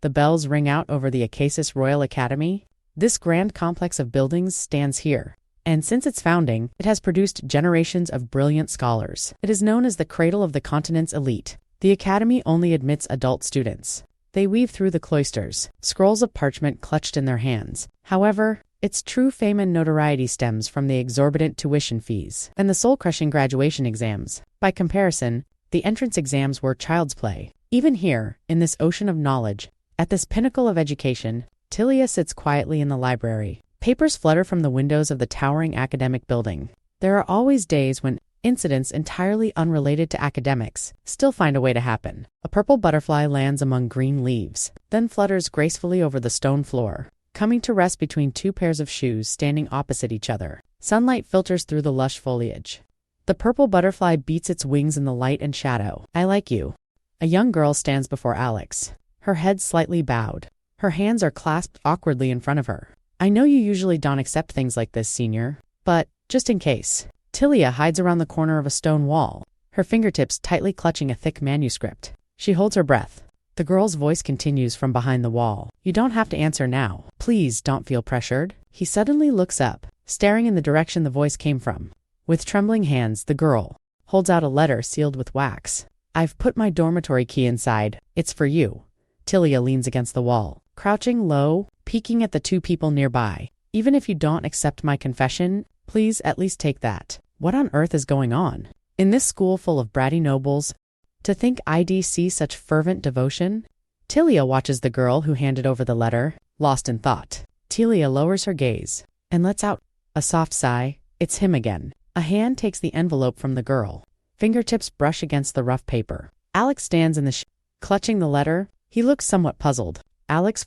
The bells ring out over the Acasis Royal Academy. This grand complex of buildings stands here, and since its founding, it has produced generations of brilliant scholars. It is known as the cradle of the continent's elite. The academy only admits adult students. They weave through the cloisters, scrolls of parchment clutched in their hands. However, its true fame and notoriety stems from the exorbitant tuition fees and the soul-crushing graduation exams. By comparison, the entrance exams were child's play. Even here, in this ocean of knowledge, at this pinnacle of education, Tilia sits quietly in the library. Papers flutter from the windows of the towering academic building. There are always days when incidents entirely unrelated to academics still find a way to happen. A purple butterfly lands among green leaves, then flutters gracefully over the stone floor, coming to rest between two pairs of shoes standing opposite each other. Sunlight filters through the lush foliage. The purple butterfly beats its wings in the light and shadow. I like you. A young girl stands before Alex, her head slightly bowed. Her hands are clasped awkwardly in front of her. I know you usually don't accept things like this, senior, but just in case. Tilia hides around the corner of a stone wall, her fingertips tightly clutching a thick manuscript. She holds her breath. The girl's voice continues from behind the wall. You don't have to answer now. Please don't feel pressured. He suddenly looks up, staring in the direction the voice came from. With trembling hands, the girl holds out a letter sealed with wax. I've put my dormitory key inside. It's for you. Tilia leans against the wall, crouching low, peeking at the two people nearby. Even if you don't accept my confession, please at least take that. What on earth is going on? In this school full of bratty nobles, to think I'd see such fervent devotion? Tilia watches the girl who handed over the letter, lost in thought. Tilia lowers her gaze and lets out a soft sigh. It's him again. A hand takes the envelope from the girl. Fingertips brush against the rough paper. Alex stands in the clutching the letter. He looks somewhat puzzled. Alex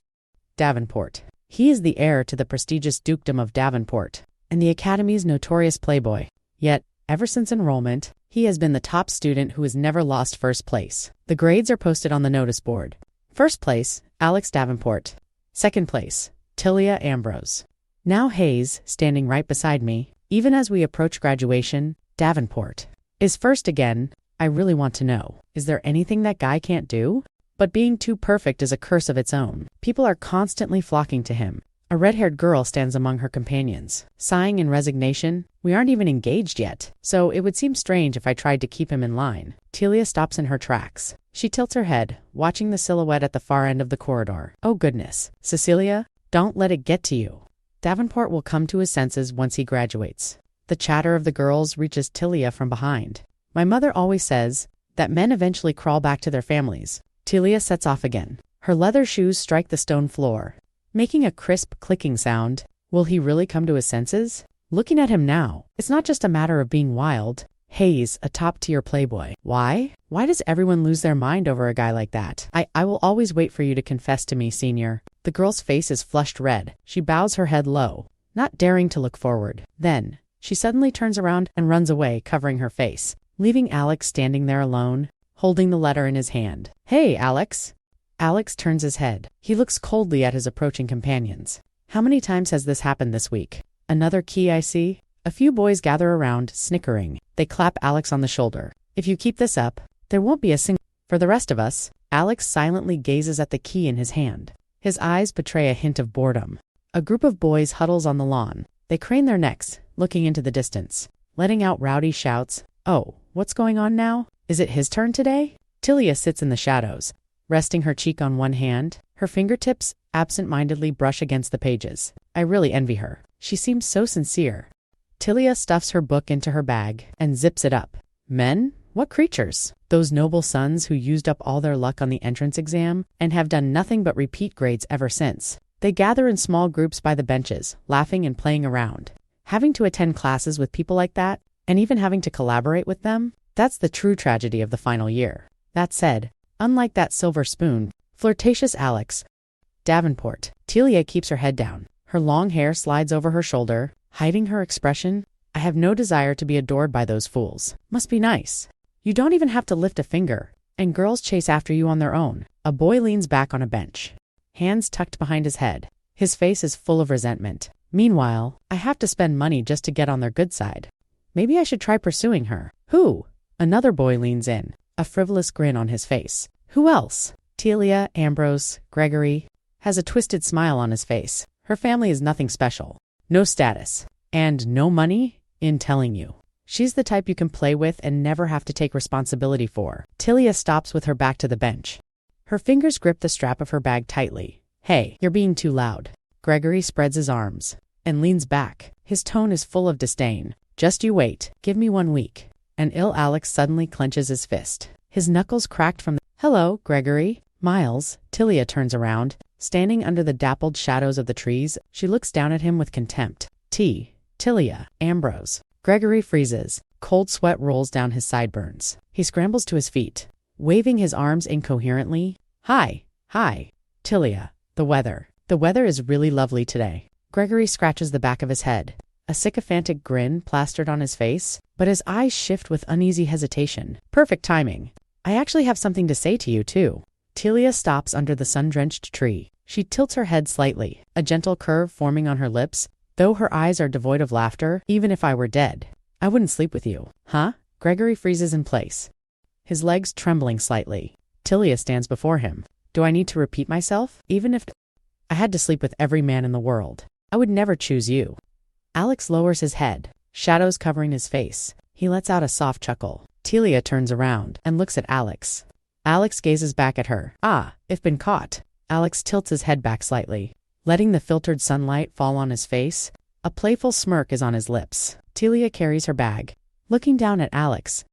Davenport. He is the heir to the prestigious dukedom of Davenport and the academy's notorious Playboy. Yet, ever since enrollment, he has been the top student who has never lost first place. The grades are posted on the notice board. First place, Alex Davenport. Second place, Tilia Ambrose. Now Hayes, standing right beside me, even as we approach graduation, Davenport is first again. I really want to know, is there anything that guy can't do? But being too perfect is a curse of its own. People are constantly flocking to him. A red-haired girl stands among her companions, sighing in resignation. We aren't even engaged yet, so it would seem strange if I tried to keep him in line. Tilia stops in her tracks. She tilts her head, watching the silhouette at the far end of the corridor. Oh goodness, Cecilia, don't let it get to you. Davenport will come to his senses once he graduates. The chatter of the girls reaches Tilia from behind. My mother always says that men eventually crawl back to their families. Tilia sets off again. Her leather shoes strike the stone floor, making a crisp clicking sound. Will he really come to his senses? Looking at him now, it's not just a matter of being wild. Hayes, a top-tier playboy. Why? Why does everyone lose their mind over a guy like that? I will always wait for you to confess to me, senior. The girl's face is flushed red. She bows her head low, not daring to look forward. Then, she suddenly turns around and runs away, covering her face, leaving Alex standing there alone, holding the letter in his hand. Hey, Alex. Alex turns his head. He looks coldly at his approaching companions. How many times has this happened this week? Another key, I see. A few boys gather around, snickering. They clap Alex on the shoulder. If you keep this up, there won't be a single. For the rest of us, Alex silently gazes at the key in his hand. His eyes betray a hint of boredom. A group of boys huddles on the lawn. They crane their necks, looking into the distance, letting out rowdy shouts. Oh, what's going on now? Is it his turn today? Tilia sits in the shadows, resting her cheek on one hand. Her fingertips absent-mindedly brush against the pages. I really envy her. She seems so sincere. Tilia stuffs her book into her bag and zips it up. Men? What creatures? Those noble sons who used up all their luck on the entrance exam and have done nothing but repeat grades ever since. They gather in small groups by the benches, laughing and playing around. Having to attend classes with people like that, and even having to collaborate with them, that's the true tragedy of the final year. That said, unlike that silver spoon, flirtatious Alex Davenport, Tilia keeps her head down. Her long hair slides over her shoulder, hiding her expression. I have no desire to be adored by those fools. Must be nice. You don't even have to lift a finger, and girls chase after you on their own. A boy leans back on a bench, hands tucked behind his head. His face is full of resentment. Meanwhile, I have to spend money just to get on their good side. Maybe I should try pursuing her. Who? Another boy leans in, a frivolous grin on his face. Who else? Telia, Ambrose, Gregory, has a twisted smile on his face. Her family is nothing special. No status. And no money in telling you. She's the type you can play with and never have to take responsibility for. Telia stops with her back to the bench. Her fingers grip the strap of her bag tightly. Hey, you're being too loud. Gregory spreads his arms and leans back. His tone is full of disdain. Just you wait. Give me 1 week. And ill Alex suddenly clenches his fist. His knuckles cracked from the— Hello, Gregory. Miles. Telia turns around. Standing under the dappled shadows of the trees, she looks down at him with contempt. Telia, Ambrose. Gregory freezes. Cold sweat rolls down his sideburns. He scrambles to his feet, waving his arms incoherently. Hi. Telia, the weather. The weather is really lovely today. Gregory scratches the back of his head. A sycophantic grin plastered on his face, but his eyes shift with uneasy hesitation. Perfect timing. I actually have something to say to you, too. Telia stops under the sun-drenched tree. She tilts her head slightly, a gentle curve forming on her lips. Though her eyes are devoid of laughter, even if I were dead, I wouldn't sleep with you. Huh? Gregory freezes in place, his legs trembling slightly. Telia stands before him. Do I need to repeat myself? Even if I had to sleep with every man in the world, I would never choose you. Alex lowers his head, shadows covering his face. He lets out a soft chuckle. Telia turns around and looks at Alex. Alex gazes back at her. If been caught. Alex tilts his head back slightly, letting the filtered sunlight fall on his face. A playful smirk is on his lips. Telia carries her bag, looking down at Alex.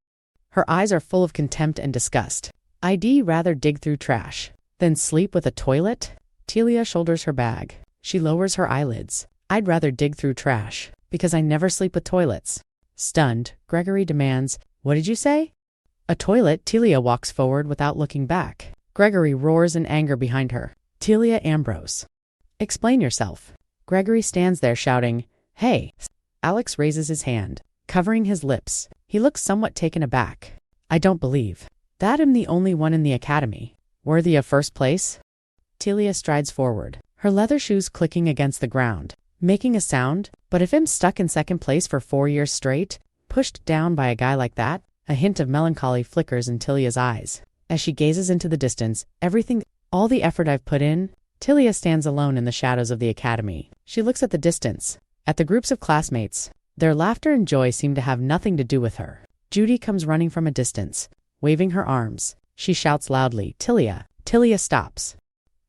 Her eyes are full of contempt and disgust. I'd rather dig through trash than sleep with a toilet? Telia shoulders her bag. She lowers her eyelids. I'd rather dig through trash, because I never sleep with toilets. Stunned, Gregory demands, What did you say? A toilet. Telia walks forward without looking back. Gregory roars in anger behind her. Telia, Ambrose. Explain yourself. Gregory stands there shouting, Hey. Alex raises his hand, covering his lips. He looks somewhat taken aback. I don't believe that I'm the only one in the academy worthy of first place. Telia strides forward, her leather shoes clicking against the ground, making a sound. But if I'm stuck in second place for 4 years straight, pushed down by a guy like that, a hint of melancholy flickers in Tilia's eyes. As she gazes into the distance, all the effort I've put in. Telia stands alone in the shadows of the academy. She looks at the distance, at the groups of classmates. Their laughter and joy seem to have nothing to do with her. Judy comes running from a distance, waving her arms. She shouts loudly, Telia. Telia stops.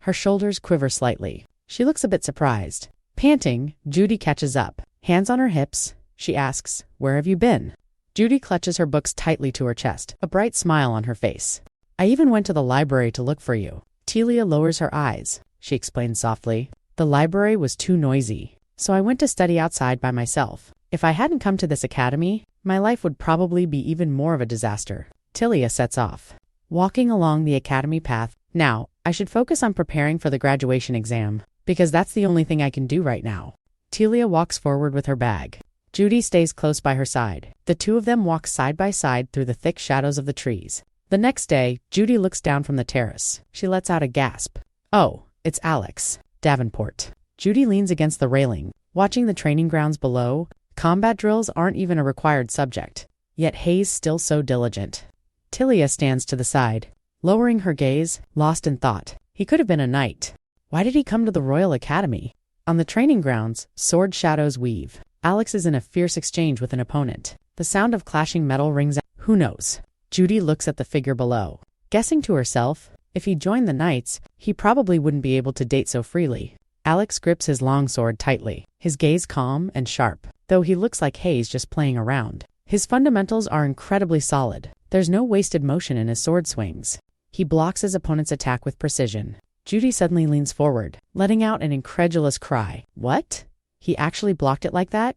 Her shoulders quiver slightly. She looks a bit surprised. Panting, Judy catches up. Hands on her hips, she asks, Where have you been? Judy clutches her books tightly to her chest, a bright smile on her face. I even went to the library to look for you. Telia lowers her eyes. She explains softly. The library was too noisy, so I went to study outside by myself. If I hadn't come to this academy, my life would probably be even more of a disaster. Telia sets off, walking along the academy path. Now, I should focus on preparing for the graduation exam, because that's the only thing I can do right now. Telia walks forward with her bag. Judy stays close by her side. The two of them walk side by side through the thick shadows of the trees. The next day, Judy looks down from the terrace. She lets out a gasp. Oh, it's Alex Davenport. Judy leans against the railing, watching the training grounds below. Combat drills aren't even a required subject, yet Hayes still so diligent. Telia stands to the side, lowering her gaze, lost in thought. He could have been a knight. Why did he come to the Royal Academy? On the training grounds, sword shadows weave. Alex is in a fierce exchange with an opponent. The sound of clashing metal rings out. Who knows? Judy looks at the figure below, guessing to herself, if he joined the knights, he probably wouldn't be able to date so freely. Alex grips his longsword tightly, his gaze calm and sharp, though he looks like Hayes just playing around. His fundamentals are incredibly solid. There's no wasted motion in his sword swings. He blocks his opponent's attack with precision. Judy suddenly leans forward, letting out an incredulous cry. What? He actually blocked it like that?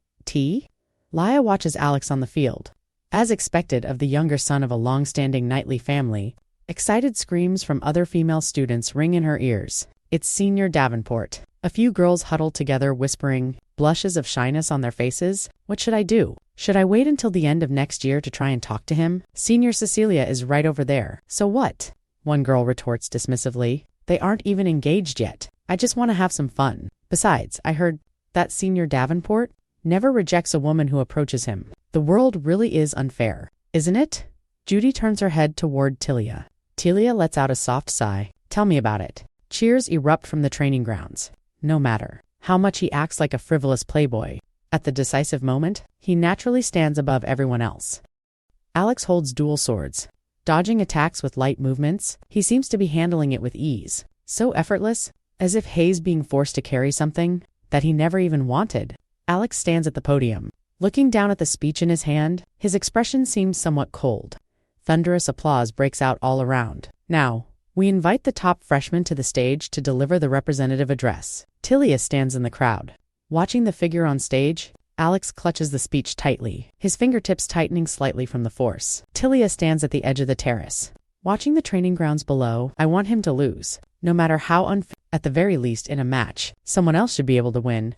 Laya watches Alex on the field. As expected of the younger son of a long-standing knightly family, excited screams from other female students ring in her ears. It's Senior Davenport. A few girls huddle together whispering, blushes of shyness on their faces. What should I do? Should I wait until the end of next year to try and talk to him? Senior Cecilia is right over there. So what? One girl retorts dismissively. They aren't even engaged yet. I just want to have some fun. Besides, I heard that Senior Davenport never rejects a woman who approaches him. The world really is unfair, isn't it? Judy turns her head toward Telia. Telia lets out a soft sigh. Tell me about it. Cheers erupt from the training grounds. No matter how much he acts like a frivolous playboy, at the decisive moment, he naturally stands above everyone else. Alex holds dual swords. Dodging attacks with light movements, he seems to be handling it with ease. So effortless, as if Hayes being forced to carry something that he never even wanted. Alex stands at the podium. Looking down at the speech in his hand, his expression seems somewhat cold. Thunderous applause breaks out all around. Now, we invite the top freshman to the stage to deliver the representative address. Tilia stands in the crowd. Watching the figure on stage, Alex clutches the speech tightly, his fingertips tightening slightly from the force. Tilia stands at the edge of the terrace. Watching the training grounds below, I want him to lose. No matter how unfair, at the very least in a match, someone else should be able to win.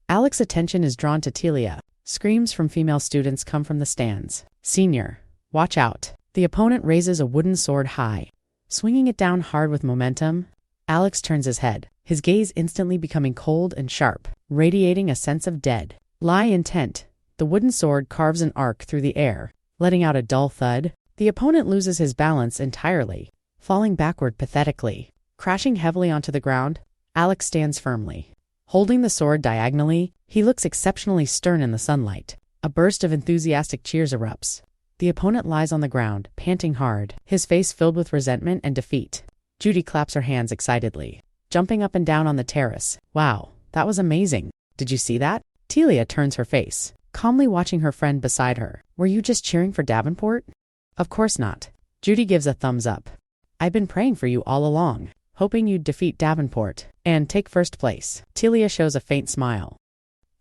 Alex's attention is drawn to Tilia. Screams from female students come from the stands. Senior, watch out. The opponent raises a wooden sword high. Swinging it down hard with momentum, Alex turns his head, his gaze instantly becoming cold and sharp, radiating a sense of dead lie intent. The wooden sword carves an arc through the air, letting out a dull thud. The opponent loses his balance entirely, falling backward pathetically. Crashing heavily onto the ground, Alex stands firmly. Holding the sword diagonally, he looks exceptionally stern in the sunlight. A burst of enthusiastic cheers erupts. The opponent lies on the ground, panting hard, his face filled with resentment and defeat. Judy claps her hands excitedly, jumping up and down on the terrace. Wow, that was amazing. Did you see that? Tilia turns her face, calmly watching her friend beside her. Were you just cheering for Davenport? Of course not. Judy gives a thumbs up. I've been praying for you all along, hoping you'd defeat Davenport and take first place. Tilia shows a faint smile.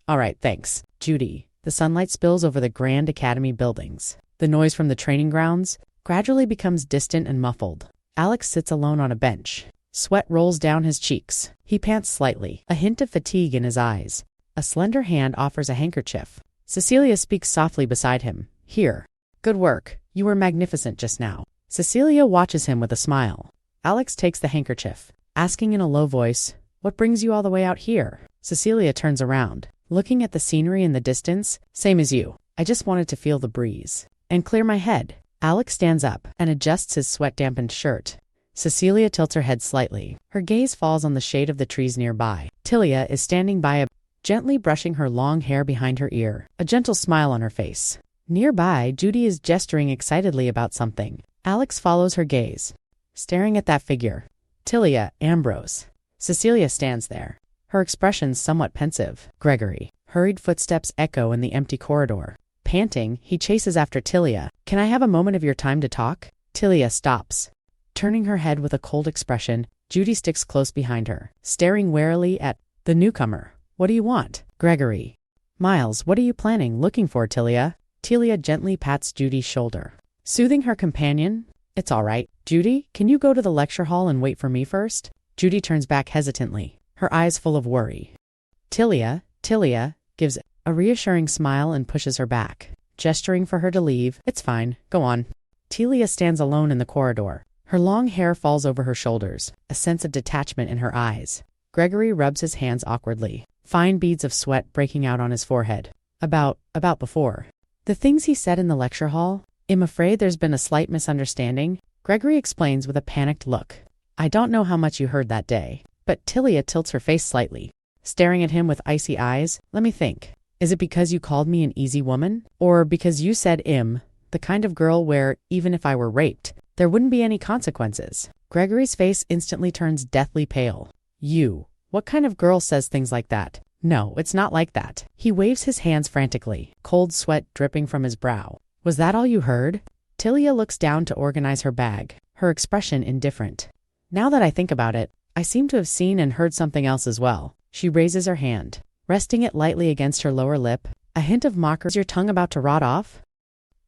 All right, thanks, Judy. The sunlight spills over the Grand Academy buildings. The noise from the training grounds gradually becomes distant and muffled. Alex sits alone on a bench. Sweat rolls down his cheeks. He pants slightly, a hint of fatigue in his eyes. A slender hand offers a handkerchief. Cecilia speaks softly beside him. Here. Good work. You were magnificent just now. Cecilia watches him with a smile. Alex takes the handkerchief, asking in a low voice, What brings you all the way out here? Cecilia turns around, looking at the scenery in the distance. Same as you. I just wanted to feel the breeze and clear my head. Alex stands up and adjusts his sweat-dampened shirt. Cecilia tilts her head slightly. Her gaze falls on the shade of the trees nearby. Tilia is standing by, gently brushing her long hair behind her ear, a gentle smile on her face. Nearby, Judy is gesturing excitedly about something. Alex follows her gaze, staring at that figure. Tilia, Ambrose. Cecilia stands there, her expression somewhat pensive. Gregory. Hurried footsteps echo in the empty corridor. Panting, he chases after Tilia. Can I have a moment of your time to talk? Tilia stops. Turning her head with a cold expression, Judy sticks close behind her, staring warily at the newcomer. What do you want? Gregory. Miles, what are you looking for, Tilia? Tilia gently pats Judy's shoulder, soothing her companion. It's all right. Judy, can you go to the lecture hall and wait for me first? Judy turns back hesitantly, her eyes full of worry. Tilia gives a reassuring smile and pushes her back, gesturing for her to leave. It's fine. Go on. Tilia stands alone in the corridor. Her long hair falls over her shoulders, a sense of detachment in her eyes. Gregory rubs his hands awkwardly, fine beads of sweat breaking out on his forehead. About before. The things he said in the lecture hall? I'm afraid there's been a slight misunderstanding, Gregory explains with a panicked look. I don't know how much you heard that day, but Tilia tilts her face slightly, staring at him with icy eyes. Let me think. Is it because you called me an easy woman? Or because you said the kind of girl where, even if I were raped, there wouldn't be any consequences? Gregory's face instantly turns deathly pale. You. What kind of girl says things like that? No, it's not like that. He waves his hands frantically, cold sweat dripping from his brow. Was that all you heard? Tilia looks down to organize her bag, her expression indifferent. Now that I think about it, I seem to have seen and heard something else as well. She raises her hand, resting it lightly against her lower lip, a hint of mockery. Is your tongue about to rot off?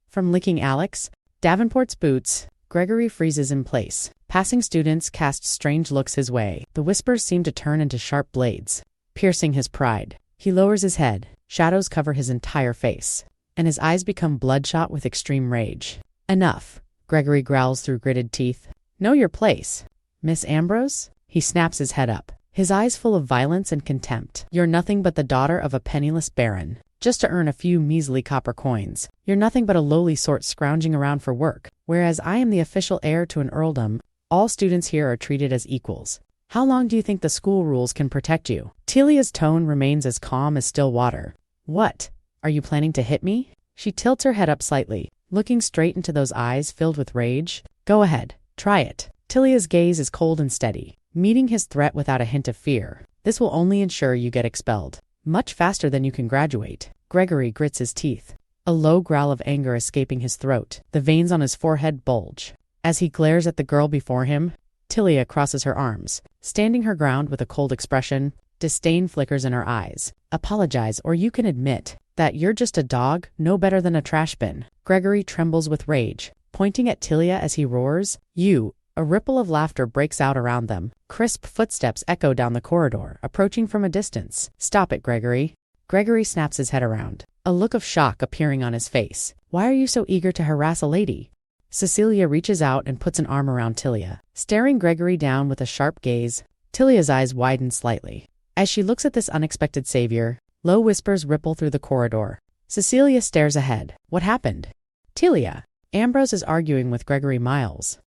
From licking Alex, Davenport's boots, Gregory freezes in place. Passing students cast strange looks his way. The whispers seem to turn into sharp blades, piercing his pride. He lowers his head, shadows cover his entire face, and his eyes become bloodshot with extreme rage. Enough, Gregory growls through gritted teeth. Know your place. Miss Ambrose? He snaps his head up, his eyes full of violence and contempt. You're nothing but the daughter of a penniless baron, just to earn a few measly copper coins. You're nothing but a lowly sort scrounging around for work, whereas I am the official heir to an earldom, All students here are treated as equals. How long do you think the school rules can protect you? Tilia's tone remains as calm as still water. What? Are you planning to hit me? She tilts her head up slightly, looking straight into those eyes filled with rage. Go ahead, try it. Tilia's gaze is cold and steady, meeting his threat without a hint of fear. This will only ensure you get expelled much faster than you can graduate. Gregory grits his teeth, a low growl of anger escaping his throat. The veins on his forehead bulge. As he glares at the girl before him, Tilia crosses her arms, standing her ground with a cold expression. Disdain flickers in her eyes. Apologize, or you can admit that you're just a dog, no better than a trash bin. Gregory trembles with rage, pointing at Tilia as he roars, "You!" A ripple of laughter breaks out around them. Crisp footsteps echo down the corridor, approaching from a distance. Stop it, Gregory. Gregory snaps his head around, a look of shock appearing on his face. Why are you so eager to harass a lady? Cecilia reaches out and puts an arm around Tilia, staring Gregory down with a sharp gaze. Tilia's eyes widen slightly. As she looks at this unexpected savior, low whispers ripple through the corridor. Cecilia stares ahead. What happened? Tilia. Ambrose is arguing with Gregory Miles.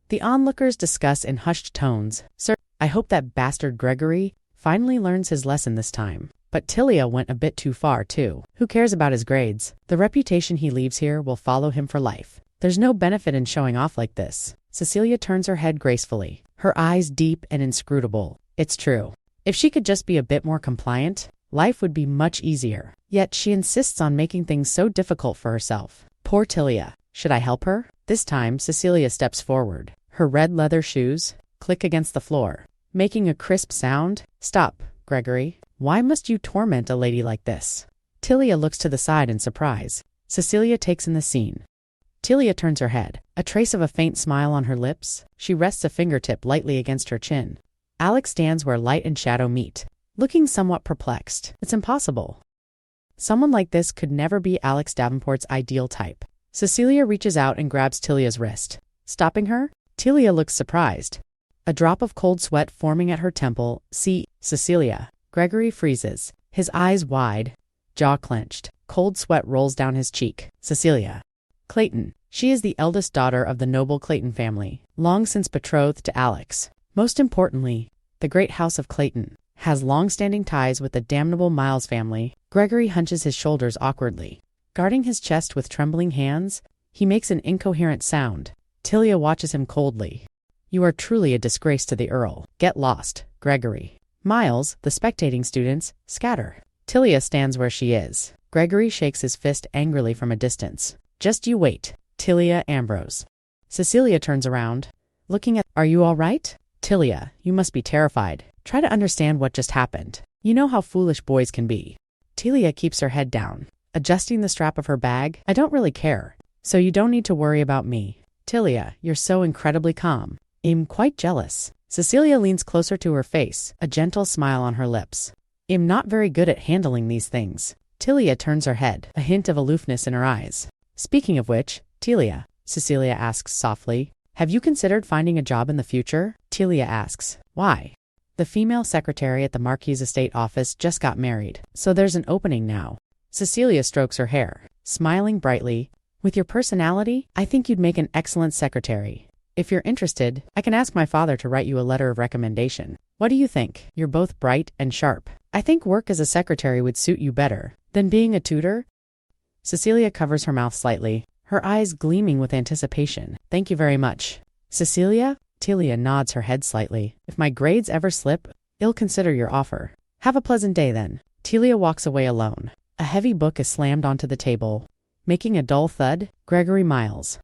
The onlookers discuss in hushed tones. Sir, I hope that bastard Gregory finally learns his lesson this time. But Tilia went a bit too far, too. Who cares about his grades? The reputation he leaves here will follow him for life. There's no benefit in showing off like this. Cecilia turns her head gracefully, her eyes deep and inscrutable. It's true. If she could just be a bit more compliant, life would be much easier. Yet she insists on making things so difficult for herself. Poor Tilia. Should I help her? This time, Cecilia steps forward. Her red leather shoes click against the floor, making a crisp sound. Stop, Gregory. Why must you torment a lady like this? Tilia looks to the side in surprise. Cecilia takes in the scene. Tilia turns her head, a trace of a faint smile on her lips. She rests a fingertip lightly against her chin. Alex stands where light and shadow meet, looking somewhat perplexed. It's impossible. Someone like this could never be Alex Davenport's ideal type. Cecilia reaches out and grabs Tilia's wrist. Stopping her, Tilia looks surprised, a drop of cold sweat forming at her temple. See, Cecilia. Gregory freezes, his eyes wide, jaw clenched. Cold sweat rolls down his cheek. Cecilia. Clayton. She is the eldest daughter of the noble Clayton family, long since betrothed to Alex. Most importantly, the great house of Clayton has long-standing ties with the damnable Miles family. Gregory hunches his shoulders awkwardly. Guarding his chest with trembling hands, he makes an incoherent sound. Tilia watches him coldly. You are truly a disgrace to the Earl. Get lost, Gregory. Miles, the spectating students, scatter. Tilia stands where she is. Gregory shakes his fist angrily from a distance. Just you wait, Tilia Ambrose. Cecilia turns around, looking at, Are you all right? Tilia, you must be terrified. Try to understand what just happened. You know how foolish boys can be. Tilia keeps her head down, adjusting the strap of her bag. I don't really care, so you don't need to worry about me. Tilia, you're so incredibly calm. I'm quite jealous. Cecilia leans closer to her face, a gentle smile on her lips. I'm not very good at handling these things. Tilia turns her head, a hint of aloofness in her eyes. Speaking of which, Tilia, Cecilia asks softly, have you considered finding a job in the future? Tilia asks, why? The female secretary at the Marquis' estate office just got married, so there's an opening now. Cecilia strokes her hair, smiling brightly. With your personality, I think you'd make an excellent secretary. If you're interested, I can ask my father to write you a letter of recommendation. What do you think? You're both bright and sharp. I think work as a secretary would suit you better than being a tutor. Cecilia covers her mouth slightly, her eyes gleaming with anticipation. Thank you very much. Cecilia? Tilia nods her head slightly. If my grades ever slip, I'll consider your offer. Have a pleasant day then. Tilia walks away alone. A heavy book is slammed onto the table, making a dull thud. Gregory Miles.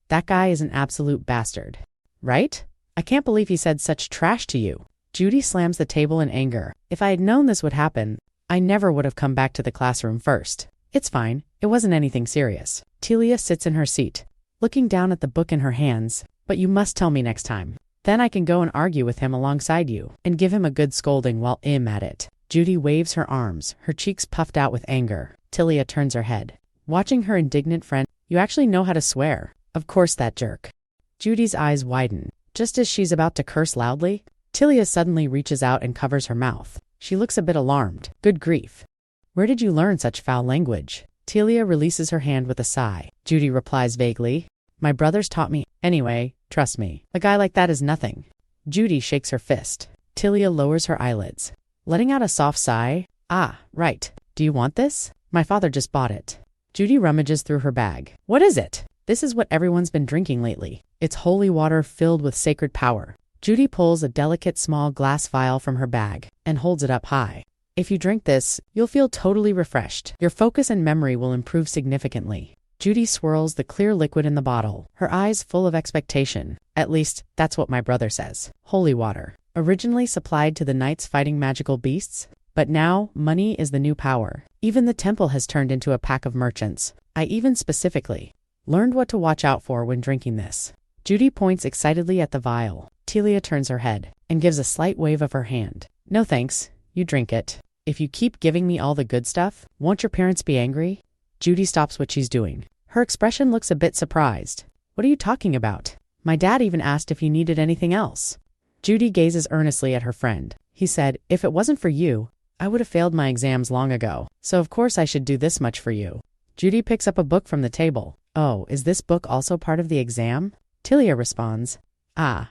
That guy is an absolute bastard. Right? I can't believe he said such trash to you. Judy slams the table in anger. If I had known this would happen, I never would have come back to the classroom first. It's fine. It wasn't anything serious. Tilia sits in her seat, looking down at the book in her hands. But you must tell me next time. Then I can go and argue with him alongside you, and give him a good scolding while I'm at it. Judy waves her arms, her cheeks puffed out with anger. Tilia turns her head, watching her indignant friend. You actually know how to swear. Of course, that jerk. Judy's eyes widen. Just as she's about to curse loudly, Tilia suddenly reaches out and covers her mouth. She looks a bit alarmed. Good grief. Where did you learn such foul language? Tilia releases her hand with a sigh. Judy replies vaguely. My brothers taught me. Anyway, trust me. A guy like that is nothing. Judy shakes her fist. Tilia lowers her eyelids, letting out a soft sigh. Ah, right. Do you want this? My father just bought it. Judy rummages through her bag. What is it? This is what everyone's been drinking lately. It's holy water filled with sacred power. Judy pulls a delicate small glass vial from her bag and holds it up high. If you drink this, you'll feel totally refreshed. Your focus and memory will improve significantly. Judy swirls the clear liquid in the bottle, her eyes full of expectation. At least, that's what my brother says. Holy water. Originally supplied to the knights fighting magical beasts, but now money is the new power. Even the temple has turned into a pack of merchants. I even specifically learned what to watch out for when drinking this. Judy points excitedly at the vial. Tilia turns her head and gives a slight wave of her hand. No thanks, you drink it. If you keep giving me all the good stuff, won't your parents be angry? Judy stops what she's doing. Her expression looks a bit surprised. What are you talking about? My dad even asked if you needed anything else. Judy gazes earnestly at her friend. He said, if it wasn't for you, I would have failed my exams long ago, so of course I should do this much for you. Judy picks up a book from the table. Oh, is this book also part of the exam? Tilia responds, I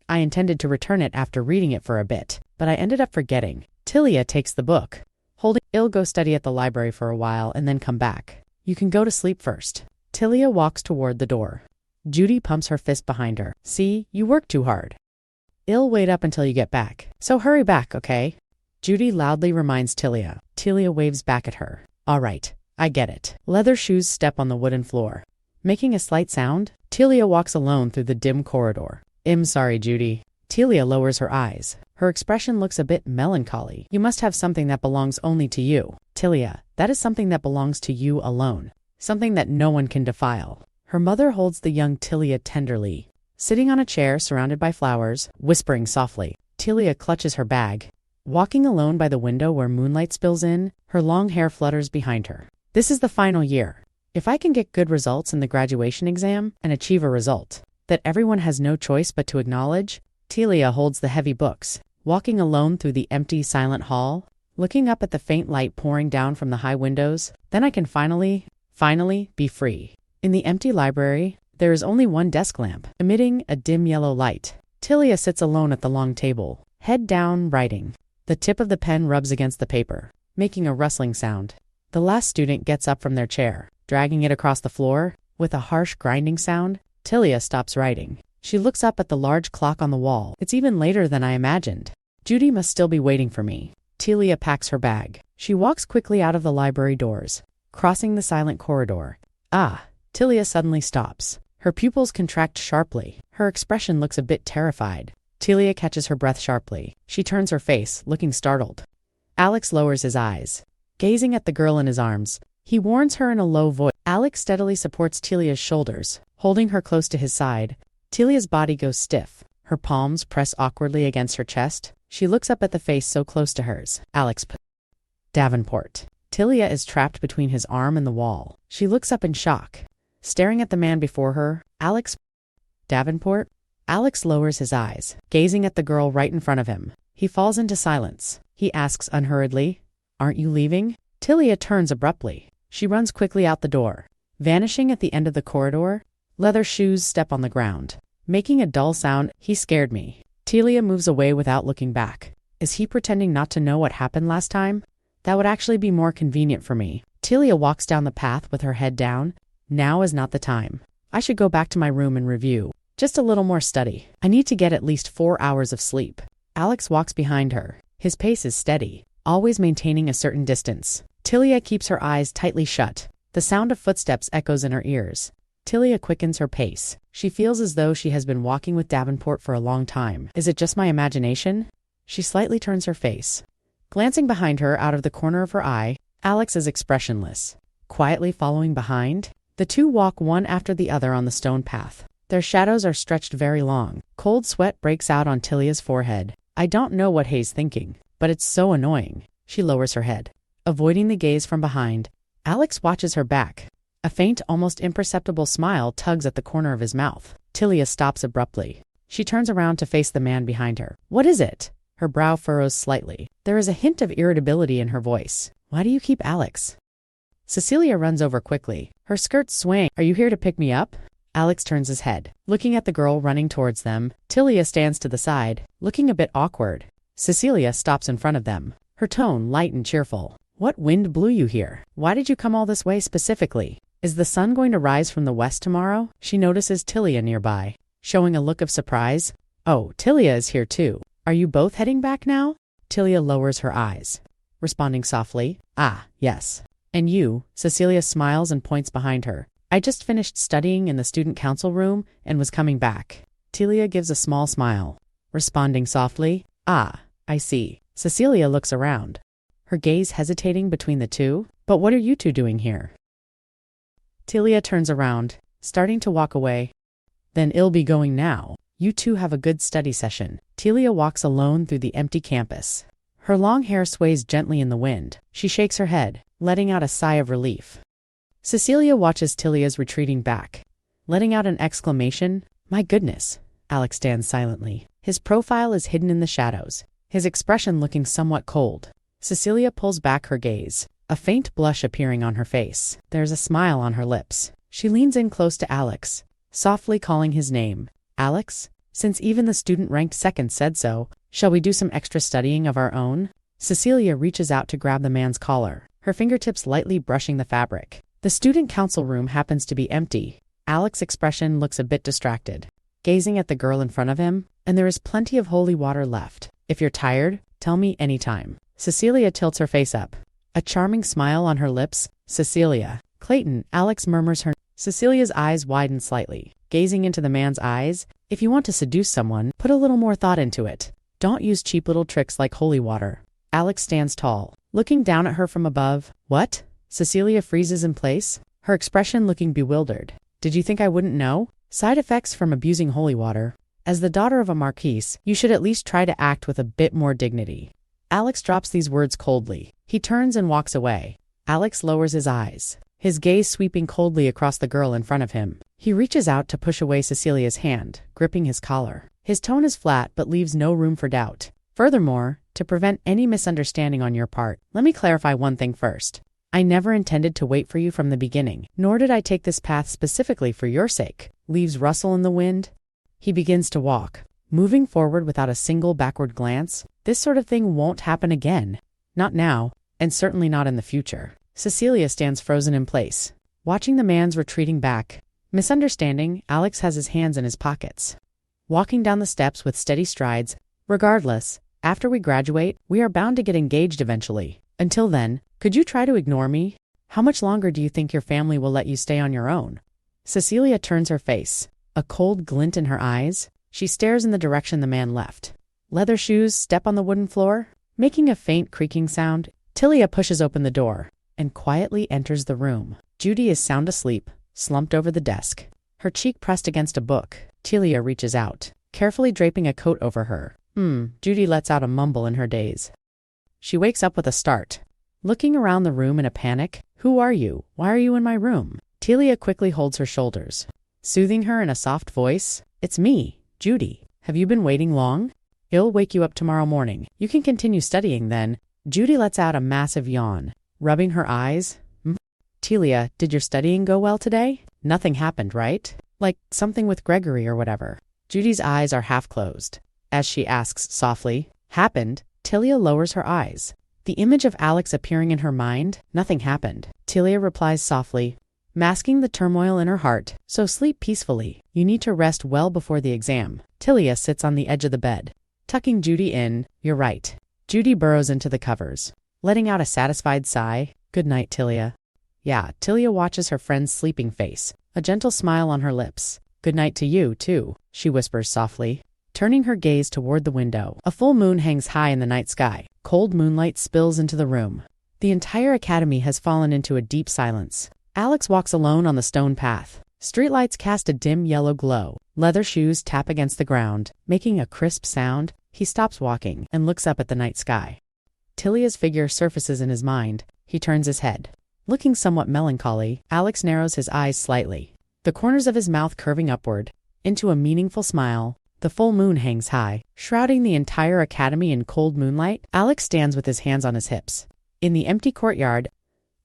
intended to return it after reading it for a bit, but I ended up forgetting. Tilia takes the book. I'll go study at the library for a while and then come back. You can go to sleep first. Tilia walks toward the door. Judy pumps her fist behind her. See, you work too hard. I'll wait up until you get back. So hurry back, okay? Judy loudly reminds Tilia. Tilia waves back at her. All right, I get it. Leather shoes step on the wooden floor. Making a slight sound, Tilia walks alone through the dim corridor. I'm sorry, Judy. Tilia lowers her eyes. Her expression looks a bit melancholy. You must have something that belongs only to you. Tilia, that is something that belongs to you alone. Something that no one can defile. Her mother holds the young Tilia tenderly. Sitting on a chair surrounded by flowers, whispering softly, Tilia clutches her bag. Walking alone by the window where moonlight spills in, her long hair flutters behind her. This is the final year. If I can get good results in the graduation exam and achieve a result that everyone has no choice but to acknowledge, Tilia holds the heavy books, walking alone through the empty, silent hall, looking up at the faint light pouring down from the high windows. Then I can finally be free. In the empty library, there is only one desk lamp, emitting a dim yellow light. Tilia sits alone at the long table, head down, writing. The tip of the pen rubs against the paper, making a rustling sound. The last student gets up from their chair, dragging it across the floor. With a harsh grinding sound, Tilia stops writing. She looks up at the large clock on the wall. It's even later than I imagined. Judy must still be waiting for me. Tilia packs her bag. She walks quickly out of the library doors, crossing the silent corridor. Tilia suddenly stops. Her pupils contract sharply. Her expression looks a bit terrified. Tilia catches her breath sharply. She turns her face, looking startled. Alex lowers his eyes, gazing at the girl in his arms. He warns her in a low voice. Alex steadily supports Tilia's shoulders, holding her close to his side. Tilia's body goes stiff. Her palms press awkwardly against her chest. She looks up at the face so close to hers. Alex Davenport. Tilia is trapped between his arm and the wall. She looks up in shock, staring at the man before her. Alex Davenport? Alex lowers his eyes, gazing at the girl right in front of him. He falls into silence. He asks unhurriedly, Aren't you leaving? Tilia turns abruptly. She runs quickly out the door, vanishing at the end of the corridor. Leather shoes step on the ground, making a dull sound. He scared me. Tilia moves away without looking back. Is he pretending not to know what happened last time? That would actually be more convenient for me. Tilia walks down the path with her head down. Now is not the time. I should go back to my room and review. Just a little more study. I need to get at least 4 hours of sleep. Alex walks behind her. His pace is steady, always maintaining a certain distance. Tilia keeps her eyes tightly shut. The sound of footsteps echoes in her ears. Tilia quickens her pace. She feels as though she has been walking with Davenport for a long time. Is it just my imagination? She slightly turns her face. Glancing behind her out of the corner of her eye, Alex is expressionless. Quietly following behind, the two walk one after the other on the stone path. Their shadows are stretched very long. Cold sweat breaks out on Tilia's forehead. I don't know what Hay's thinking, but it's so annoying. She lowers her head, avoiding the gaze from behind. Alex watches her back. A faint, almost imperceptible smile tugs at the corner of his mouth. Tilia stops abruptly. She turns around to face the man behind her. What is it? Her brow furrows slightly. There is a hint of irritability in her voice. Why do you keep Alex? Cecilia runs over quickly. Her skirts swing. Are you here to pick me up? Alex turns his head. Looking at the girl running towards them, Tilia stands to the side, looking a bit awkward. Cecilia stops in front of them, her tone light and cheerful. What wind blew you here? Why did you come all this way specifically? Is the sun going to rise from the west tomorrow? She notices Tilia nearby, showing a look of surprise. Oh, Tilia is here too. Are you both heading back now? Tilia lowers her eyes, responding softly. Ah, yes. And you? Cecilia smiles and points behind her. I just finished studying in the student council room and was coming back. Tilia gives a small smile, responding softly. Ah, I see. Cecilia looks around, her gaze hesitating between the two. But what are you two doing here? Tilia turns around, starting to walk away. Then I'll be going now. You two have a good study session. Tilia walks alone through the empty campus. Her long hair sways gently in the wind. She shakes her head, letting out a sigh of relief. Cecilia watches Tilia's retreating back, letting out an exclamation. My goodness. Alex stands silently. His profile is hidden in the shadows, his expression looking somewhat cold. Cecilia pulls back her gaze, a faint blush appearing on her face. There's a smile on her lips. She leans in close to Alex, softly calling his name. Alex? Since even the student ranked second said so, shall we do some extra studying of our own? Cecilia reaches out to grab the man's collar, her fingertips lightly brushing the fabric. The student council room happens to be empty. Alex's expression looks a bit distracted, gazing at the girl in front of him, and there is plenty of holy water left. If you're tired, tell me anytime. Cecilia tilts her face up, a charming smile on her lips. Cecilia. Clayton, Alex murmurs her. Cecilia's eyes widen slightly, gazing into the man's eyes. If you want to seduce someone, put a little more thought into it. Don't use cheap little tricks like holy water. Alex stands tall, looking down at her from above. What? Cecilia freezes in place, her expression looking bewildered. Did you think I wouldn't know? Side effects from abusing holy water. As the daughter of a marquise, you should at least try to act with a bit more dignity. Alex drops these words coldly. He turns and walks away. Alex lowers his eyes, his gaze sweeping coldly across the girl in front of him. He reaches out to push away Cecilia's hand, gripping his collar. His tone is flat but leaves no room for doubt. Furthermore, to prevent any misunderstanding on your part, let me clarify one thing first. I never intended to wait for you from the beginning, nor did I take this path specifically for your sake. Leaves rustle in the wind. He begins to walk, moving forward without a single backward glance. This sort of thing won't happen again. Not now, and certainly not in the future. Cecilia stands frozen in place, watching the man's retreating back. Misunderstanding, Alex has his hands in his pockets, walking down the steps with steady strides. Regardless, after we graduate, we are bound to get engaged eventually. Until then, could you try to ignore me? How much longer do you think your family will let you stay on your own? Cecilia turns her face, a cold glint in her eyes. She stares in the direction the man left. Leather shoes step on the wooden floor, making a faint creaking sound. Tilia pushes open the door and quietly enters the room. Judy is sound asleep, slumped over the desk, her cheek pressed against a book. Tilia reaches out, carefully draping a coat over her. Judy lets out a mumble in her daze. She wakes up with a start, looking around the room in a panic. Who are you? Why are you in my room? Tilia quickly holds her shoulders, soothing her in a soft voice. It's me, Judy. Have you been waiting long? I'll wake you up tomorrow morning. You can continue studying then. Judy lets out a massive yawn, rubbing her eyes. Tilia, did your studying go well today? Nothing happened, right? Like something with Gregory or whatever. Judy's eyes are half closed, as she asks softly. Happened? Tilia lowers her eyes, the image of Alex appearing in her mind. Nothing happened. Tilia replies softly, masking the turmoil in her heart. So sleep peacefully. You need to rest well before the exam. Tilia sits on the edge of the bed, tucking Judy in. You're right. Judy burrows into the covers, letting out a satisfied sigh. Good night, Tilia. Yeah, Tilia watches her friend's sleeping face, a gentle smile on her lips. Good night to you, too, she whispers softly, turning her gaze toward the window. A full moon hangs high in the night sky. Cold moonlight spills into the room. The entire academy has fallen into a deep silence. Alex walks alone on the stone path. Streetlights cast a dim yellow glow. Leather shoes tap against the ground, making a crisp sound. He stops walking and looks up at the night sky. Tilia's figure surfaces in his mind. He turns his head, looking somewhat melancholy. Alex narrows his eyes slightly, the corners of his mouth curving upward into a meaningful smile. The full moon hangs high, shrouding the entire academy in cold moonlight. Alex stands with his hands on his hips, in the empty courtyard,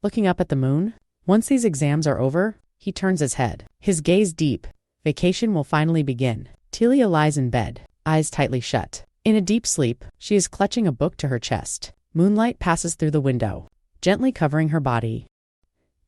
looking up at the moon. Once these exams are over, he turns his head, his gaze deep, Vacation will finally begin. Telia lies in bed, eyes tightly shut. In a deep sleep, she is clutching a book to her chest. Moonlight passes through the window, gently covering her body.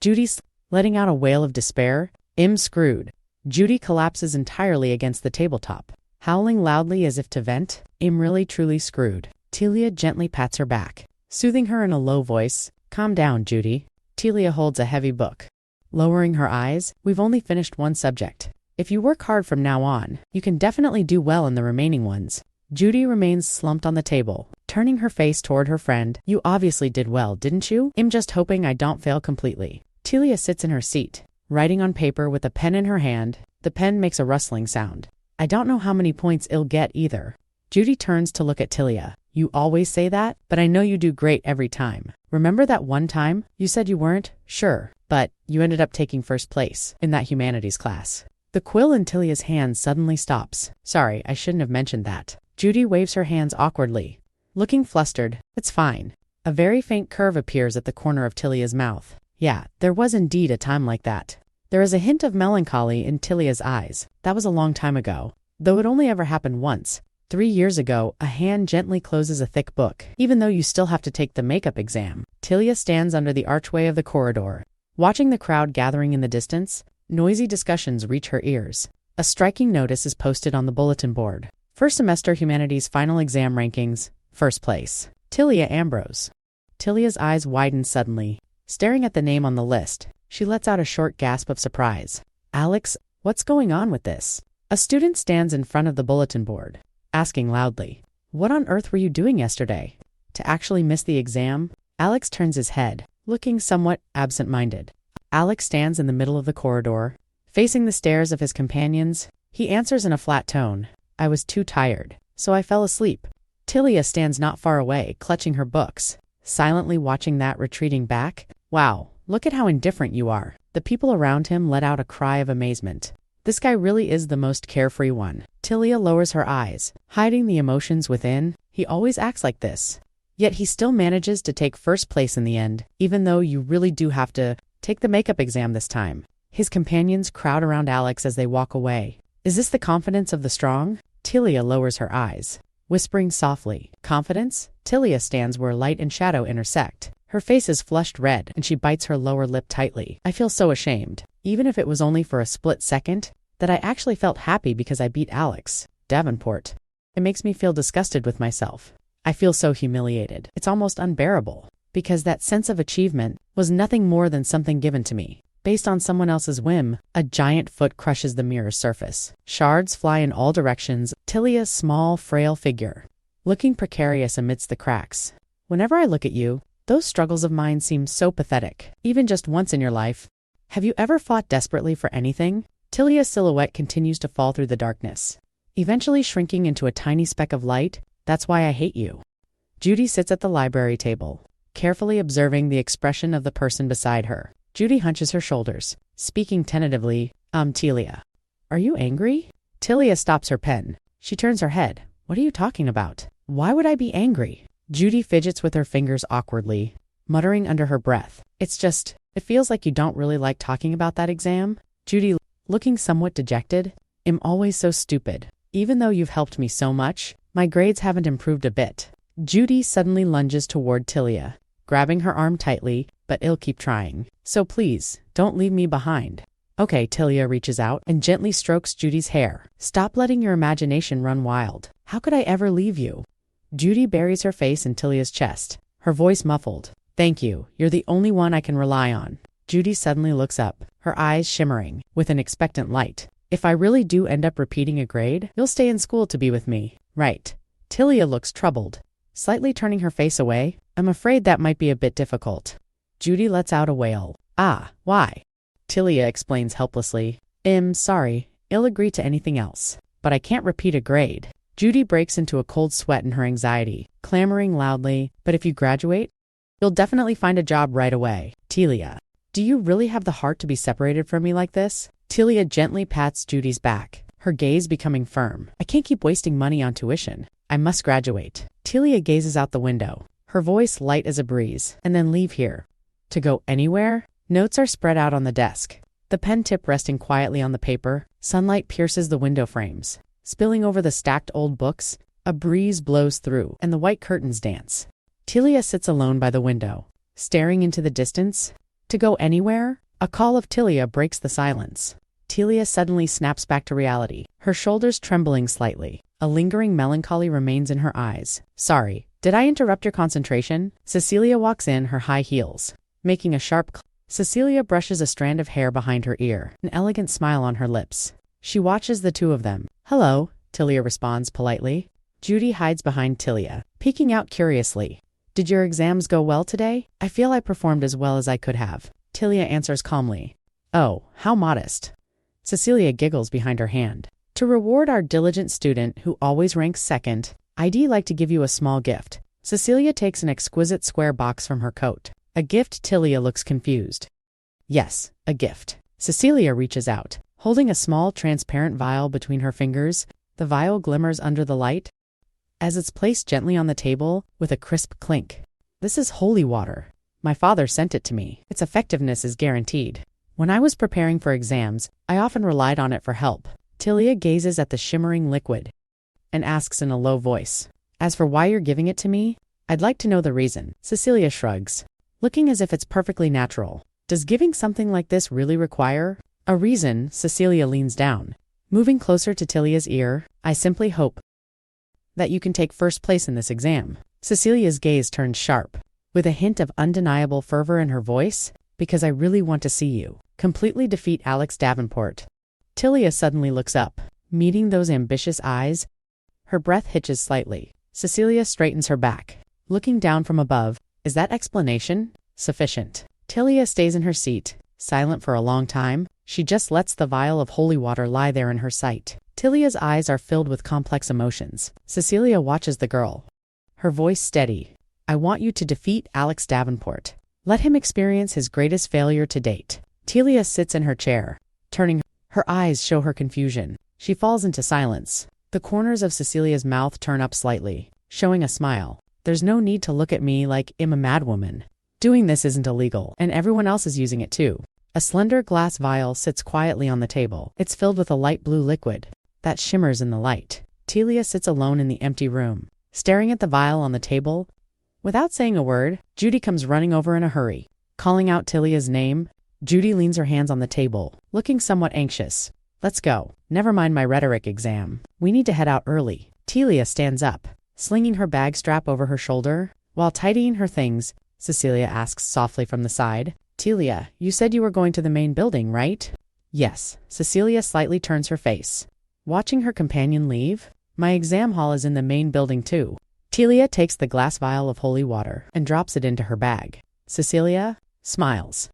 Judy, letting out a wail of despair. I'm screwed. Judy collapses entirely against the tabletop, howling loudly as if to vent. I'm really truly screwed. Telia gently pats her back, soothing her in a low voice. Calm down, Judy. Telia holds a heavy book. Lowering her eyes, we've only finished one subject. If you work hard from now on, you can definitely do well in the remaining ones. Judy remains slumped on the table, turning her face toward her friend. You obviously did well, didn't you? I'm just hoping I don't fail completely. Telia sits in her seat, writing on paper with a pen in her hand. The pen makes a rustling sound. I don't know how many points I'll get either. Judy turns to look at Telia. You always say that, but I know you do great every time. Remember that one time you said you weren't? Sure, but you ended up taking first place in that humanities class. The quill in Tilia's hand suddenly stops. Sorry, I shouldn't have mentioned that. Judy waves her hands awkwardly. Looking flustered, it's fine. A very faint curve appears at the corner of Tilia's mouth. Yeah, there was indeed a time like that. There is a hint of melancholy in Tilia's eyes. That was a long time ago, though it only ever happened once. 3 years ago, a hand gently closes a thick book, even though you still have to take the makeup exam. Tilia stands under the archway of the corridor, watching the crowd gathering in the distance. Noisy discussions reach her ears. A striking notice is posted on the bulletin board. First semester humanities final exam rankings, first place, Tilia Ambrose. Tilia's eyes widen suddenly. Staring at the name on the list, she lets out a short gasp of surprise. Alex, what's going on with this? A student stands in front of the bulletin board, asking loudly, what on earth were you doing yesterday? To actually miss the exam? Alex turns his head, looking somewhat absent-minded. Alex stands in the middle of the corridor, facing the stares of his companions. He answers in a flat tone, I was too tired, so I fell asleep. Tilia stands not far away, clutching her books, silently watching that retreating back. Wow, look at how indifferent you are. The people around him let out a cry of amazement. This guy really is the most carefree one. Tilia lowers her eyes, hiding the emotions within. He always acts like this. Yet he still manages to take first place in the end, even though you really do have to take the makeup exam this time. His companions crowd around Alex as they walk away. Is this the confidence of the strong? Tilia lowers her eyes, whispering softly. Confidence? Tilia stands where light and shadow intersect. Her face is flushed red, and she bites her lower lip tightly. I feel so ashamed, even if it was only for a split second, that I actually felt happy because I beat Alex Davenport. It makes me feel disgusted with myself. I feel so humiliated. It's almost unbearable, because that sense of achievement was nothing more than something given to me, based on someone else's whim. A giant foot crushes the mirror's surface. Shards fly in all directions. Tilia's small, frail figure, looking precarious amidst the cracks. Whenever I look at you, those struggles of mine seem so pathetic. Even just once in your life. Have you ever fought desperately for anything? Tilia's silhouette continues to fall through the darkness, eventually shrinking into a tiny speck of light. That's why I hate you. Judy sits at the library table, carefully observing the expression of the person beside her. Judy hunches her shoulders, speaking tentatively. Tilia, are you angry? Tilia stops her pen. She turns her head. What are you talking about? Why would I be angry? Judy fidgets with her fingers awkwardly, muttering under her breath. It feels like you don't really like talking about that exam. Judy, looking somewhat dejected. I'm always so stupid. Even though you've helped me so much, my grades haven't improved a bit. Judy suddenly lunges toward Tilia, grabbing her arm tightly, but I'll keep trying. So please, don't leave me behind. Okay, Tilia reaches out and gently strokes Judy's hair. Stop letting your imagination run wild. How could I ever leave you? Judy buries her face in Tilia's chest, her voice muffled. Thank you, you're the only one I can rely on. Judy suddenly looks up, her eyes shimmering with an expectant light. If I really do end up repeating a grade, you'll stay in school to be with me, right? Tilia looks troubled, slightly turning her face away. I'm afraid that might be a bit difficult. Judy lets out a wail. Why? Tilia explains helplessly. Sorry, I'll agree to anything else, but I can't repeat a grade. Judy breaks into a cold sweat in her anxiety, clamoring loudly, but if you graduate, you'll definitely find a job right away. Tilia, do you really have the heart to be separated from me like this? Tilia gently pats Judy's back, her gaze becoming firm. I can't keep wasting money on tuition. I must graduate. Tilia gazes out the window, her voice light as a breeze. And then leave here. To go anywhere? Notes are spread out on the desk, the pen tip resting quietly on the paper. Sunlight pierces the window frames, spilling over the stacked old books. A breeze blows through, and the white curtains dance. Tilia sits alone by the window, staring into the distance. To go anywhere? A call of Tilia breaks the silence. Tilia suddenly snaps back to reality, her shoulders trembling slightly. A lingering melancholy remains in her eyes. Sorry, did I interrupt your concentration? Cecilia walks in, her high heels, making a sharp Cecilia brushes a strand of hair behind her ear, an elegant smile on her lips. She watches the two of them. Hello, Tilia responds politely. Judy hides behind Tilia, peeking out curiously. Did your exams go well today? I feel I performed as well as I could have. Tilia answers calmly. Oh, how modest. Cecilia giggles behind her hand. To reward our diligent student who always ranks second, I'd like to give you a small gift. Cecilia takes an exquisite square box from her coat. A gift? Tilia looks confused. Yes, a gift. Cecilia reaches out, holding a small transparent vial between her fingers. The vial glimmers under the light as it's placed gently on the table with a crisp clink. This is holy water. My father sent it to me. Its effectiveness is guaranteed. When I was preparing for exams, I often relied on it for help. Tilia gazes at the shimmering liquid and asks in a low voice, as for why you're giving it to me, I'd like to know the reason. Cecilia shrugs, looking as if it's perfectly natural. Does giving something like this really require a reason? Cecilia leans down, moving closer to Tilia's ear. I simply hope that you can take first place in this exam. Cecilia's gaze turns sharp, with a hint of undeniable fervor in her voice, because I really want to see you completely defeat Alex Davenport. Tilia suddenly looks up, meeting those ambitious eyes. Her breath hitches slightly. Cecilia straightens her back, looking down from above. Is that explanation sufficient? Tilia stays in her seat, silent for a long time. She just lets the vial of holy water lie there in her sight. Tilia's eyes are filled with complex emotions. Cecilia watches the girl, her voice steady. I want you to defeat Alex Davenport. Let him experience his greatest failure to date. Tilia sits in her chair, turning. Her eyes show her confusion. She falls into silence. The corners of Cecilia's mouth turn up slightly, showing a smile. There's no need to look at me like I'm a madwoman. Doing this isn't illegal, and everyone else is using it too. A slender glass vial sits quietly on the table. It's filled with a light blue liquid that shimmers in the light. Tilia sits alone in the empty room, staring at the vial on the table. Without saying a word, Judy comes running over in a hurry, calling out Tilia's name. Judy leans her hands on the table, looking somewhat anxious. Let's go. Never mind my rhetoric exam. We need to head out early. Tilia stands up, slinging her bag strap over her shoulder. While tidying her things, Cecilia asks softly from the side, Tilia, you said you were going to the main building, right? Yes. Cecilia slightly turns her face, watching her companion leave. My exam hall is in the main building too. Tilia takes the glass vial of holy water and drops it into her bag. Cecilia smiles.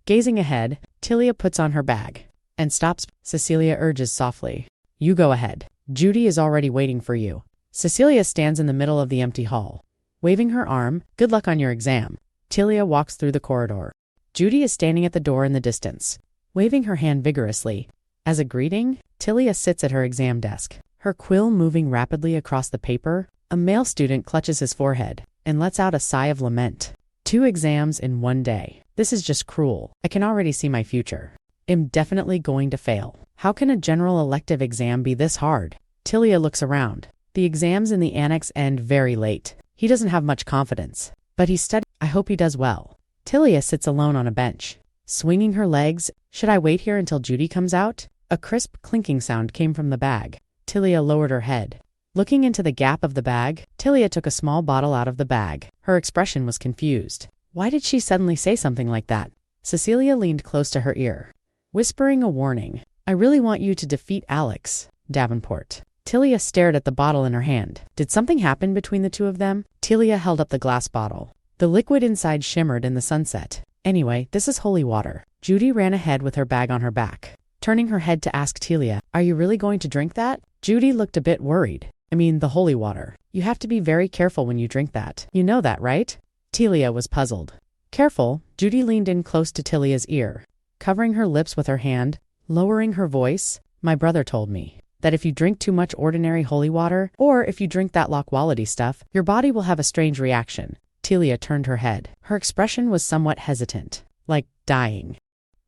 Gazing ahead, Tilia puts on her bag and stops. Cecilia urges softly, you go ahead. Judy is already waiting for you. Cecilia stands in the middle of the empty hall, waving her arm. Good luck on your exam. Tilia walks through the corridor. Judy is standing at the door in the distance, waving her hand vigorously. As a greeting, Tilia sits at her exam desk, her quill moving rapidly across the paper. A male student clutches his forehead and lets out a sigh of lament. 2 exams in one day. This is just cruel. I can already see my future. I'm definitely going to fail. How can a general elective exam be this hard? Tilia looks around. The exams in the annex end very late. He doesn't have much confidence, but he studies. I hope he does well. Tilia sits alone on a bench, swinging her legs. Should I wait here until Judy comes out? A crisp clinking sound came from the bag. Tilia lowered her head. Looking into the gap of the bag, Tilia took a small bottle out of the bag. Her expression was confused. Why did she suddenly say something like that? Cecilia leaned close to her ear, whispering a warning. I really want you to defeat Alex Davenport. Tilia stared at the bottle in her hand. Did something happen between the two of them? Tilia held up the glass bottle. The liquid inside shimmered in the sunset. Anyway, this is holy water. Judy ran ahead with her bag on her back, turning her head to ask Tilia, are you really going to drink that? Judy looked a bit worried. I mean, the holy water. You have to be very careful when you drink that. You know that, right? Tilia was puzzled. Careful? Judy leaned in close to Tilia's ear, covering her lips with her hand, lowering her voice. My brother told me that if you drink too much ordinary holy water, or if you drink that low-quality stuff, your body will have a strange reaction. Tilia turned her head. Her expression was somewhat hesitant, like dying.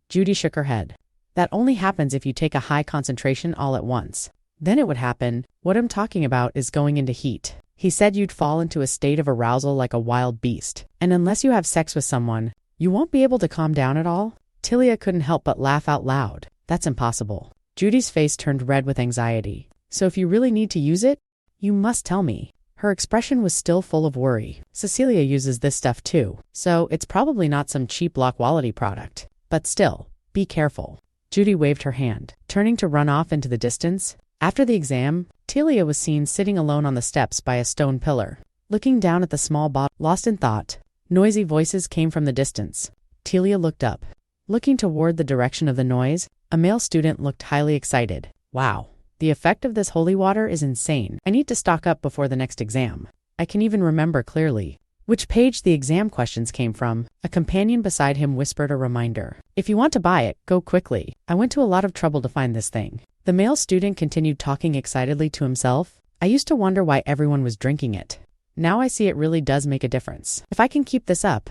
Judy shook her head. That only happens if you take a high concentration all at once. Then it would happen. What I'm talking about is going into heat. He said you'd fall into a state of arousal like a wild beast. And unless you have sex with someone, you won't be able to calm down at all? Tilia couldn't help but laugh out loud. That's impossible. Judy's face turned red with anxiety. So if you really need to use it, you must tell me. Her expression was still full of worry. Cecilia uses this stuff too, so it's probably not some cheap low-quality product. But still, be careful. Judy waved her hand, turning to run off into the distance. After the exam, Tilia was seen sitting alone on the steps by a stone pillar, looking down at the small bottle. Lost in thought, noisy voices came from the distance. Tilia looked up. Looking toward the direction of the noise, a male student looked highly excited. Wow, the effect of this holy water is insane. I need to stock up before the next exam. I can even remember clearly which page the exam questions came from. A companion beside him whispered a reminder. If you want to buy it, go quickly. I went to a lot of trouble to find this thing. The male student continued talking excitedly to himself. I used to wonder why everyone was drinking it. Now I see it really does make a difference. If I can keep this up,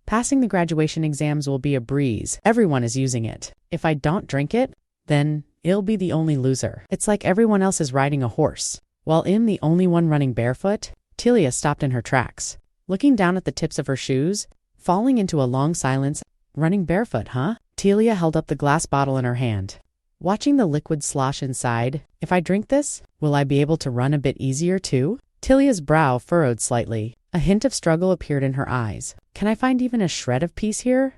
passing the graduation exams will be a breeze. Everyone is using it. If I don't drink it, then I'll be the only loser. It's like everyone else is riding a horse, while I'm the only one running barefoot. Tilia stopped in her tracks, looking down at the tips of her shoes, falling into a long silence. Running barefoot, huh? Tilia held up the glass bottle in her hand, watching the liquid slosh inside. If I drink this, will I be able to run a bit easier too? Tilia's brow furrowed slightly. A hint of struggle appeared in her eyes. Can I find even a shred of peace here?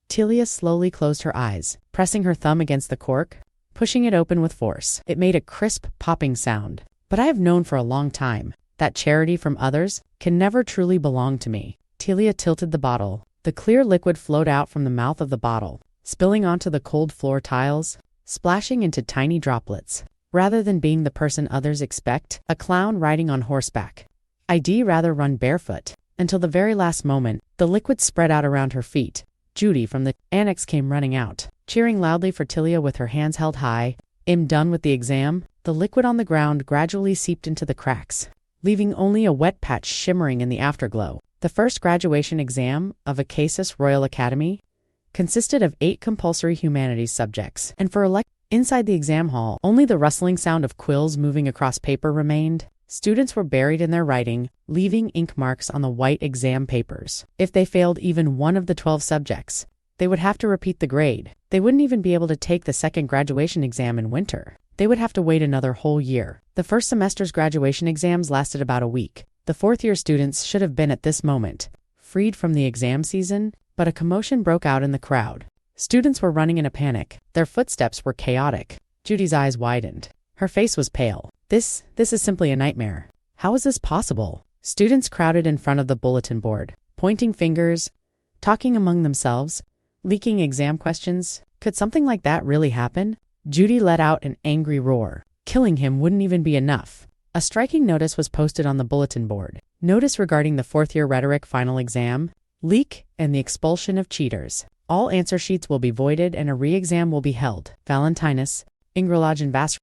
Tilia slowly closed her eyes, pressing her thumb against the cork, pushing it open with force. It made a crisp, popping sound. But I have known for a long time that charity from others can never truly belong to me. Tilia tilted the bottle. The clear liquid flowed out from the mouth of the bottle, spilling onto the cold floor tiles, splashing into tiny droplets. Rather than being the person others expect, a clown riding on horseback, I'd rather run barefoot. Until the very last moment, the liquid spread out around her feet. Judy from the annex came running out, cheering loudly for Tilia with her hands held high. I'm done with the exam. The liquid on the ground gradually seeped into the cracks, leaving only a wet patch shimmering in the afterglow. The first graduation exam of Acacius Royal Academy consisted of 8 compulsory humanities subjects, and for inside the exam hall, only the rustling sound of quills moving across paper remained. Students were buried in their writing, leaving ink marks on the white exam papers. If they failed even one of the 12 subjects, they would have to repeat the grade. They wouldn't even be able to take the second graduation exam in winter. They would have to wait another whole year. The first semester's graduation exams lasted about a week. The fourth-year students should have been at this moment freed from the exam season, but a commotion broke out in the crowd. Students were running in a panic. Their footsteps were chaotic. Judy's eyes widened. Her face was pale. This is simply a nightmare. How is this possible? Students crowded in front of the bulletin board, pointing fingers, talking among themselves, leaking exam questions. Could something like that really happen? Judy let out an angry roar. Killing him wouldn't even be enough. A striking notice was posted on the bulletin board. Notice regarding the fourth-year rhetoric final exam, leak, and the expulsion of cheaters. All answer sheets will be voided and a re-exam will be held. Valentinus, Ingrelage and Vass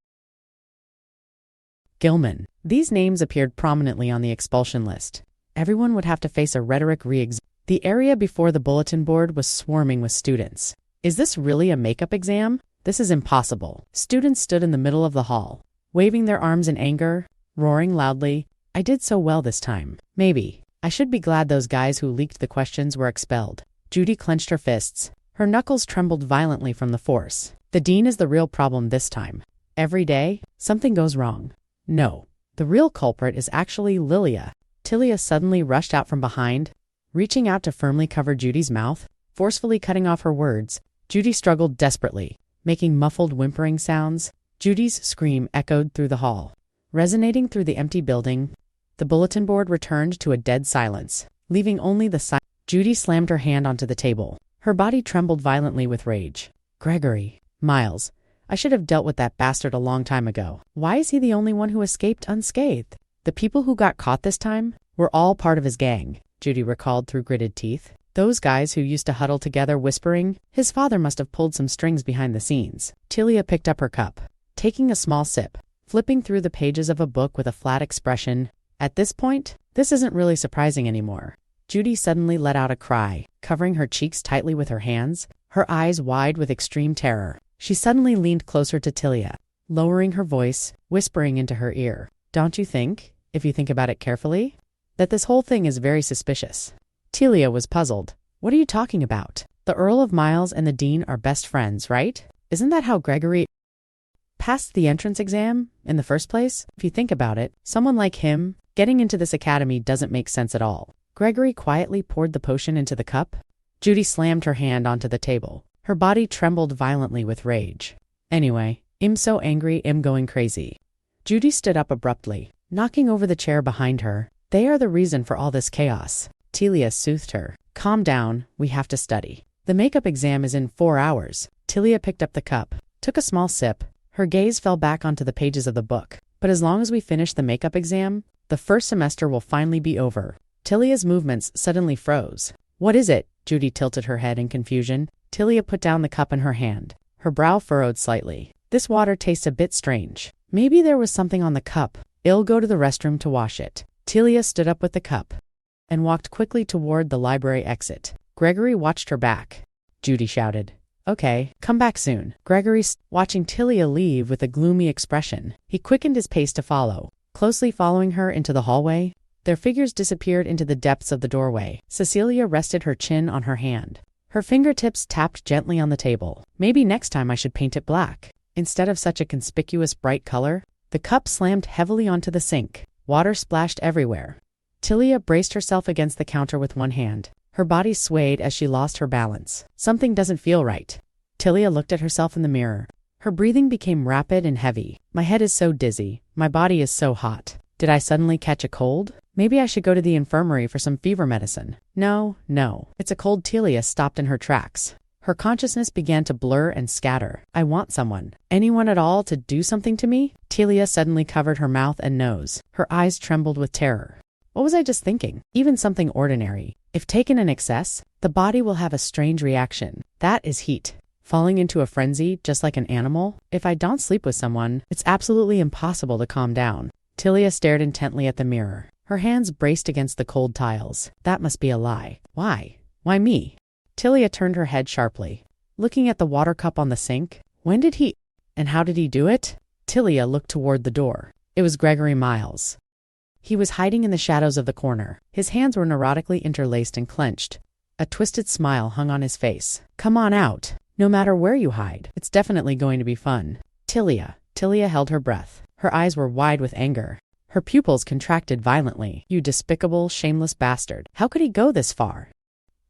Gilman. These names appeared prominently on the expulsion list. Everyone would have to face a rhetoric re-exam. The area before the bulletin board was swarming with students. Is this really a makeup exam? This is impossible. Students stood in the middle of the hall, waving their arms in anger, roaring loudly. I did so well this time. Maybe. I should be glad those guys who leaked the questions were expelled. Judy clenched her fists. Her knuckles trembled violently from the force. The dean is the real problem this time. Every day, something goes wrong. No, the real culprit is actually Lilia. Tilia suddenly rushed out from behind, reaching out to firmly cover Judy's mouth, forcefully cutting off her words. Judy struggled desperately, making muffled whimpering sounds. Judy's scream echoed through the hall, resonating through the empty building. The bulletin board returned to a dead silence, leaving only the silence. Judy slammed her hand onto the table. Her body trembled violently with rage. Gregory. Miles. I should have dealt with that bastard a long time ago. Why is he the only one who escaped unscathed? The people who got caught this time were all part of his gang, Judy recalled through gritted teeth. Those guys who used to huddle together whispering, his father must have pulled some strings behind the scenes. Tilia picked up her cup, taking a small sip, flipping through the pages of a book with a flat expression. At this point, this isn't really surprising anymore. Judy suddenly let out a cry, covering her cheeks tightly with her hands. her eyes wide with extreme terror. She suddenly leaned closer to Tilia, lowering her voice, whispering into her ear. Don't you think, if you think about it carefully, that this whole thing is very suspicious? Tilia was puzzled. What are you talking about? The Earl of Miles and the Dean are best friends, right? Isn't that how Gregory passed the entrance exam in the first place? If you think about it, someone like him getting into this academy doesn't make sense at all. Gregory quietly poured the potion into the cup. Judy slammed her hand onto the table. Her body trembled violently with rage. Anyway, I'm so angry, I'm going crazy. Judy stood up abruptly, knocking over the chair behind her. They are the reason for all this chaos. Tilia soothed her. Calm down, we have to study. The makeup exam is in 4 hours. Tilia picked up the cup, took a small sip. Her gaze fell back onto the pages of the book. But as long as we finish the makeup exam, the first semester will finally be over. Tilia's movements suddenly froze. What is it? Judy tilted her head in confusion. Tilia put down the cup in her hand. Her brow furrowed slightly. This water tastes a bit strange. Maybe there was something on the cup. I'll go to the restroom to wash it. Tilia stood up with the cup and walked quickly toward the library exit. Gregory watched her back. Judy shouted, Okay, come back soon. Gregory, watching Tilia leave with a gloomy expression, he quickened his pace to follow. Closely following her into the hallway, their figures disappeared into the depths of the doorway. Cecilia rested her chin on her hand. Her fingertips tapped gently on the table. Maybe next time I should paint it black, instead of such a conspicuous bright color. The cup slammed heavily onto the sink. Water splashed everywhere. Tilia braced herself against the counter with one hand. Her body swayed as she lost her balance. Something doesn't feel right. Tilia looked at herself in the mirror. Her breathing became rapid and heavy. My head is so dizzy. My body is so hot. Did I suddenly catch a cold? Maybe I should go to the infirmary for some fever medicine. No, it's a cold. Tilia stopped in her tracks. Her consciousness began to blur and scatter. I want someone, anyone at all, to do something to me. Tilia suddenly covered her mouth and nose. Her eyes trembled with terror. What was I just thinking? Even something ordinary, if taken in excess, the body will have a strange reaction. That is heat. Falling into a frenzy, just like an animal. If I don't sleep with someone, it's absolutely impossible to calm down. Tilia stared intently at the mirror. Her hands braced against the cold tiles. That must be a lie. Why? Why me? Tilia turned her head sharply, looking at the water cup on the sink. When did he, and how did he do it? Tilia looked toward the door. It was Gregory Miles. He was hiding in the shadows of the corner. His hands were neurotically interlaced and clenched. A twisted smile hung on his face. Come on out. No matter where you hide, it's definitely going to be fun. Tilia held her breath. Her eyes were wide with anger. Her pupils contracted violently. You despicable, shameless bastard. How could he go this far?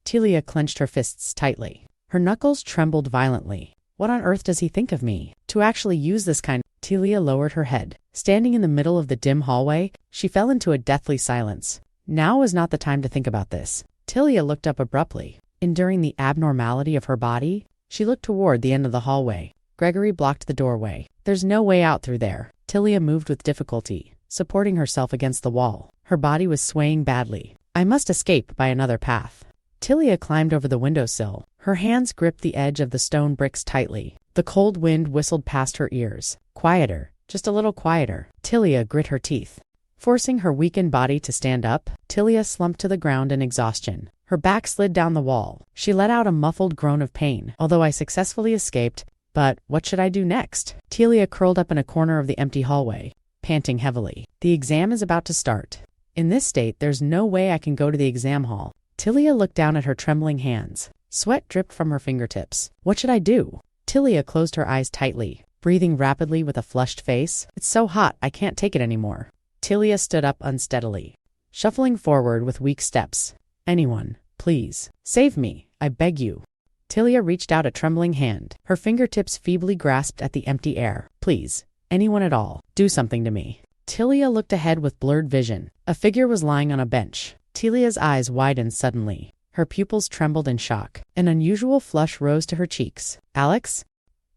Tilia clenched her fists tightly. Her knuckles trembled violently. What on earth does he think of me? To actually use this kind... Tilia lowered her head. Standing in the middle of the dim hallway, she fell into a deathly silence. Now was not the time to think about this. Tilia looked up abruptly. Enduring the abnormality of her body, she looked toward the end of the hallway. Gregory blocked the doorway. There's no way out through there. Tilia moved with difficulty, supporting herself against the wall. Her body was swaying badly. I must escape by another path. Tilia climbed over the windowsill. Her hands gripped the edge of the stone bricks tightly. The cold wind whistled past her ears. Quieter, just a little quieter. Tilia grit her teeth. Forcing her weakened body to stand up, Tilia slumped to the ground in exhaustion. Her back slid down the wall. She let out a muffled groan of pain. Although I successfully escaped, but what should I do next? Tilia curled up in a corner of the empty hallway, panting heavily. The exam is about to start. In this state, there's no way I can go to the exam hall. Tilia looked down at her trembling hands. Sweat dripped from her fingertips. What should I do? Tilia closed her eyes tightly, breathing rapidly with a flushed face. It's so hot, I can't take it anymore. Tilia stood up unsteadily, shuffling forward with weak steps. Anyone, please, save me, I beg you. Tilia reached out a trembling hand. Her fingertips feebly grasped at the empty air. Please, anyone at all, do something to me. Tilia looked ahead with blurred vision. A figure was lying on a bench. Tilia's eyes widened suddenly. Her pupils trembled in shock. An unusual flush rose to her cheeks. Alex?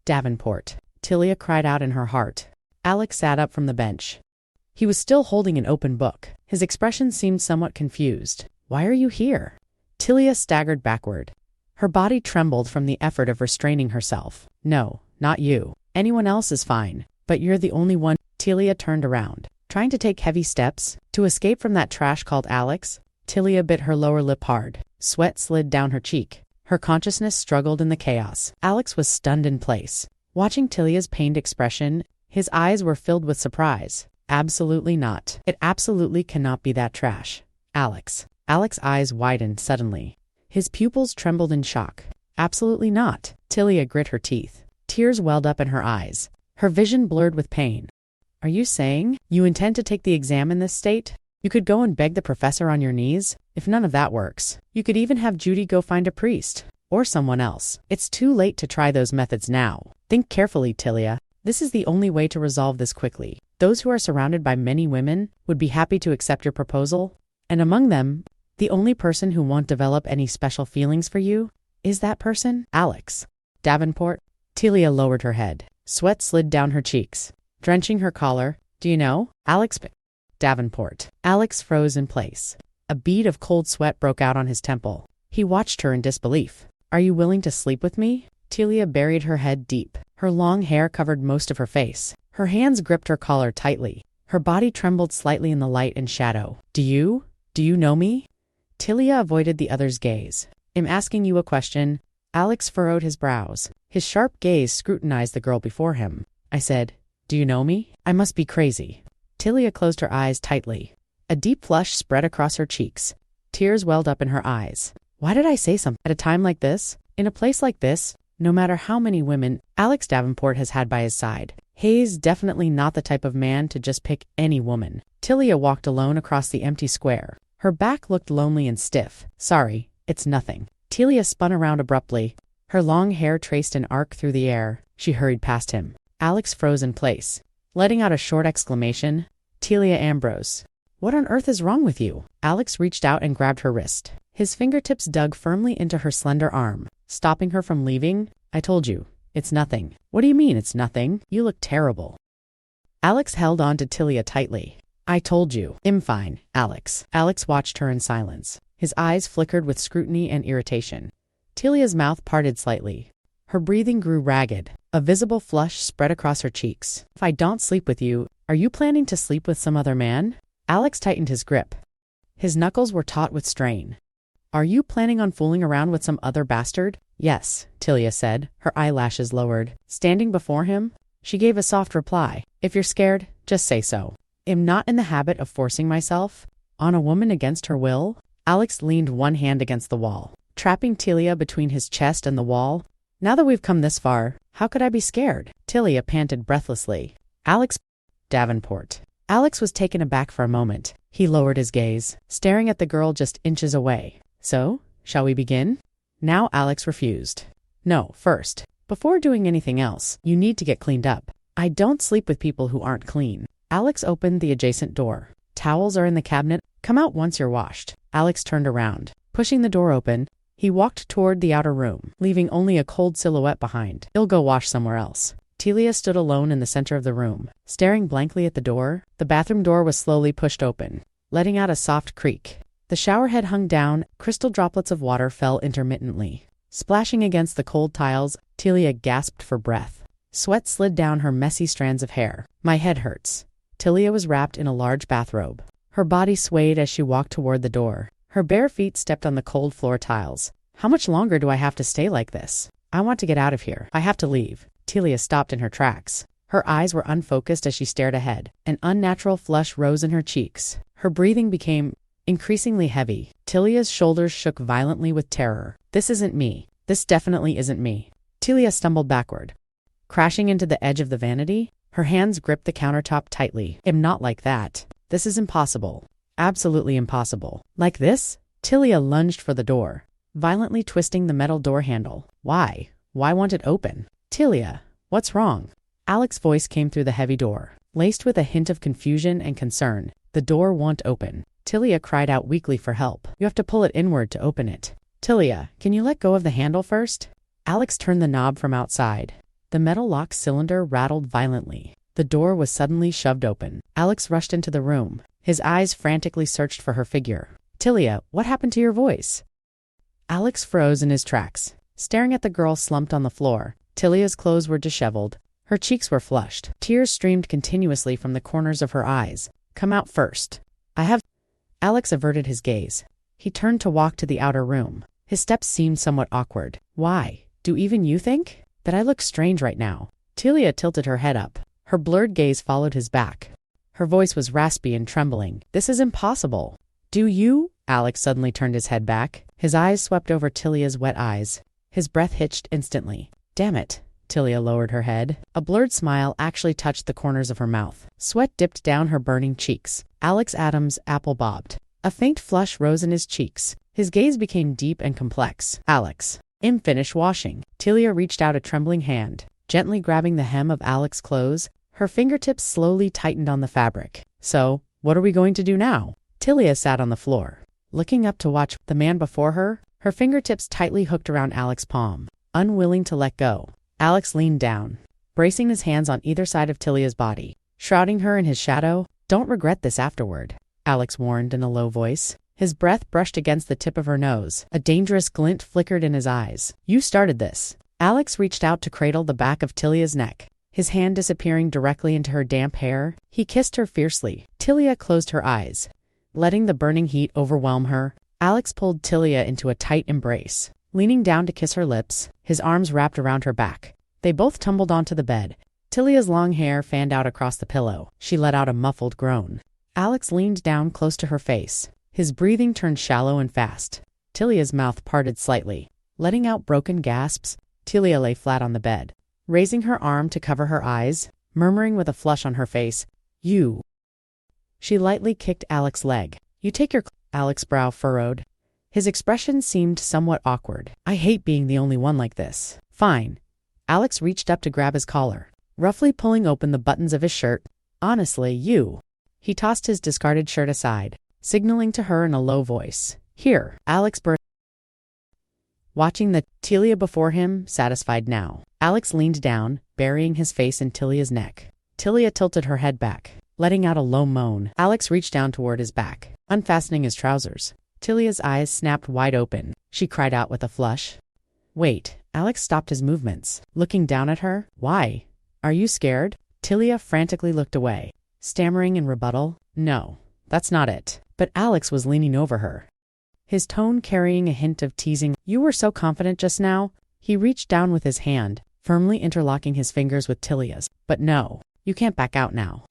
Davenport. Tilia cried out in her heart. Alex sat up from the bench. He was still holding an open book. His expression seemed somewhat confused. Why are you here? Tilia staggered backward. Her body trembled from the effort of restraining herself. No, not you. Anyone else is fine, but you're the only one. Tilia turned around, trying to take heavy steps to escape from that trash called Alex. Tilia bit her lower lip hard. Sweat slid down her cheek. Her consciousness struggled in the chaos. Alex was stunned in place. Watching Tilia's pained expression, his eyes were filled with surprise. Absolutely not. It absolutely cannot be that trash. Alex. Alex's eyes widened suddenly. His pupils trembled in shock. Absolutely not. Tilia grit her teeth. Tears welled up in her eyes. Her vision blurred with pain. Are you saying you intend to take the exam in this state? You could go and beg the professor on your knees. If none of that works, you could even have Judy go find a priest. Or someone else. It's too late to try those methods now. Think carefully, Tilia. This is the only way to resolve this quickly. Those who are surrounded by many women would be happy to accept your proposal. And among them, the only person who won't develop any special feelings for you is that person, Alex. Davenport. Tilia lowered her head. Sweat slid down her cheeks, drenching her collar. Do you know? Alex Davenport. Alex froze in place. A bead of cold sweat broke out on his temple. He watched her in disbelief. Are you willing to sleep with me? Tilia buried her head deep. Her long hair covered most of her face. Her hands gripped her collar tightly. Her body trembled slightly in the light and shadow. Do you know me? Tilia avoided the other's gaze. I'm asking you a question. Alex furrowed his brows. His sharp gaze scrutinized the girl before him. I said, do you know me? I must be crazy. Tilia closed her eyes tightly. A deep flush spread across her cheeks. Tears welled up in her eyes. Why did I say something at a time like this? In a place like this, no matter how many women Alex Davenport has had by his side, he's definitely not the type of man to just pick any woman. Tilia walked alone across the empty square. Her back looked lonely and stiff. Sorry, it's nothing. Tilia spun around abruptly. Her long hair traced an arc through the air. She hurried past him. Alex froze in place, letting out a short exclamation. Tilia Ambrose. What on earth is wrong with you? Alex reached out and grabbed her wrist. His fingertips dug firmly into her slender arm, stopping her from leaving. I told you, it's nothing. What do you mean it's nothing? You look terrible. Alex held on to Tilia tightly. I told you. I'm fine, Alex. Alex watched her in silence. His eyes flickered with scrutiny and irritation. Tilia's mouth parted slightly. Her breathing grew ragged. A visible flush spread across her cheeks. If I don't sleep with you, are you planning to sleep with some other man? Alex tightened his grip. His knuckles were taut with strain. Are you planning on fooling around with some other bastard? Yes, Tilia said, her eyelashes lowered. Standing before him, she gave a soft reply. If you're scared, just say so. I'm not in the habit of forcing myself on a woman against her will. Alex leaned one hand against the wall, trapping Tilia between his chest and the wall. Now that we've come this far, how could I be scared? Tilia panted breathlessly. Alex Davenport. Alex was taken aback for a moment. He lowered his gaze, staring at the girl just inches away. So, shall we begin? Now Alex refused. No, first, before doing anything else, you need to get cleaned up. I don't sleep with people who aren't clean. Alex opened the adjacent door. Towels are in the cabinet. Come out once you're washed. Alex turned around. Pushing the door open, he walked toward the outer room, leaving only a cold silhouette behind. He'll go wash somewhere else. Tilia stood alone in the center of the room, staring blankly at the door. The bathroom door was slowly pushed open, letting out a soft creak. The shower head hung down. Crystal droplets of water fell intermittently. Splashing against the cold tiles, Tilia gasped for breath. Sweat slid down her messy strands of hair. My head hurts. Tilia was wrapped in a large bathrobe. Her body swayed as she walked toward the door. Her bare feet stepped on the cold floor tiles. How much longer do I have to stay like this? I want to get out of here. I have to leave. Tilia stopped in her tracks. Her eyes were unfocused as she stared ahead. An unnatural flush rose in her cheeks. Her breathing became increasingly heavy. Tilia's shoulders shook violently with terror. This isn't me. This definitely isn't me. Tilia stumbled backward, crashing into the edge of the vanity. Her hands gripped the countertop tightly. I'm not like that. This is impossible. Absolutely impossible. Like this? Tilia lunged for the door, violently twisting the metal door handle. Why? Why won't it open? Tilia, what's wrong? Alex's voice came through the heavy door, laced with a hint of confusion and concern. The door won't open. Tilia cried out weakly for help. You have to pull it inward to open it. Tilia, can you let go of the handle first? Alex turned the knob from outside. The metal lock cylinder rattled violently. The door was suddenly shoved open. Alex rushed into the room. His eyes frantically searched for her figure. Tilia, what happened to your voice? Alex froze in his tracks, staring at the girl slumped on the floor. Tilia's clothes were disheveled. Her cheeks were flushed. Tears streamed continuously from the corners of her eyes. Come out first. I have... Alex averted his gaze. He turned to walk to the outer room. His steps seemed somewhat awkward. Why? Do even you think that I look strange right now? Tilia tilted her head up. Her blurred gaze followed his back. Her voice was raspy and trembling. This is impossible. Do you? Alex suddenly turned his head back. His eyes swept over Tilia's wet eyes. His breath hitched instantly. Damn it. Tilia lowered her head. A blurred smile actually touched the corners of her mouth. Sweat dipped down her burning cheeks. Alex Adams' apple bobbed. A faint flush rose in his cheeks. His gaze became deep and complex. Alex. Finish washing. Tilia reached out a trembling hand, gently grabbing the hem of Alex's clothes. Her fingertips slowly tightened on the fabric. So, what are we going to do now? Tilia sat on the floor, looking up to watch the man before her, her fingertips tightly hooked around Alex's palm, unwilling to let go. Alex leaned down, bracing his hands on either side of Tilia's body, shrouding her in his shadow. Don't regret this afterward, Alex warned in a low voice. His breath brushed against the tip of her nose. A dangerous glint flickered in his eyes. You started this. Alex reached out to cradle the back of Tilia's neck, his hand disappearing directly into her damp hair. He kissed her fiercely. Tilia closed her eyes, letting the burning heat overwhelm her. Alex pulled Tilia into a tight embrace, leaning down to kiss her lips, his arms wrapped around her back. They both tumbled onto the bed. Tilia's long hair fanned out across the pillow. She let out a muffled groan. Alex leaned down close to her face. His breathing turned shallow and fast. Tilia's mouth parted slightly, letting out broken gasps. Tilia lay flat on the bed, raising her arm to cover her eyes, murmuring with a flush on her face, You. She lightly kicked Alex's leg. You take your... Alex's brow furrowed. His expression seemed somewhat awkward. I hate being the only one like this. Fine. Alex reached up to grab his collar, roughly pulling open the buttons of his shirt. Honestly, you. He tossed his discarded shirt aside, signaling to her in a low voice. Here, Alex burst. Watching the Tilia before him, satisfied now. Alex leaned down, burying his face in Tilia's neck. Tilia tilted her head back, letting out a low moan. Alex reached down toward his back, unfastening his trousers. Tilia's eyes snapped wide open. She cried out with a flush. Wait. Alex stopped his movements, looking down at her. Why? Are you scared? Tilia frantically looked away, stammering in rebuttal. No, that's not it. But Alex was leaning over her, his tone carrying a hint of teasing. You were so confident just now. He reached down with his hand, firmly interlocking his fingers with Tilia's. But no, you can't back out now.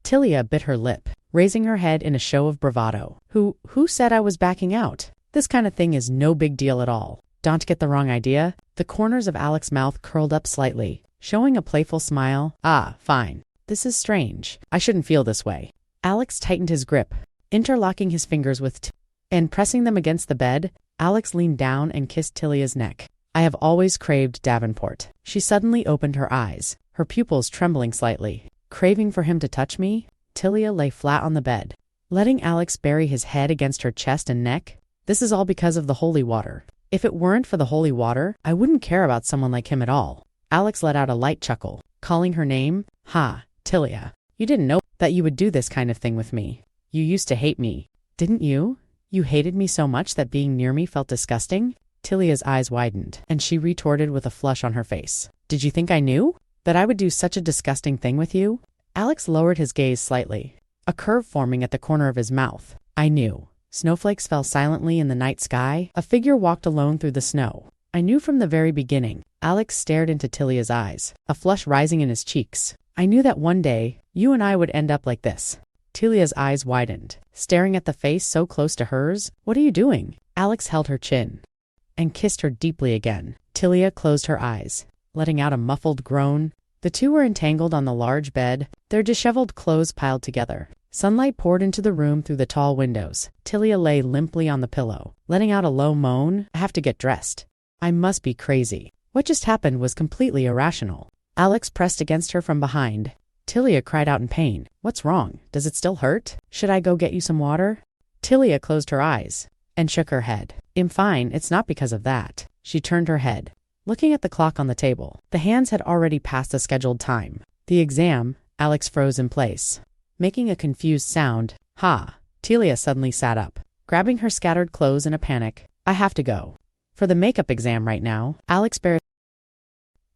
Tilia bit her lip, raising her head in a show of bravado. Who said I was backing out? This kind of thing is no big deal at all. Don't get the wrong idea. The corners of Alex's mouth curled up slightly, showing a playful smile. Ah, fine. This is strange. I shouldn't feel this way. Alex tightened his grip, interlocking his fingers with and pressing them against the bed. Alex leaned down and kissed Tilia's neck. I have always craved Davenport. She suddenly opened her eyes, her pupils trembling slightly. Craving for him to touch me? Tilia lay flat on the bed, letting Alex bury his head against her chest and neck. This is all because of the holy water. If it weren't for the holy water, I wouldn't care about someone like him at all. Alex let out a light chuckle, calling her name. Ha, Tilia. You didn't know that you would do this kind of thing with me. You used to hate me, didn't you? You hated me so much that being near me felt disgusting? Tilia's eyes widened, and she retorted with a flush on her face. Did you think I knew that I would do such a disgusting thing with you? Alex lowered his gaze slightly, a curve forming at the corner of his mouth. I knew. Snowflakes fell silently in the night sky. A figure walked alone through the snow. I knew from the very beginning. Alex stared into Tilia's eyes, a flush rising in his cheeks. I knew that one day, you and I would end up like this. Tilia's eyes widened, staring at the face so close to hers. What are you doing? Alex held her chin and kissed her deeply again. Tilia closed her eyes, letting out a muffled groan. The two were entangled on the large bed, their disheveled clothes piled together. Sunlight poured into the room through the tall windows. Tilia lay limply on the pillow, letting out a low moan. I have to get dressed. I must be crazy. What just happened was completely irrational. Alex pressed against her from behind. Tilia cried out in pain. What's wrong? Does it still hurt? Should I go get you some water? Tilia closed her eyes and shook her head. I'm fine, it's not because of that. She turned her head, looking at the clock on the table. The hands had already passed the scheduled time. The exam. Alex froze in place, making a confused sound. Ha! Tilia suddenly sat up, grabbing her scattered clothes in a panic. I have to go. For the makeup exam right now. Alex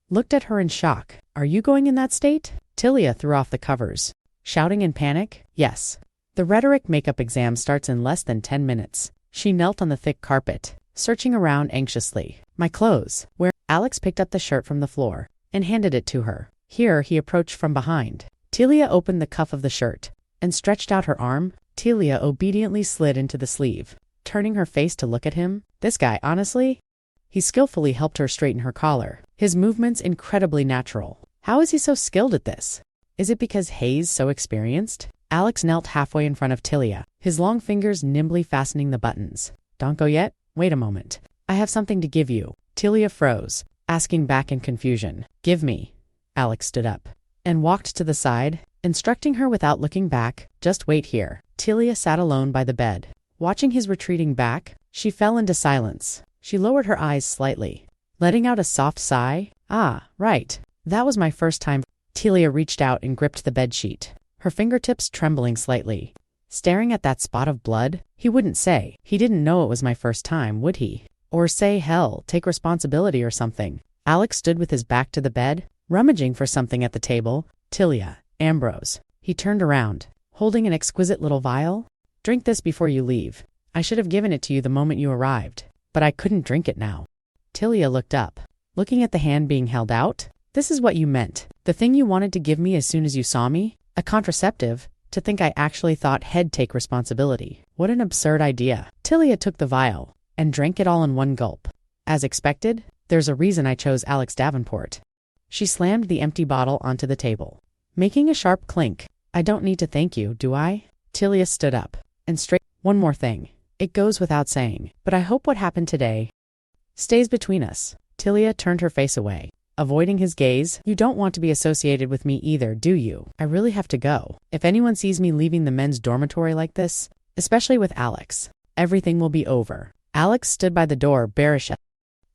looked at her in shock. Are you going in that state? Tilia threw off the covers, shouting in panic. Yes. The rhetoric makeup exam starts in less than 10 minutes. She knelt on the thick carpet, searching around anxiously. My clothes. Where? Alex picked up the shirt from the floor and handed it to her. Here, he approached from behind. Telia opened the cuff of the shirt and stretched out her arm. Telia obediently slid into the sleeve, turning her face to look at him. This guy, honestly? He skillfully helped her straighten her collar, his movements incredibly natural. How is he so skilled at this? Is it because Hayes so experienced? Alex knelt halfway in front of Telia, his long fingers nimbly fastening the buttons. Don't go yet? Wait a moment. I have something to give you. Telia froze, asking back in confusion. Give me. Alex stood up and walked to the side, instructing her without looking back. Just wait here. Telia sat alone by the bed. Watching his retreating back, she fell into silence. She lowered her eyes slightly, letting out a soft sigh. Ah, right. That was my first time. Telia reached out and gripped the bedsheet, her fingertips trembling slightly. Staring at that spot of blood, he wouldn't say. He didn't know it was my first time, would he? Or say, hell, take responsibility or something. Alex stood with his back to the bed, rummaging for something at the table. Telia, Ambrose. He turned around, holding an exquisite little vial. Drink this before you leave. I should have given it to you the moment you arrived, but I couldn't drink it now. Telia looked up, looking at the hand being held out. This is what you meant. The thing you wanted to give me as soon as you saw me? A contraceptive? To think I actually thought he'd take responsibility. What an absurd idea. Telia took the vial and drank it all in one gulp. As expected, there's a reason I chose Alex Davenport. She slammed the empty bottle onto the table, making a sharp clink. I don't need to thank you, do I? Telia stood up and straight. One more thing. It goes without saying, but I hope what happened today stays between us. Telia turned her face away, avoiding his gaze. You don't want to be associated with me either, do you? I really have to go. If anyone sees me leaving the men's dormitory like this, especially with Alex, everything will be over. Alex stood by the door, bearish,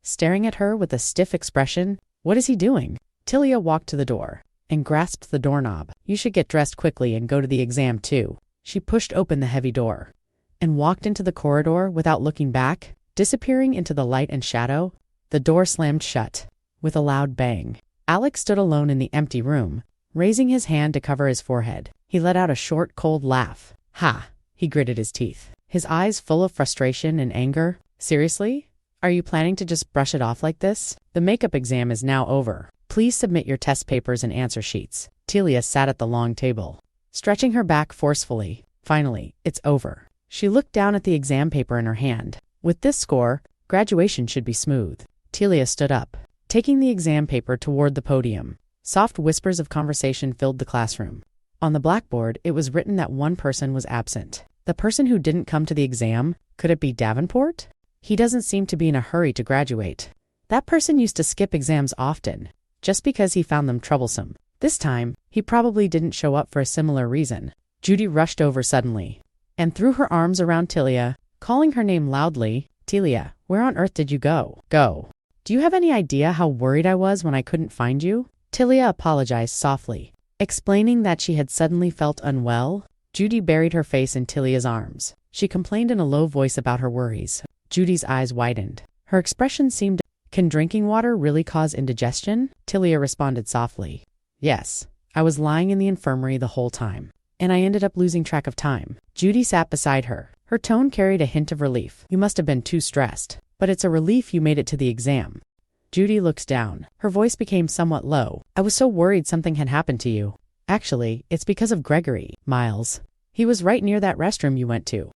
staring at her with a stiff expression. What is he doing? Telia walked to the door and grasped the doorknob. You should get dressed quickly and go to the exam too. She pushed open the heavy door and walked into the corridor without looking back, disappearing into the light and shadow. The door slammed shut with a loud bang. Alex stood alone in the empty room, raising his hand to cover his forehead. He let out a short, cold laugh. Ha! He gritted his teeth, his eyes full of frustration and anger. Seriously? Are you planning to just brush it off like this? The makeup exam is now over. Please submit your test papers and answer sheets. Telia sat at the long table, stretching her back forcefully. Finally, it's over. She looked down at the exam paper in her hand. With this score, graduation should be smooth. Telia stood up, taking the exam paper toward the podium. Soft whispers of conversation filled the classroom. On the blackboard, it was written that one person was absent. The person who didn't come to the exam? Could it be Davenport? He doesn't seem to be in a hurry to graduate. That person used to skip exams often, just because he found them troublesome. This time, he probably didn't show up for a similar reason. Judy rushed over suddenly and threw her arms around Telia, calling her name loudly. Telia, where on earth did you go? Go. Do you have any idea how worried I was when I couldn't find you? Telia apologized softly, explaining that she had suddenly felt unwell. Judy buried her face in Tilia's arms. She complained in a low voice about her worries. Judy's eyes widened. Her expression seemed. Can drinking water really cause indigestion? Telia responded softly. Yes, I was lying in the infirmary the whole time, and I ended up losing track of time. Judy sat beside her. Her tone carried a hint of relief. You must have been too stressed, but it's a relief you made it to the exam. Judy looks down. Her voice became somewhat low. I was so worried something had happened to you. Actually, it's because of Gregory, Miles. He was right near that restroom you went to.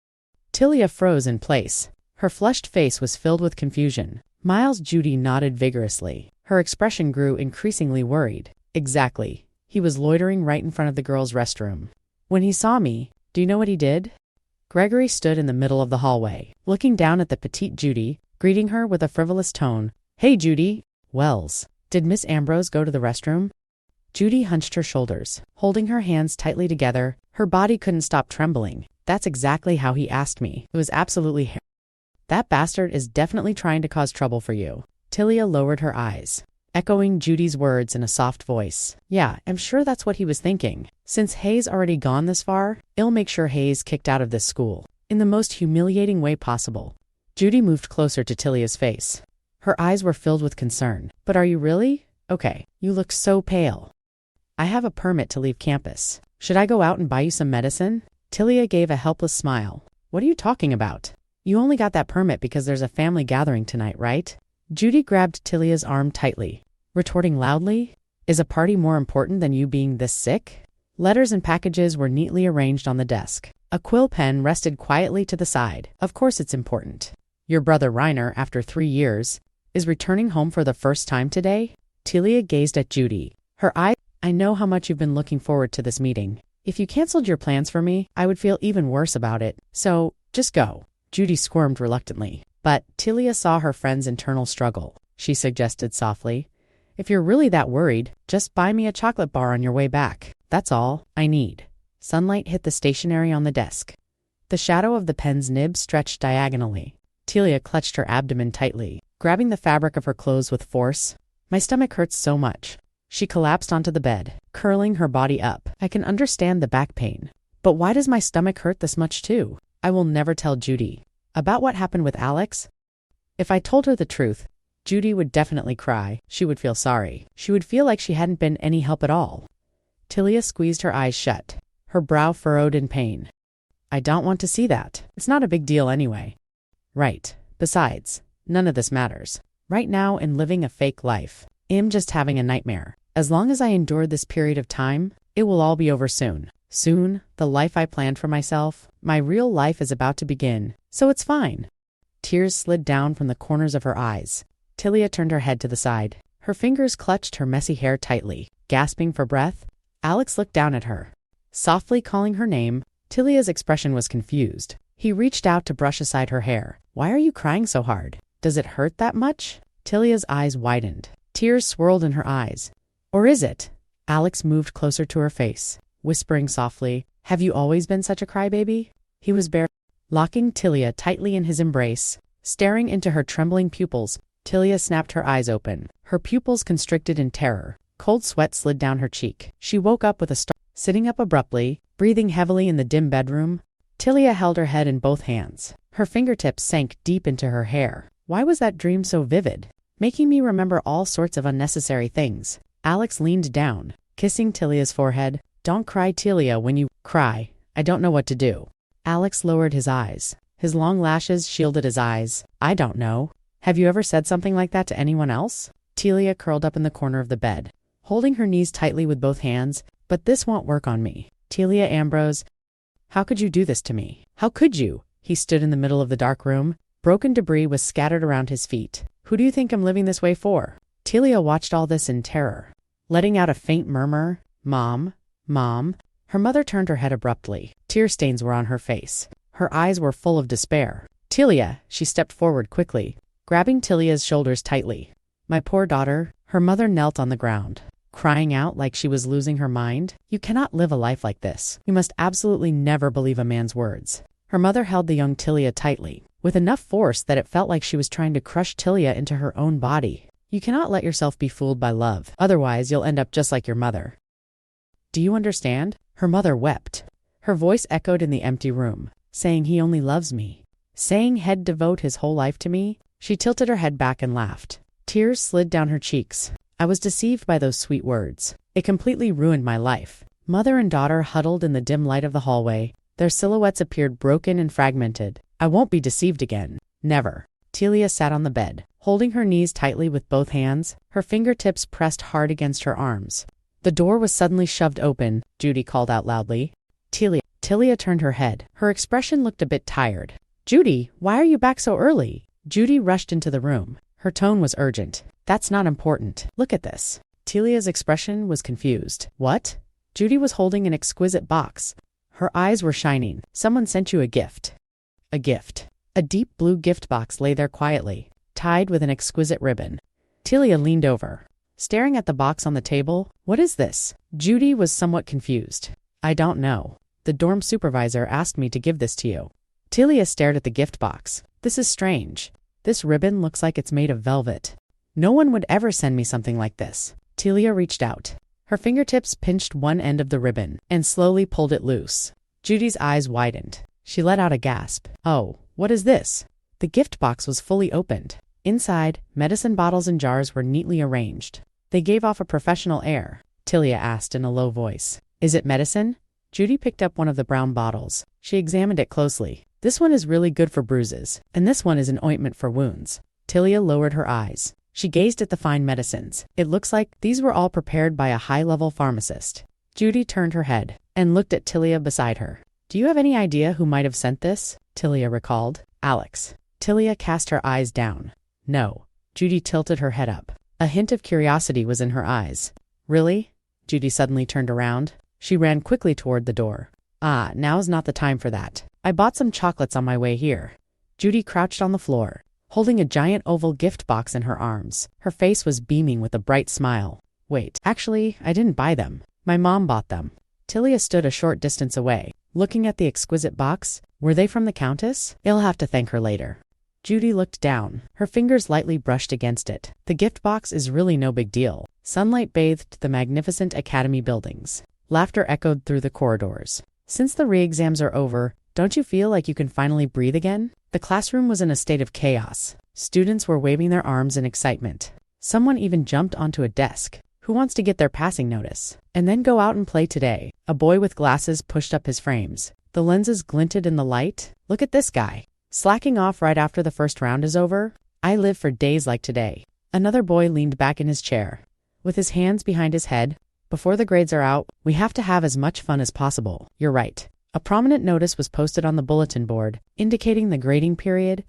Telia froze in place. Her flushed face was filled with confusion. Miles. Judy nodded vigorously. Her expression grew increasingly worried. Exactly. He was loitering right in front of the girls' restroom. When he saw me, do you know what he did? Gregory stood in the middle of the hallway, looking down at the petite Judy, greeting her with a frivolous tone. Hey, Judy. Wells, did Miss Ambrose go to the restroom? Judy hunched her shoulders, holding her hands tightly together. Her body couldn't stop trembling. That's exactly how he asked me. It was absolutely. That bastard is definitely trying to cause trouble for you. Telia lowered her eyes, echoing Judy's words in a soft voice. Yeah, I'm sure that's what he was thinking. Since Hayes already gone this far, I'll make sure Hayes kicked out of this school, in the most humiliating way possible. Judy moved closer to Tilia's face. Her eyes were filled with concern. But are you really? Okay, you look so pale. I have a permit to leave campus. Should I go out and buy you some medicine? Telia gave a helpless smile. What are you talking about? You only got that permit because there's a family gathering tonight, right? Judy grabbed Tilia's arm tightly, retorting loudly, "Is a party more important than you being this sick?" Letters and packages were neatly arranged on the desk. A quill pen rested quietly to the side. Of course it's important. Your brother Reiner, after 3 years, is returning home for the first time today? Tilia gazed at Judy. Her eyes, "I know how much you've been looking forward to this meeting. If you canceled your plans for me, I would feel even worse about it. So, just go." Judy squirmed reluctantly. But Tilia saw her friend's internal struggle. She suggested softly, "If you're really that worried, just buy me a chocolate bar on your way back. That's all I need." Sunlight hit the stationery on the desk. The shadow of the pen's nib stretched diagonally. Tilia clutched her abdomen tightly, grabbing the fabric of her clothes with force. "My stomach hurts so much." She collapsed onto the bed, curling her body up. "I can understand the back pain. But why does my stomach hurt this much too? I will never tell Judy about what happened with Alex. If I told her the truth, Judy would definitely cry. She would feel sorry. She would feel like she hadn't been any help at all." Tilia squeezed her eyes shut, her brow furrowed in pain. "I don't want to see that. It's not a big deal anyway." "Right. Besides, none of this matters. Right now, in living a fake life, I'm just having a nightmare. As long as I endure this period of time, it will all be over soon. Soon, the life I planned for myself, my real life is about to begin, so it's fine." Tears slid down from the corners of her eyes. Tilia turned her head to the side. Her fingers clutched her messy hair tightly. Gasping for breath, Alex looked down at her. Softly calling her name, Tilia's expression was confused. He reached out to brush aside her hair. "Why are you crying so hard? Does it hurt that much?" Tilia's eyes widened. Tears swirled in her eyes. "Or is it?" Alex moved closer to her face, whispering softly, "Have you always been such a crybaby?" He was locking Tilia tightly in his embrace, staring into her trembling pupils. Tilia snapped her eyes open. Her pupils constricted in terror. Cold sweat slid down her cheek. She woke up with a start, sitting up abruptly, breathing heavily in the dim bedroom. Tilia held her head in both hands. Her fingertips sank deep into her hair. Why was that dream so vivid, making me remember all sorts of unnecessary things? Alex leaned down, kissing Tilia's forehead. "Don't cry, Tilia. When you cry, I don't know what to do." Alex lowered his eyes. His long lashes shielded his eyes. "I don't know. Have you ever said something like that to anyone else?" Tilia curled up in the corner of the bed, holding her knees tightly with both hands. "But this won't work on me. Tilia Ambrose, how could you do this to me? How could you?" He stood in the middle of the dark room. Broken debris was scattered around his feet. "Who do you think I'm living this way for?" Tilia watched all this in terror, letting out a faint murmur. "Mom, Mom." Her mother turned her head abruptly. Tear stains were on her face. Her eyes were full of despair. "Tilia," she stepped forward quickly, grabbing Tilia's shoulders tightly. "My poor daughter." Her mother knelt on the ground, crying out like she was losing her mind. "You cannot live a life like this. You must absolutely never believe a man's words." Her mother held the young Tilia tightly, with enough force that it felt like she was trying to crush Tilia into her own body. "You cannot let yourself be fooled by love. Otherwise, you'll end up just like your mother. Do you understand?" Her mother wept. Her voice echoed in the empty room, saying he only loves me, saying he'd devote his whole life to me. She tilted her head back and laughed. Tears slid down her cheeks. "I was deceived by those sweet words. It completely ruined my life." Mother and daughter huddled in the dim light of the hallway. Their silhouettes appeared broken and fragmented. "I won't be deceived again. Never." Tilia sat on the bed, holding her knees tightly with both hands, her fingertips pressed hard against her arms. The door was suddenly shoved open. Judy called out loudly. Tilia turned her head. Her expression looked a bit tired. "Judy, why are you back so early?" Judy rushed into the room. Her tone was urgent. "That's not important. Look at this." Tilia's expression was confused. "What?" Judy was holding an exquisite box. Her eyes were shining. "Someone sent you a gift." A gift. A deep blue gift box lay there quietly, tied with an exquisite ribbon. Tilia leaned over, staring at the box on the table. "What is this?" Judy was somewhat confused. "I don't know. The dorm supervisor asked me to give this to you." Tilia stared at the gift box. "This is strange. This ribbon looks like it's made of velvet. No one would ever send me something like this." Tilia reached out. Her fingertips pinched one end of the ribbon and slowly pulled it loose. Judy's eyes widened. She let out a gasp. "Oh, what is this?" The gift box was fully opened. Inside, medicine bottles and jars were neatly arranged. They gave off a professional air. Tilia asked in a low voice, "Is it medicine?" Judy picked up one of the brown bottles. She examined it closely. This one is really good for bruises, and this one is an ointment for wounds. Tilia lowered her eyes. She gazed at the fine medicines. It looks like these were all prepared by a high-level pharmacist. Judy turned her head and looked at Tilia beside her. Do you have any idea who might have sent this? Tilia recalled. Alex. Tilia cast her eyes down. No. Judy tilted her head up. A hint of curiosity was in her eyes. Really? Judy suddenly turned around. She ran quickly toward the door. Now's not the time for that. I bought some chocolates on my way here. Judy crouched on the floor, holding a giant oval gift box in her arms. Her face was beaming with a bright smile. Wait, actually, I didn't buy them. My mom bought them. Tilia stood a short distance away, looking at the exquisite box. Were they from the Countess? I'll have to thank her later. Judy looked down. Her fingers lightly brushed against it. The gift box is really no big deal. Sunlight bathed the magnificent academy buildings. Laughter echoed through the corridors. Since the re-exams are over, don't you feel like you can finally breathe again? The classroom was in a state of chaos. Students were waving their arms in excitement. Someone even jumped onto a desk. Who wants to get their passing notice? And then go out and play today. A boy with glasses pushed up his frames. The lenses glinted in the light. Look at this guy. Slacking off right after the first round is over? I live for days like today. Another boy leaned back in his chair, with his hands behind his head. Before the grades are out, we have to have as much fun as possible. You're right. A prominent notice was posted on the bulletin board, indicating the grading period.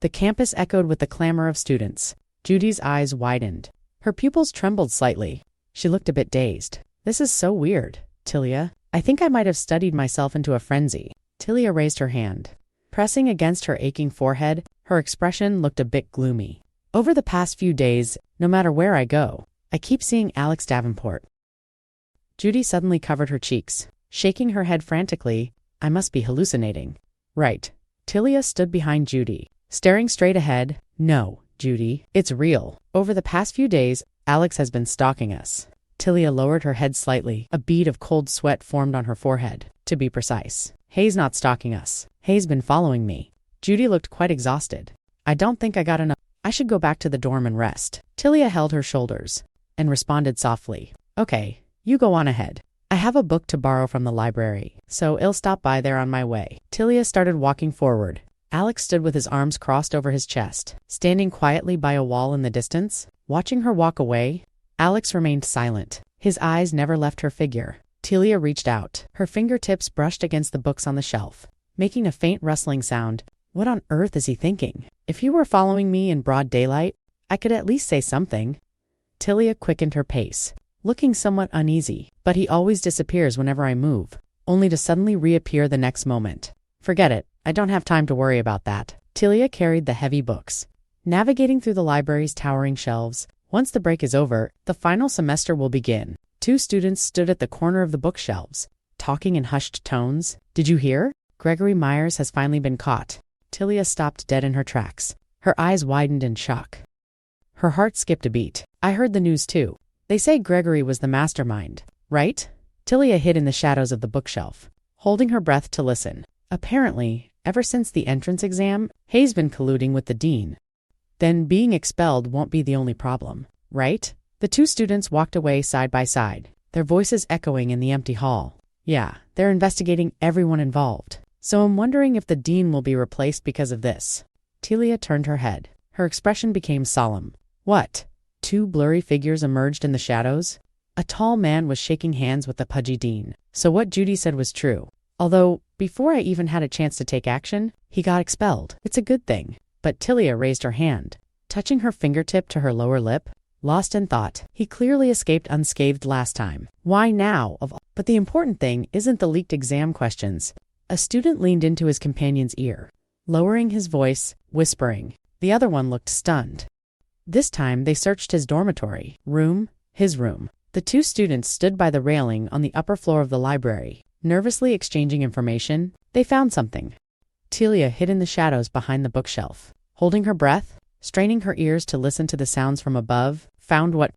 The campus echoed with the clamor of students. Judy's eyes widened. Her pupils trembled slightly. She looked a bit dazed. This is so weird, Tilia. I think I might have studied myself into a frenzy. Tilia raised her hand. Pressing against her aching forehead, her expression looked a bit gloomy. Over the past few days, no matter where I go, I keep seeing Alex Davenport. Judy suddenly covered her cheeks, shaking her head frantically. I must be hallucinating. Right. Tilia stood behind Judy, staring straight ahead. No, Judy, it's real. Over the past few days, Alex has been stalking us. Tilia lowered her head slightly. A bead of cold sweat formed on her forehead. To be precise, Hay's not stalking us. Hay's been following me. Judy looked quite exhausted. I don't think I got enough. I should go back to the dorm and rest. Tilia held her shoulders and responded softly. Okay, you go on ahead. I have a book to borrow from the library, so I'll stop by there on my way. Tilia started walking forward. Alex stood with his arms crossed over his chest, standing quietly by a wall in the distance. Watching her walk away, Alex remained silent. His eyes never left her figure. Tilia reached out. Her fingertips brushed against the books on the shelf, making a faint rustling sound. What on earth is he thinking? If you were following me in broad daylight, I could at least say something. Tilia quickened her pace, looking somewhat uneasy. But he always disappears whenever I move, only to suddenly reappear the next moment. Forget it. I don't have time to worry about that. Tilia carried the heavy books, navigating through the library's towering shelves. Once the break is over, the final semester will begin. 2 students stood at the corner of the bookshelves, talking in hushed tones. Did you hear? Gregory Myers has finally been caught. Tilia stopped dead in her tracks. Her eyes widened in shock. Her heart skipped a beat. I heard the news too. They say Gregory was the mastermind, right? Tilia hid in the shadows of the bookshelf, holding her breath to listen. Apparently, ever since the entrance exam, Hay's been colluding with the dean. Then being expelled won't be the only problem, right? The 2 students walked away side by side, their voices echoing in the empty hall. Yeah, they're investigating everyone involved. So I'm wondering if the dean will be replaced because of this. Tilia turned her head. Her expression became solemn. What? 2 blurry figures emerged in the shadows. A tall man was shaking hands with the pudgy dean. So what Judy said was true. Although, before I even had a chance to take action, he got expelled. It's a good thing. But Tilia raised her hand, touching her fingertip to her lower lip. Lost in thought, he clearly escaped unscathed last time. Why now? But the important thing isn't the leaked exam questions. A student leaned into his companion's ear, lowering his voice, whispering. The other one looked stunned. This time they searched his dormitory, his room. The 2 students stood by the railing on the upper floor of the library, nervously exchanging information. They found something. Tilia hid in the shadows behind the bookshelf, holding her breath, straining her ears to listen to the sounds from above, found what?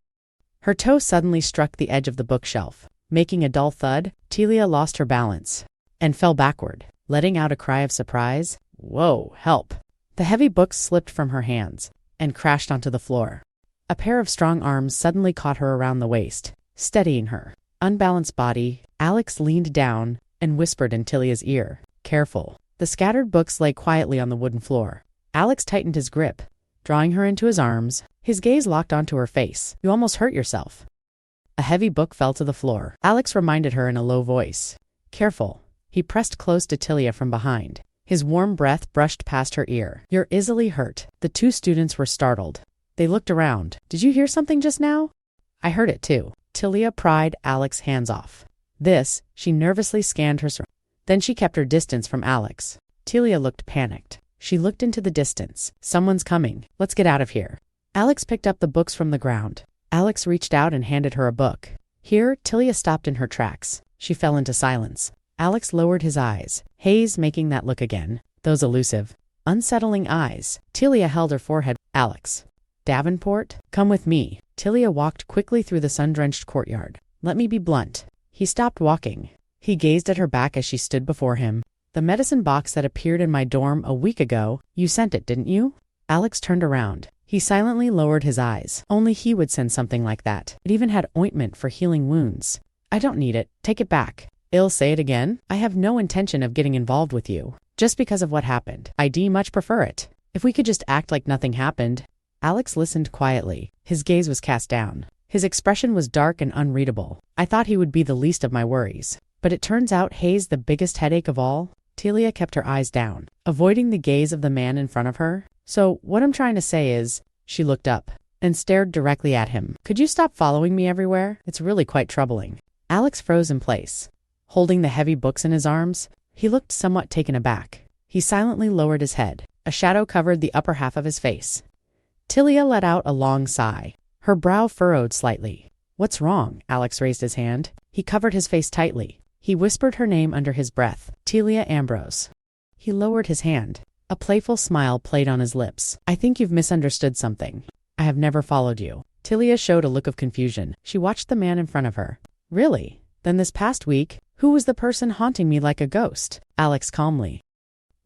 Her toe suddenly struck the edge of the bookshelf, making a dull thud. Tilia lost her balance and fell backward, letting out a cry of surprise. Whoa, help! The heavy books slipped from her hands and crashed onto the floor. A pair of strong arms suddenly caught her around the waist, steadying her unbalanced body. Alex leaned down and whispered in Tilia's ear, "Careful." The scattered books lay quietly on the wooden floor. Alex tightened his grip, drawing her into his arms. His gaze locked onto her face. You almost hurt yourself. A heavy book fell to the floor. Alex reminded her in a low voice. Careful. He pressed close to Tilia from behind. His warm breath brushed past her ear. You're easily hurt. The two students were startled. They looked around. Did you hear something just now? I heard it too. Tilia pried Alex's hands off. She nervously scanned her surroundings. Then she kept her distance from Alex. Tilia looked panicked. She looked into the distance. Someone's coming. Let's get out of here. Alex picked up the books from the ground. Alex reached out and handed her a book. Here, Tilia stopped in her tracks. She fell into silence. Alex lowered his eyes, Hayes making that look again. Those elusive, unsettling eyes. Tilia held her forehead. Alex. Davenport, come with me. Tilia walked quickly through the sun-drenched courtyard. Let me be blunt. He stopped walking. He gazed at her back as she stood before him. The medicine box that appeared in my dorm a week ago, you sent it, didn't you? Alex turned around. He silently lowered his eyes. Only he would send something like that. It even had ointment for healing wounds. I don't need it. Take it back. I'll say it again. I have no intention of getting involved with you. Just because of what happened. I'd much prefer it. If we could just act like nothing happened. Alex listened quietly. His gaze was cast down. His expression was dark and unreadable. I thought he would be the least of my worries. But it turns out Hayes the biggest headache of all. Tilia kept her eyes down, avoiding the gaze of the man in front of her. So, what I'm trying to say is, she looked up and stared directly at him. Could you stop following me everywhere? It's really quite troubling. Alex froze in place. Holding the heavy books in his arms, he looked somewhat taken aback. He silently lowered his head. A shadow covered the upper half of his face. Tilia let out a long sigh. Her brow furrowed slightly. What's wrong? Alex raised his hand. He covered his face tightly. He whispered her name under his breath. Tilia Ambrose. He lowered his hand. A playful smile played on his lips. I think you've misunderstood something. I have never followed you. Tilia showed a look of confusion. She watched the man in front of her. Really? Then this past week, who was the person haunting me like a ghost? Alex calmly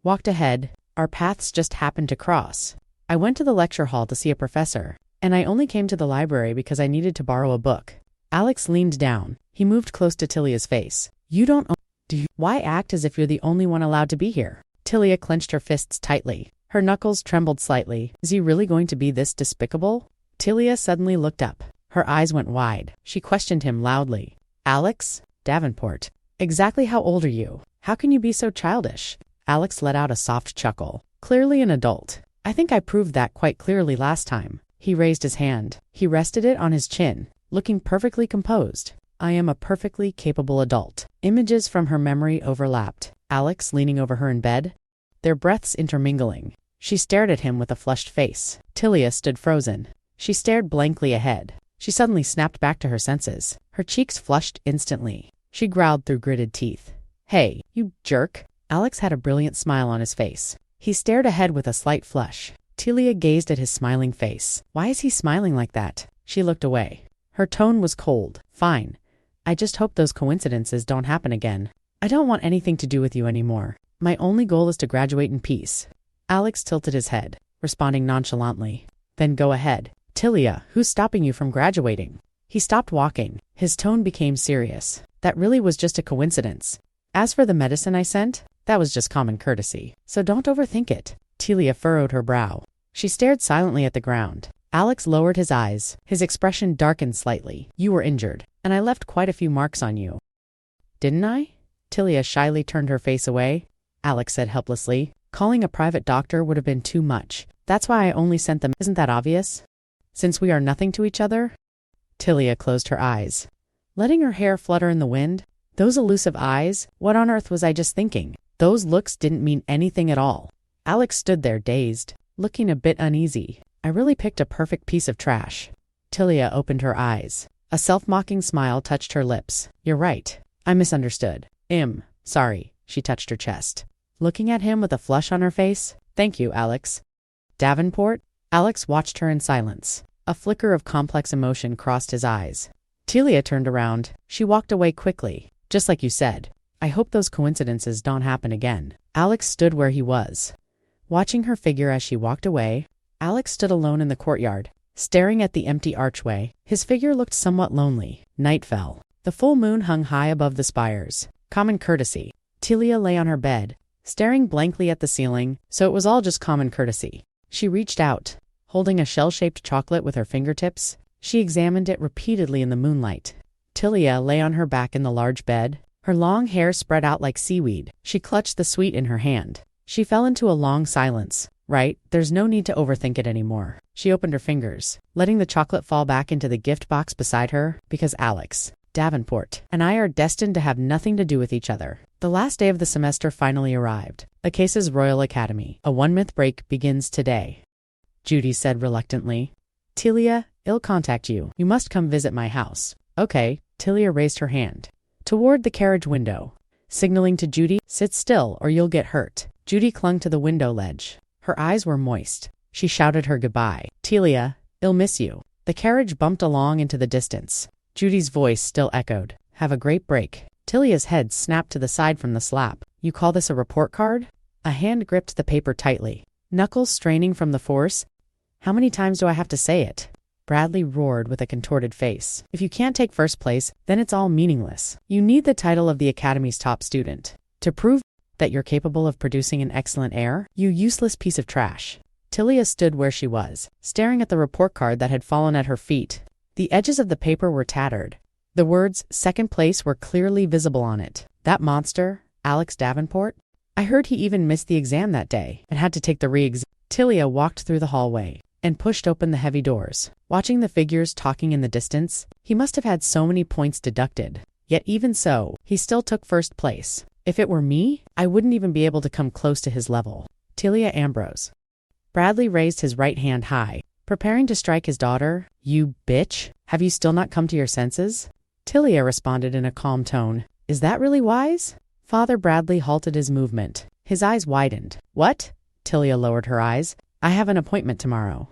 walked ahead. Our paths just happened to cross. I went to the lecture hall to see a professor, and I only came to the library because I needed to borrow a book. Alex leaned down. He moved close to Tilia's face. You don't do you? Why act as if you're the only one allowed to be here? Tilia clenched her fists tightly. Her knuckles trembled slightly. Is he really going to be this despicable? Tilia suddenly looked up. Her eyes went wide. She questioned him loudly. Alex Davenport. Exactly how old are you? How can you be so childish? Alex let out a soft chuckle. Clearly an adult. I think I proved that quite clearly last time. He raised his hand. He rested it on his chin, looking perfectly composed. I am a perfectly capable adult. Images from her memory overlapped. Alex leaning over her in bed, their breaths intermingling. She stared at him with a flushed face. Tilia stood frozen. She stared blankly ahead. She suddenly snapped back to her senses. Her cheeks flushed instantly. She growled through gritted teeth. Hey, you jerk. Alex had a brilliant smile on his face. He stared ahead with a slight flush. Tilia gazed at his smiling face. Why is he smiling like that? She looked away. Her tone was cold. Fine. I just hope those coincidences don't happen again. I don't want anything to do with you anymore. My only goal is to graduate in peace. Alex tilted his head, responding nonchalantly. Then go ahead. Tilia, who's stopping you from graduating? He stopped walking. His tone became serious. That really was just a coincidence. As for the medicine I sent, that was just common courtesy. So don't overthink it. Tilia furrowed her brow. She stared silently at the ground. Alex lowered his eyes. His expression darkened slightly. You were injured, and I left quite a few marks on you. Didn't I? Tilia shyly turned her face away. Alex said helplessly. Calling a private doctor would have been too much. That's why I only sent them. Isn't that obvious? Since we are nothing to each other? Tilia closed her eyes, letting her hair flutter in the wind. Those elusive eyes? What on earth was I just thinking? Those looks didn't mean anything at all. Alex stood there dazed, looking a bit uneasy. I really picked a perfect piece of trash. Tilia opened her eyes. A self-mocking smile touched her lips. You're right. I misunderstood. Sorry. She touched her chest, looking at him with a flush on her face. Thank you, Alex. Davenport? Alex watched her in silence. A flicker of complex emotion crossed his eyes. Tilia turned around. She walked away quickly. Just like you said. I hope those coincidences don't happen again. Alex stood where he was, watching her figure as she walked away. Alex stood alone in the courtyard, staring at the empty archway. His figure looked somewhat lonely. Night fell. The full moon hung high above the spires. Common courtesy. Tilia lay on her bed, staring blankly at the ceiling, so it was all just common courtesy. She reached out, holding a shell-shaped chocolate with her fingertips. She examined it repeatedly in the moonlight. Tilia lay on her back in the large bed, her long hair spread out like seaweed. She clutched the sweet in her hand. She fell into a long silence. Right, there's no need to overthink it anymore. She opened her fingers, letting the chocolate fall back into the gift box beside her, because Alex Davenport and I are destined to have nothing to do with each other. The last day of the semester finally arrived. Acace's Royal Academy. A one-month break begins today. Judy said reluctantly. Tilia, I'll contact you. You must come visit my house. Okay, Tilia raised her hand toward the carriage window, signaling to Judy, sit still or you'll get hurt. Judy clung to the window ledge. Her eyes were moist. She shouted her goodbye. Tilia, I'll miss you. The carriage bumped along into the distance. Judy's voice still echoed. Have a great break. Tilia's head snapped to the side from the slap. You call this a report card? A hand gripped the paper tightly, knuckles straining from the force. How many times do I have to say it? Bradley roared with a contorted face. If you can't take first place, then it's all meaningless. You need the title of the Academy's top student to prove that you're capable of producing an excellent heir, you useless piece of trash. Tilia stood where she was, staring at the report card that had fallen at her feet. The edges of the paper were tattered. The words, second place, were clearly visible on it. That monster, Alex Davenport? I heard he even missed the exam that day and had to take the re-exam. Tilia walked through the hallway and pushed open the heavy doors. Watching the figures talking in the distance, he must have had so many points deducted. Yet even so, he still took first place. If it were me, I wouldn't even be able to come close to his level. Tilia Ambrose. Bradley raised his right hand high, preparing to strike his daughter. You bitch! Have you still not come to your senses? Tilia responded in a calm tone. Is that really wise? Father Bradley halted his movement. His eyes widened. What? Tilia lowered her eyes. I have an appointment tomorrow.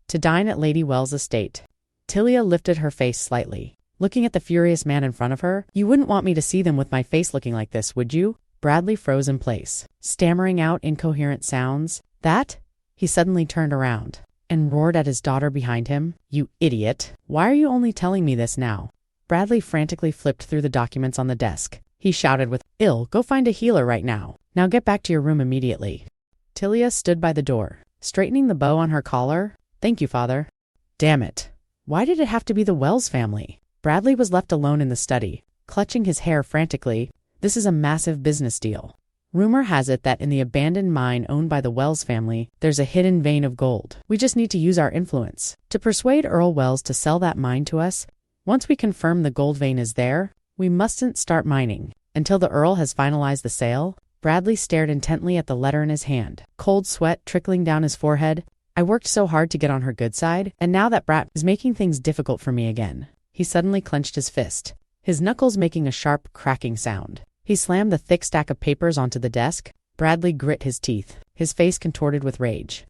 To dine at Lady Wells' estate. Tilia lifted her face slightly, looking at the furious man in front of her. You wouldn't want me to see them with my face looking like this, would you? Bradley froze in place, stammering out incoherent sounds. That? He suddenly turned around and roared at his daughter behind him. You idiot! Why are you only telling me this now? Bradley frantically flipped through the documents on the desk. He shouted with, go find a healer right now. Now get back to your room immediately. Tilia stood by the door, straightening the bow on her collar. Thank you, father. Damn it. Why did it have to be the Wells family? Bradley was left alone in the study, clutching his hair frantically. This is a massive business deal. Rumor has it that in the abandoned mine owned by the Wells family, there's a hidden vein of gold. We just need to use our influence to persuade Earl Wells to sell that mine to us. Once we confirm the gold vein is there, we mustn't start mining until the Earl has finalized the sale. Bradley stared intently at the letter in his hand, cold sweat trickling down his forehead. I worked so hard to get on her good side, and now that brat is making things difficult for me again. He suddenly clenched his fist, his knuckles making a sharp, cracking sound. He slammed the thick stack of papers onto the desk. Bradley grit his teeth, his face contorted with rage.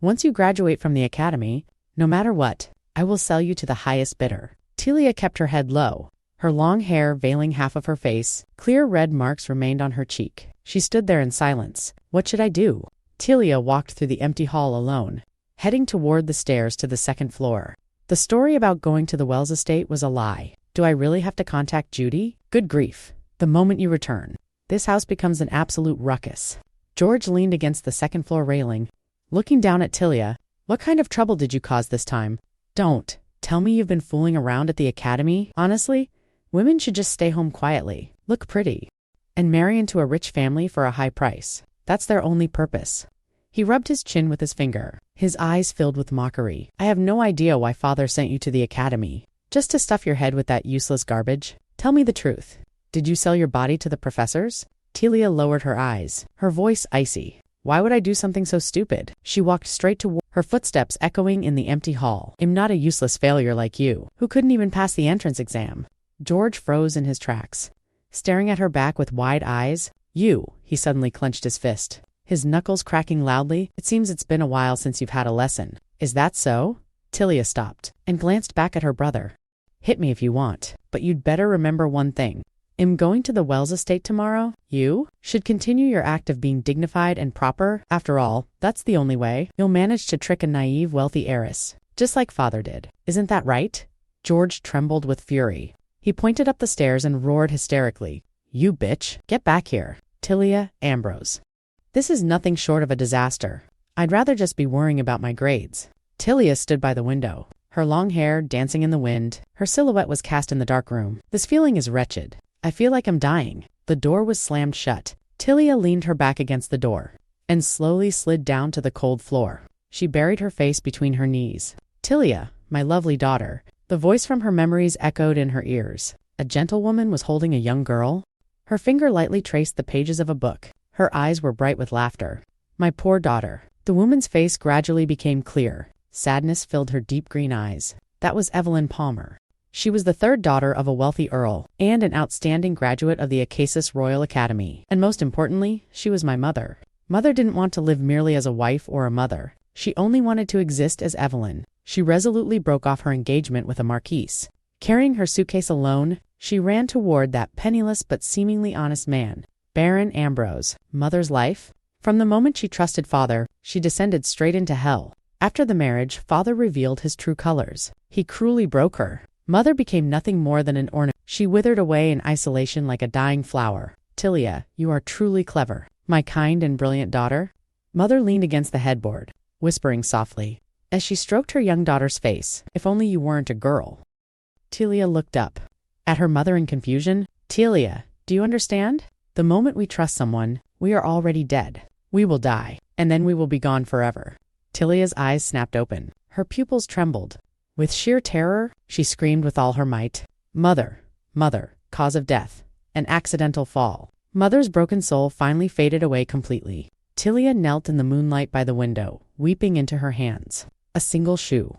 Once you graduate from the academy, no matter what, I will sell you to the highest bidder. Tilia kept her head low, her long hair veiling half of her face. Clear red marks remained on her cheek. She stood there in silence. What should I do? Tilia walked through the empty hall alone, heading toward the stairs to the second floor. The story about going to the Wells estate was a lie. Do I really have to contact Judy? Good grief. The moment you return, this house becomes an absolute ruckus. George leaned against the second floor railing, looking down at Tilia. What kind of trouble did you cause this time? Don't tell me you've been fooling around at the academy. Honestly, women should just stay home quietly, look pretty, and marry into a rich family for a high price. That's their only purpose. He rubbed his chin with his finger, his eyes filled with mockery. I have no idea why father sent you to the academy. Just to stuff your head with that useless garbage? Tell me the truth. Did you sell your body to the professors? Tilia lowered her eyes, her voice icy. Why would I do something so stupid? She walked straight toward her footsteps echoing in the empty hall. I'm not a useless failure like you, who couldn't even pass the entrance exam. George froze in his tracks, staring at her back with wide eyes. He suddenly clenched his fist, his knuckles cracking loudly. It seems it's been a while since you've had a lesson. Is that so? Tilia stopped and glanced back at her brother. Hit me if you want, but you'd better remember one thing. I'm going to the Wells estate tomorrow. You should continue your act of being dignified and proper. After all, that's the only way you'll manage to trick a naive, wealthy heiress, just like father did. Isn't that right? George trembled with fury. He pointed up the stairs and roared hysterically. You bitch, get back here. Tilia Ambrose. This is nothing short of a disaster. I'd rather just be worrying about my grades. Tilia stood by the window, her long hair dancing in the wind. Her silhouette was cast in the dark room. This feeling is wretched. I feel like I'm dying. The door was slammed shut. Tilia leaned her back against the door and slowly slid down to the cold floor. She buried her face between her knees. Tilia, my lovely daughter. The voice from her memories echoed in her ears. A gentlewoman was holding a young girl. Her finger lightly traced the pages of a book. Her eyes were bright with laughter. My poor daughter. The woman's face gradually became clear. Sadness filled her deep green eyes. That was Evelyn Palmer. She was the third daughter of a wealthy earl and an outstanding graduate of the Acacia Royal Academy. And most importantly, she was my mother. Mother didn't want to live merely as a wife or a mother. She only wanted to exist as Evelyn. She resolutely broke off her engagement with a marquise. Carrying her suitcase alone, she ran toward that penniless but seemingly honest man, Baron Ambrose. Mother's life? From the moment she trusted father, she descended straight into hell. After the marriage, father revealed his true colors. He cruelly broke her. Mother became nothing more than an ornament. She withered away in isolation like a dying flower. Tilia, you are truly clever. My kind and brilliant daughter. Mother leaned against the headboard, whispering softly, as she stroked her young daughter's face, if only you weren't a girl. Tilia looked up at her mother in confusion. Tilia, do you understand? The moment we trust someone, we are already dead. We will die, and then we will be gone forever. Tilia's eyes snapped open. Her pupils trembled. With sheer terror, she screamed with all her might. Mother, mother, cause of death, an accidental fall. Mother's broken soul finally faded away completely. Tilia knelt in the moonlight by the window, weeping into her hands. A single shoe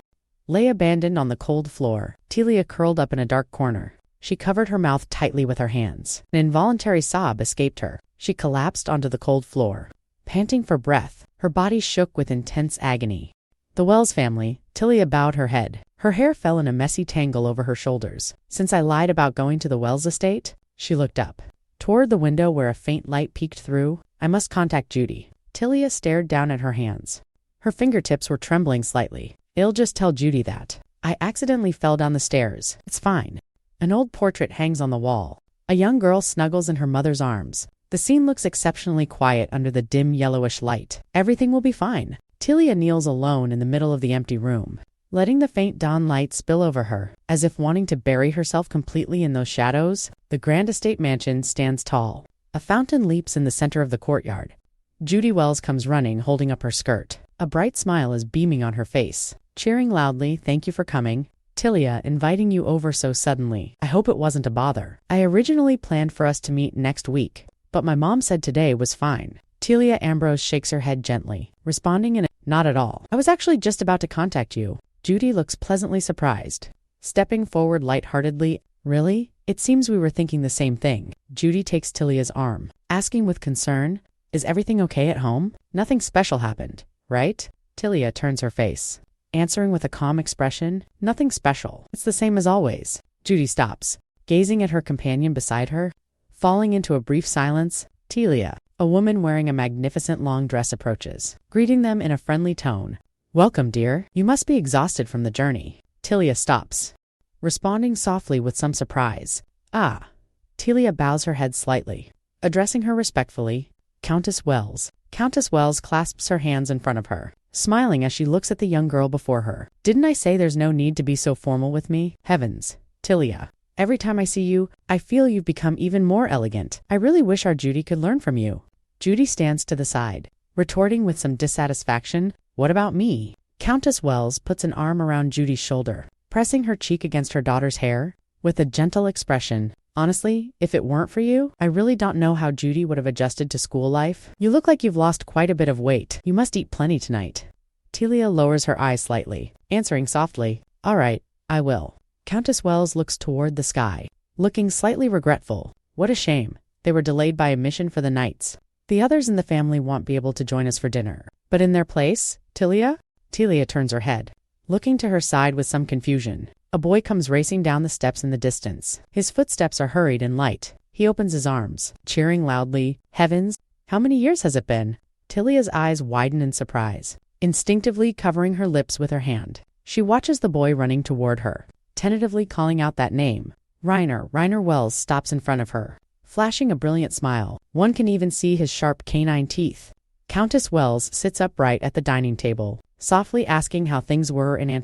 lay abandoned on the cold floor. Tilia curled up in a dark corner. She covered her mouth tightly with her hands. An involuntary sob escaped her. She collapsed onto the cold floor. Panting for breath, her body shook with intense agony. The Wells family. Tilia bowed her head. Her hair fell in a messy tangle over her shoulders. Since I lied about going to the Wells estate, she looked up toward the window where a faint light peeked through. I must contact Judy. Tilia stared down at her hands. Her fingertips were trembling slightly. I'll just tell Judy that I accidentally fell down the stairs. It's fine. An old portrait hangs on the wall. A young girl snuggles in her mother's arms. The scene looks exceptionally quiet under the dim yellowish light. Everything will be fine. Tilia kneels alone in the middle of the empty room, letting the faint dawn light spill over her, as if wanting to bury herself completely in those shadows. The grand estate mansion stands tall. A fountain leaps in the center of the courtyard. Judy Wells comes running, holding up her skirt. A bright smile is beaming on her face, cheering loudly, "Thank you for coming. Tilia, inviting you over so suddenly. I hope it wasn't a bother. I originally planned for us to meet next week, but my mom said today was fine." Tilia Ambrose shakes her head gently, responding in a, "Not at all. I was actually just about to contact you." Judy looks pleasantly surprised, stepping forward lightheartedly. "Really? It seems we were thinking the same thing." Judy takes Tilia's arm, asking with concern, "Is everything okay at home? Nothing special happened, right?" Tilia turns her face, answering with a calm expression, "Nothing special. It's the same as always." Judy stops, gazing at her companion beside her, falling into a brief silence. Tilia, a woman wearing a magnificent long dress, approaches, greeting them in a friendly tone. "Welcome, dear. You must be exhausted from the journey." Tilia stops, responding softly with some surprise. "Ah." Tilia bows her head slightly, addressing her respectfully. "Countess Wells." Countess Wells clasps her hands in front of her, smiling as she looks at the young girl before her. "Didn't I say there's no need to be so formal with me? Heavens, Tilia. Every time I see you, I feel you've become even more elegant. I really wish our Judy could learn from you." Judy stands to the side, retorting with some dissatisfaction, "What about me?" Countess Wells puts an arm around Judy's shoulder, pressing her cheek against her daughter's hair, with a gentle expression. "Honestly, if it weren't for you, I really don't know how Judy would have adjusted to school life. You look like you've lost quite a bit of weight. You must eat plenty tonight." Tilia lowers her eyes slightly, answering softly, "All right, I will." Countess Wells looks toward the sky, looking slightly regretful. What a shame. They were delayed by a mission for the Knights. The others in the family won't be able to join us for dinner. But in their place, Tilia? Tilia turns her head, looking to her side with some confusion. A boy comes racing down the steps in the distance. His footsteps are hurried and light. He opens his arms, cheering loudly. "Heavens, how many years has it been?" Tilia's eyes widen in surprise, instinctively covering her lips with her hand. She watches the boy running toward her, tentatively calling out that name. Reiner Wells stops in front of her, flashing a brilliant smile. One can even see his sharp canine teeth. Countess Wells sits upright at the dining table, softly asking how things were in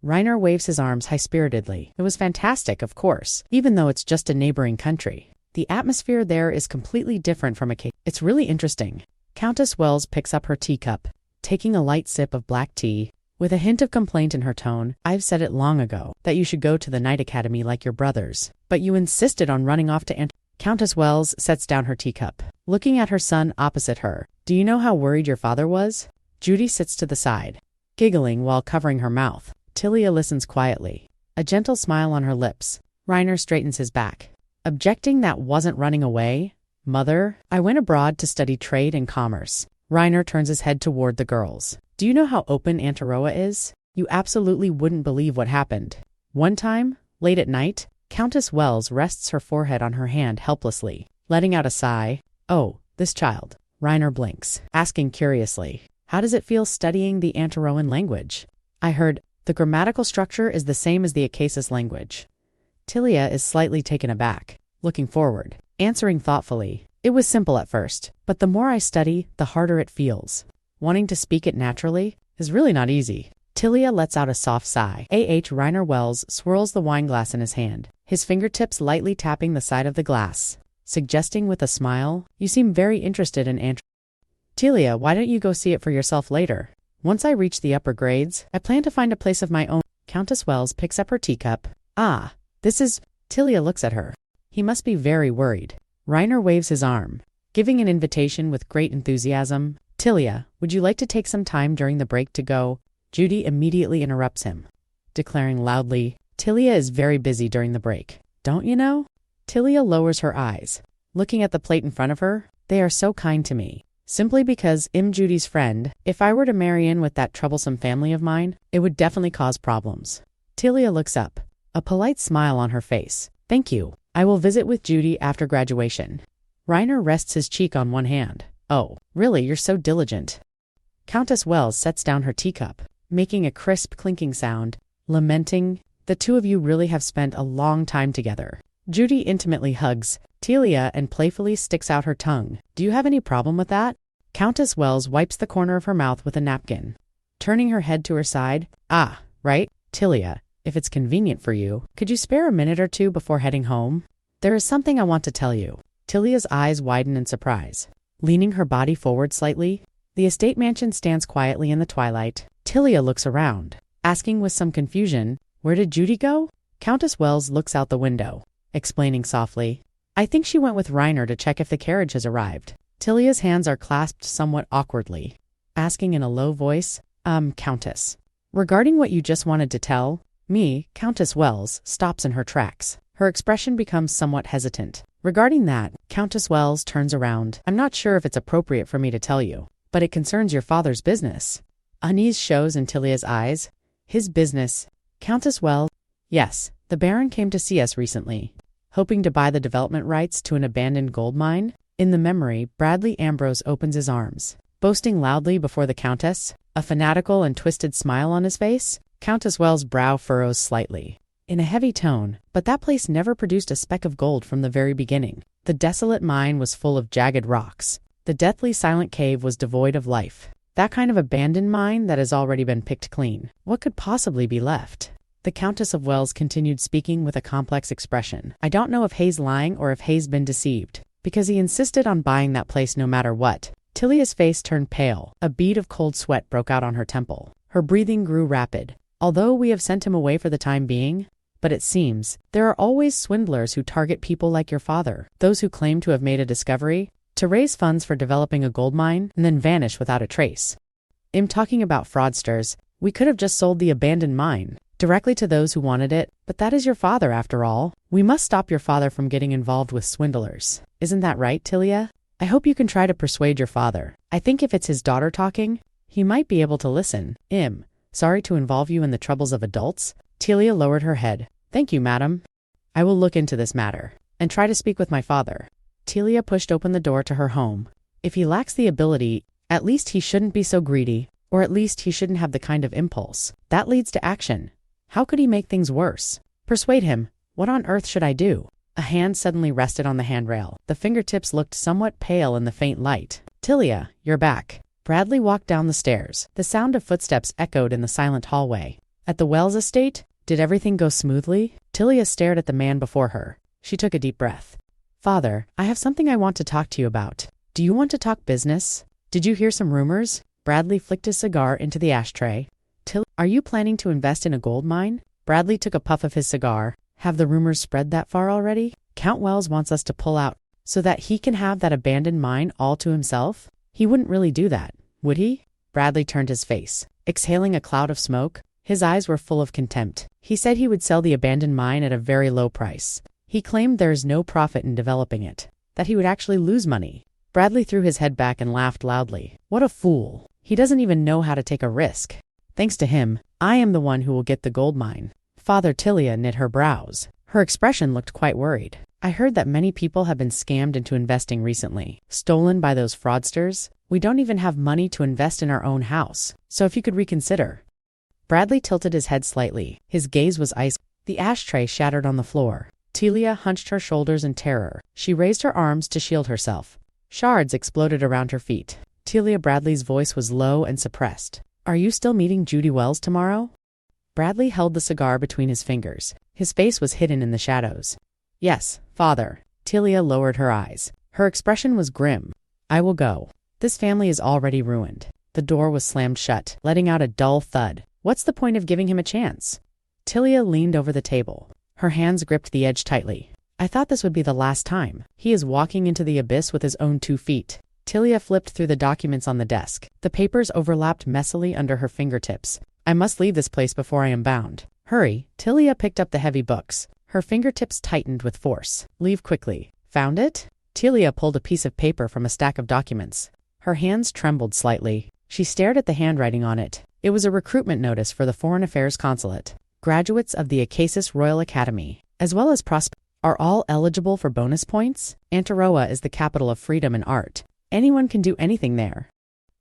Reiner waves his arms high-spiritedly. It was fantastic, of course, even though it's just a neighboring country. The atmosphere there is completely different from It's really interesting. Countess Wells picks up her teacup, taking a light sip of black tea. With a hint of complaint in her tone, I've said it long ago, that you should go to the Night Academy like your brothers. But you insisted on running off to Countess Wells sets down her teacup, looking at her son opposite her. Do you know how worried your father was? Judy sits to the side, giggling while covering her mouth. Tilia listens quietly, a gentle smile on her lips. Reiner straightens his back, objecting that wasn't running away. Mother, I went abroad to study trade and commerce. Reiner turns his head toward the girls. Do you know how open Aunt Aroa is? You absolutely wouldn't believe what happened. One time, late at night, Countess Wells rests her forehead on her hand helplessly, letting out a sigh. Oh, this child. Reiner blinks, asking curiously, how does it feel studying the Antaroan language? I heard the grammatical structure is the same as the Acasis language. Tilia is slightly taken aback, looking forward, answering thoughtfully. It was simple at first, but the more I study, the harder it feels. Wanting to speak it naturally is really not easy. Tilia lets out a soft sigh. Reiner Wells swirls the wine glass in his hand, his fingertips lightly tapping the side of the glass, suggesting with a smile, you seem very interested in Tilia, why don't you go see it for yourself later? Once I reach the upper grades, I plan to find a place of my own. Countess Wells picks up her teacup. Ah, this is... Tilia looks at her. He must be very worried. Reiner waves his arm, giving an invitation with great enthusiasm. Tilia, would you like to take some time during the break to go? Judy immediately interrupts him, declaring loudly, Tilia is very busy during the break. Don't you know? Tilia lowers her eyes, looking at the plate in front of her. They are so kind to me. Simply because I'm Judy's friend, if I were to marry in with that troublesome family of mine, it would definitely cause problems. Tilia looks up, a polite smile on her face. Thank you. I will visit with Judy after graduation. Reiner rests his cheek on one hand. Oh, really, you're so diligent. Countess Wells sets down her teacup, making a crisp clinking sound, lamenting, the two of you really have spent a long time together. Judy intimately hugs Tilia and playfully sticks out her tongue. Do you have any problem with that? Countess Wells wipes the corner of her mouth with a napkin, turning her head to her side. Ah, right, Tilia, if it's convenient for you, could you spare a minute or two before heading home? There is something I want to tell you. Tilia's eyes widen in surprise. Leaning her body forward slightly, the estate mansion stands quietly in the twilight. Tilia looks around, asking with some confusion, where did Judy go? Countess Wells looks out the window, explaining softly, I think she went with Reiner to check if the carriage has arrived. Tilia's hands are clasped somewhat awkwardly, asking in a low voice, Countess. Regarding what you just wanted to tell me, Countess Wells stops in her tracks. Her expression becomes somewhat hesitant. Regarding that, Countess Wells turns around. I'm not sure if it's appropriate for me to tell you, but it concerns your father's business. Unease shows in Tilia's eyes. His business. Countess Wells. Yes, the Baron came to see us recently, hoping to buy the development rights to an abandoned gold mine. In the memory, Bradley Ambrose opens his arms, boasting loudly before the Countess, a fanatical and twisted smile on his face. Countess Wells' brow furrows slightly, in a heavy tone, but that place never produced a speck of gold from the very beginning. The desolate mine was full of jagged rocks. The deathly silent cave was devoid of life. That kind of abandoned mine that has already been picked clean. What could possibly be left? The Countess of Wells continued speaking with a complex expression. I don't know if Hay's lying or if Hay's been deceived, because he insisted on buying that place no matter what. Tilia's face turned pale. A bead of cold sweat broke out on her temple. Her breathing grew rapid. Although we have sent him away for the time being, but it seems there are always swindlers who target people like your father, those who claim to have made a discovery, to raise funds for developing a gold mine and then vanish without a trace. I'm talking about fraudsters. We could have just sold the abandoned mine directly to those who wanted it, but that is your father after all. We must stop your father from getting involved with swindlers. Isn't that right, Tilia? I hope you can try to persuade your father. I think if it's his daughter talking, he might be able to listen. Sorry to involve you in the troubles of adults. Tilia lowered her head. Thank you, madam. I will look into this matter and try to speak with my father. Tilia pushed open the door to her home. If he lacks the ability, at least he shouldn't be so greedy, or at least he shouldn't have the kind of impulse that leads to action. How could he make things worse? Persuade him. What on earth should I do? A hand suddenly rested on the handrail. The fingertips looked somewhat pale in the faint light. Tilia, you're back. Bradley walked down the stairs. The sound of footsteps echoed in the silent hallway. At the Wells estate, did everything go smoothly? Tilia stared at the man before her. She took a deep breath. Father, I have something I want to talk to you about. Do you want to talk business? Did you hear some rumors? Bradley flicked his cigar into the ashtray. Are you planning to invest in a gold mine? Bradley took a puff of his cigar. Have the rumors spread that far already? Count Wells wants us to pull out so that he can have that abandoned mine all to himself? He wouldn't really do that, would he? Bradley turned his face, exhaling a cloud of smoke. His eyes were full of contempt. He said he would sell the abandoned mine at a very low price. He claimed there is no profit in developing it, that he would actually lose money. Bradley threw his head back and laughed loudly. What a fool. He doesn't even know how to take a risk. Thanks to him, I am the one who will get the gold mine. Father Tilia knit her brows. Her expression looked quite worried. I heard that many people have been scammed into investing recently, stolen by those fraudsters. We don't even have money to invest in our own house, so if you could reconsider. Bradley tilted his head slightly. His gaze was ice. The ashtray shattered on the floor. Tilia hunched her shoulders in terror. She raised her arms to shield herself. Shards exploded around her feet. Tilia Bradley's voice was low and suppressed. Are you still meeting Judy Wells tomorrow? Bradley held the cigar between his fingers. His face was hidden in the shadows. Yes, father. Tilia lowered her eyes. Her expression was grim. I will go. This family is already ruined. The door was slammed shut, letting out a dull thud. What's the point of giving him a chance? Tilia leaned over the table. Her hands gripped the edge tightly. I thought this would be the last time. He is walking into the abyss with his own 2 feet. Tilia flipped through the documents on the desk. The papers overlapped messily under her fingertips. I must leave this place before I am bound. Hurry. Tilia picked up the heavy books. Her fingertips tightened with force. Leave quickly. Found it? Tilia pulled a piece of paper from a stack of documents. Her hands trembled slightly. She stared at the handwriting on it. It was a recruitment notice for the Foreign Affairs Consulate. Graduates of the Acasis Royal Academy, as well as are all eligible for bonus points. Antaroa is the capital of freedom and art. Anyone can do anything there.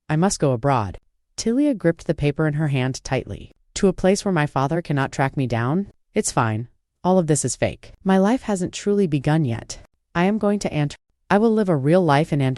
I must go abroad. Tilia gripped the paper in her hand tightly. To a place where my father cannot track me down? It's fine. All of this is fake. My life hasn't truly begun yet. I am going to I will live a real life in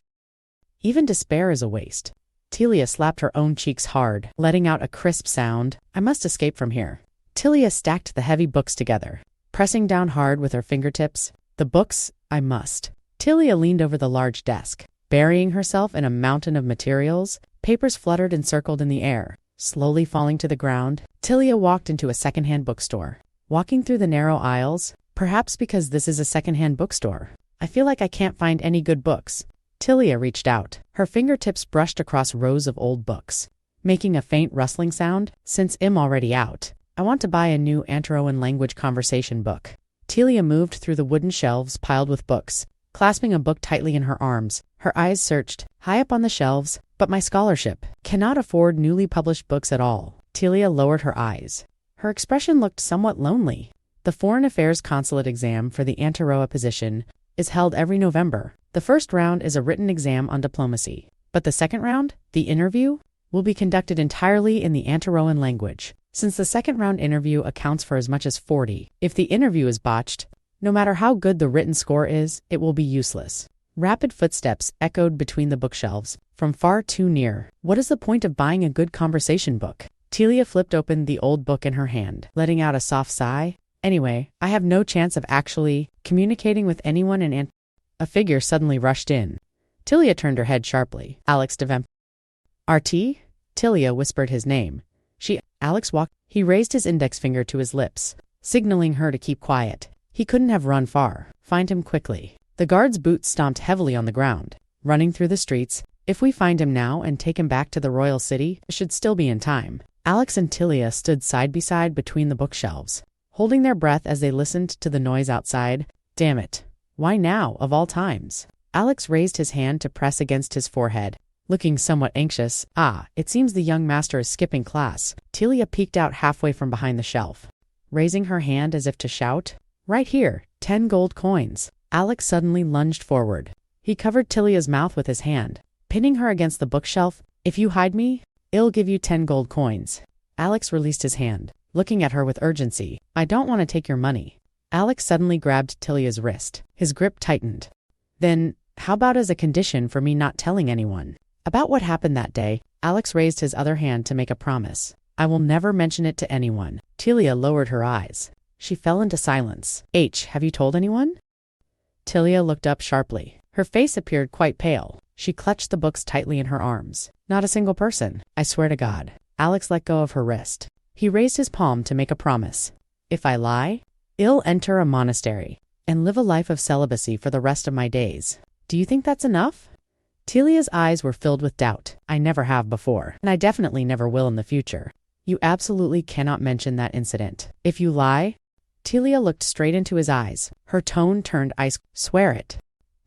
Even despair is a waste. Tilia slapped her own cheeks hard, letting out a crisp sound. I must escape from here. Tilia stacked the heavy books together, pressing down hard with her fingertips. The books, I must. Tilia leaned over the large desk. Burying herself in a mountain of materials, papers fluttered and circled in the air, slowly falling to the ground. Tilia walked into a secondhand bookstore. Walking through the narrow aisles, perhaps because this is a secondhand bookstore, I feel like I can't find any good books. Tilia reached out. Her fingertips brushed across rows of old books, making a faint rustling sound. Since I'm already out, I want to buy a new Antaroan language conversation book. Tilia moved through the wooden shelves piled with books, clasping a book tightly in her arms. Her eyes searched, high up on the shelves, but my scholarship cannot afford newly published books at all. Tilia lowered her eyes. Her expression looked somewhat lonely. The Foreign Affairs Consulate exam for the Antaroa position is held every November. The first round is a written exam on diplomacy, but the second round, the interview, will be conducted entirely in the Antaroan language. Since the second round interview accounts for as much as 40, if the interview is botched, no matter how good the written score is, it will be useless. Rapid footsteps echoed between the bookshelves, from far too near. What is the point of buying a good conversation book? Tilia flipped open the old book in her hand, letting out a soft sigh. Anyway, I have no chance of actually communicating with anyone in A figure suddenly rushed in. Tilia turned her head sharply. Alex de Vamp. RT? Tilia whispered his name. Alex walked. He raised his index finger to his lips, signaling her to keep quiet. He couldn't have run far. Find him quickly. The guard's boots stomped heavily on the ground, running through the streets. If we find him now and take him back to the royal city, it should still be in time. Alex and Tilia stood side by side between the bookshelves, holding their breath as they listened to the noise outside. Damn it. Why now, of all times? Alex raised his hand to press against his forehead, looking somewhat anxious. It seems the young master is skipping class. Tilia peeked out halfway from behind the shelf, raising her hand as if to shout. Right here, 10 gold coins. Alex suddenly lunged forward. He covered Tilia's mouth with his hand, pinning her against the bookshelf. If you hide me, I'll give you 10 gold coins. Alex released his hand, looking at her with urgency. I don't want to take your money. Alex suddenly grabbed Tilia's wrist. His grip tightened. Then, how about as a condition for me not telling anyone about what happened that day? Alex raised his other hand to make a promise. I will never mention it to anyone. Tilia lowered her eyes. She fell into silence. Have you told anyone? Tilia looked up sharply. Her face appeared quite pale. She clutched the books tightly in her arms. Not a single person. I swear to God. Alex let go of her wrist. He raised his palm to make a promise. If I lie, I'll enter a monastery and live a life of celibacy for the rest of my days. Do you think that's enough? Tilia's eyes were filled with doubt. I never have before, and I definitely never will in the future. You absolutely cannot mention that incident. If you lie, Tilia looked straight into his eyes. Her tone turned ice. Swear it.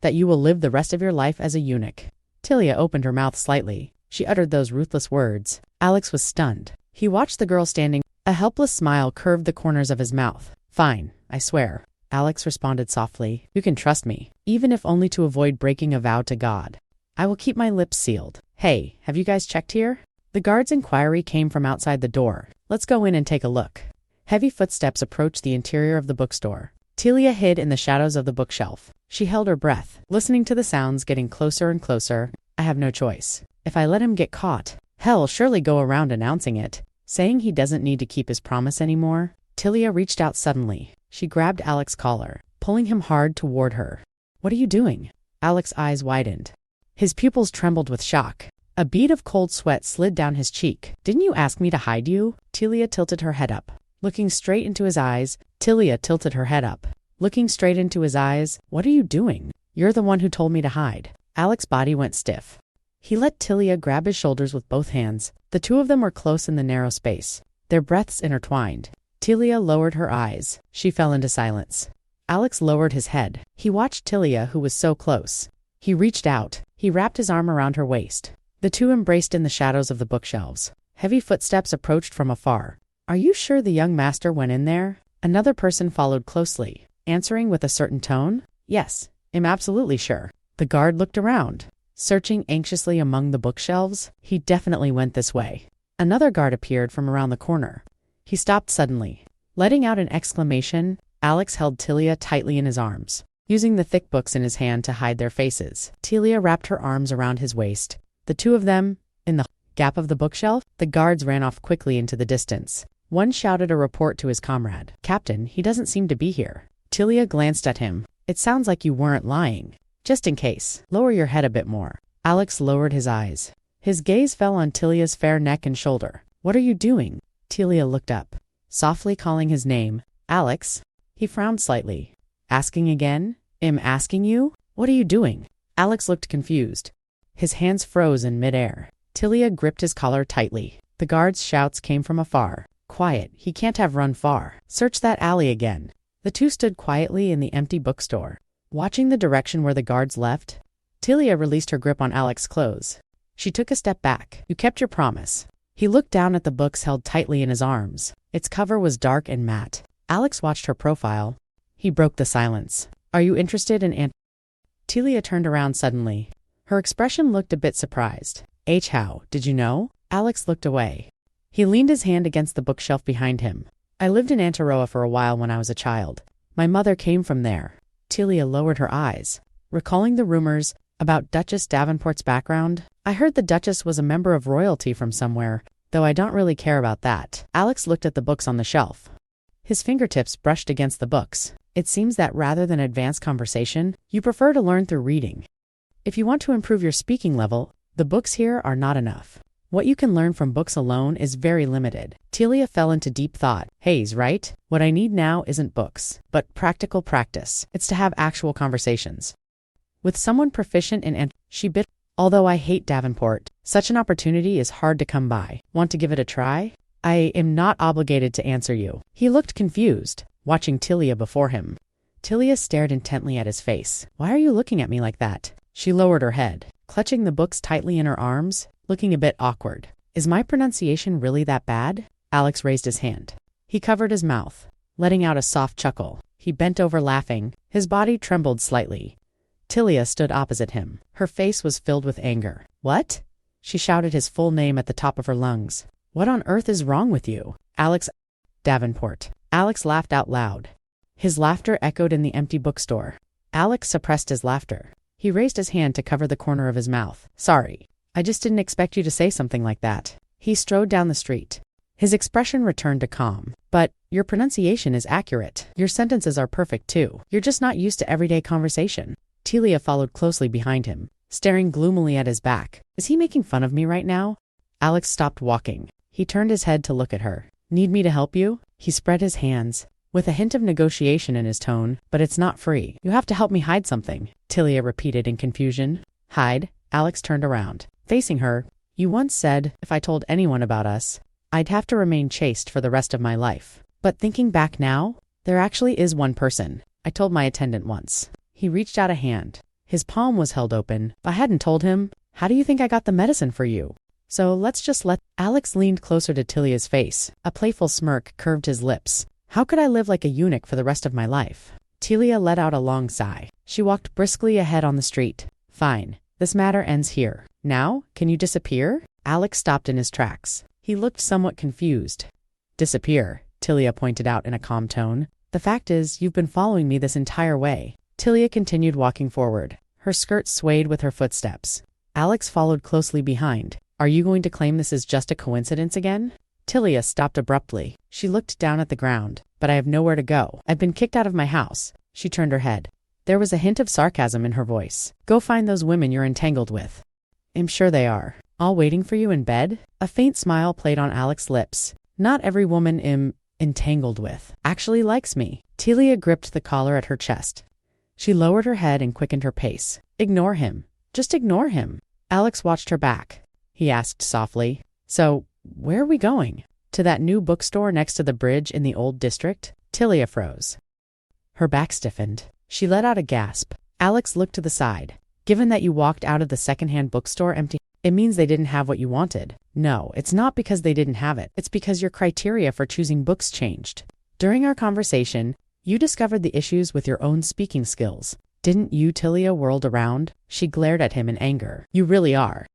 That you will live the rest of your life as a eunuch. Tilia opened her mouth slightly. She uttered those ruthless words. Alex was stunned. He watched the girl standing. A helpless smile curved the corners of his mouth. Fine, I swear. Alex responded softly. You can trust me, even if only to avoid breaking a vow to God. I will keep my lips sealed. Hey, have you guys checked here? The guard's inquiry came from outside the door. Let's go in and take a look. Heavy footsteps approached the interior of the bookstore. Tilia hid in the shadows of the bookshelf. She held her breath, listening to the sounds getting closer and closer. I have no choice. If I let him get caught, hell surely go around announcing it, saying he doesn't need to keep his promise anymore. Tilia reached out suddenly. She grabbed Alex's collar, pulling him hard toward her. What are you doing? Alex's eyes widened. His pupils trembled with shock. A bead of cold sweat slid down his cheek. Didn't you ask me to hide you? Tilia tilted her head up. Looking straight into his eyes, Tilia tilted her head up. Looking straight into his eyes, what are you doing? You're the one who told me to hide. Alex's body went stiff. He let Tilia grab his shoulders with both hands. The two of them were close in the narrow space, their breaths intertwined. Tilia lowered her eyes. She fell into silence. Alex lowered his head. He watched Tilia, who was so close. He reached out. He wrapped his arm around her waist. The two embraced in the shadows of the bookshelves. Heavy footsteps approached from afar. Are you sure the young master went in there? Another person followed closely, answering with a certain tone. Yes, I'm absolutely sure. The guard looked around, searching anxiously among the bookshelves. He definitely went this way. Another guard appeared from around the corner. He stopped suddenly. Letting out an exclamation, Alex held Tilia tightly in his arms, using the thick books in his hand to hide their faces. Tilia wrapped her arms around his waist. The two of them, in the gap of the bookshelf. The guards ran off quickly into the distance. One shouted a report to his comrade. Captain, he doesn't seem to be here. Tilia glanced at him. It sounds like you weren't lying. Just in case, lower your head a bit more. Alex lowered his eyes. His gaze fell on Tilia's fair neck and shoulder. What are you doing? Tilia looked up, softly calling his name. Alex? He frowned slightly. Asking again? I'm asking you? What are you doing? Alex looked confused. His hands froze in midair. Tilia gripped his collar tightly. The guard's shouts came from afar. Quiet, he can't have run far. Search that alley again. The two stood quietly in the empty bookstore, watching the direction where the guards left. Tilia released her grip on Alex's clothes. She took a step back. You kept your promise. He looked down at the books held tightly in his arms. Its cover was dark and matte. Alex watched her profile. He broke the silence. Are you interested in Tilia turned around suddenly. Her expression looked a bit surprised. How, did you know? Alex looked away. He leaned his hand against the bookshelf behind him. I lived in Antaroa for a while when I was a child. My mother came from there. Tilia lowered her eyes, recalling the rumors about Duchess Davenport's background. I heard the Duchess was a member of royalty from somewhere, though I don't really care about that. Alex looked at the books on the shelf. His fingertips brushed against the books. It seems that rather than advance conversation, you prefer to learn through reading. If you want to improve your speaking level, the books here are not enough. What you can learn from books alone is very limited. Tilia fell into deep thought. He's right. What I need now isn't books, but practical practice. It's to have actual conversations with someone proficient in she bit. Although I hate Davenport, such an opportunity is hard to come by. Want to give it a try? I am not obligated to answer you. He looked confused, watching Tilia before him. Tilia stared intently at his face. Why are you looking at me like that? She lowered her head, clutching the books tightly in her arms, looking a bit awkward. Is my pronunciation really that bad? Alex raised his hand. He covered his mouth, letting out a soft chuckle. He bent over laughing. His body trembled slightly. Tilia stood opposite him. Her face was filled with anger. What? She shouted his full name at the top of her lungs. What on earth is wrong with you? Alex Davenport. Alex laughed out loud. His laughter echoed in the empty bookstore. Alex suppressed his laughter. He raised his hand to cover the corner of his mouth. Sorry, I just didn't expect you to say something like that. He strode down the street. His expression returned to calm. But your pronunciation is accurate. Your sentences are perfect too. You're just not used to everyday conversation. Telia followed closely behind him, staring gloomily at his back. Is he making fun of me right now? Alex stopped walking. He turned his head to look at her. Need me to help you? He spread his hands, with a hint of negotiation in his tone. But it's not free. You have to help me hide something, Telia repeated in confusion. Hide? Alex turned around. Facing her, you once said, if I told anyone about us, I'd have to remain chaste for the rest of my life. But thinking back now, there actually is one person. I told my attendant once. He reached out a hand. His palm was held open. If I hadn't told him, how do you think I got the medicine for you? So let's just let... Alex leaned closer to Tilia's face. A playful smirk curved his lips. How could I live like a eunuch for the rest of my life? Tilia let out a long sigh. She walked briskly ahead on the street. Fine. This matter ends here. Now, can you disappear? Alex stopped in his tracks. He looked somewhat confused. Disappear, Tilia pointed out in a calm tone. The fact is, you've been following me this entire way. Tilia continued walking forward. Her skirt swayed with her footsteps. Alex followed closely behind. Are you going to claim this is just a coincidence again? Tilia stopped abruptly. She looked down at the ground. But I have nowhere to go. I've been kicked out of my house. She turned her head. There was a hint of sarcasm in her voice. Go find those women you're entangled with. I'm sure they are. All waiting for you in bed? A faint smile played on Alex's lips. Not every woman I'm entangled with actually likes me. Tilia gripped the collar at her chest. She lowered her head and quickened her pace. Ignore him. Just ignore him. Alex watched her back. He asked softly. So, where are we going? To that new bookstore next to the bridge in the old district? Tilia froze. Her back stiffened. She let out a gasp. Alex looked to the side. Given that you walked out of the secondhand bookstore empty, it means they didn't have what you wanted. No, it's not because they didn't have it. It's because your criteria for choosing books changed. During our conversation, you discovered the issues with your own speaking skills. Didn't you? Tilia whirled around. She glared at him in anger. You really are.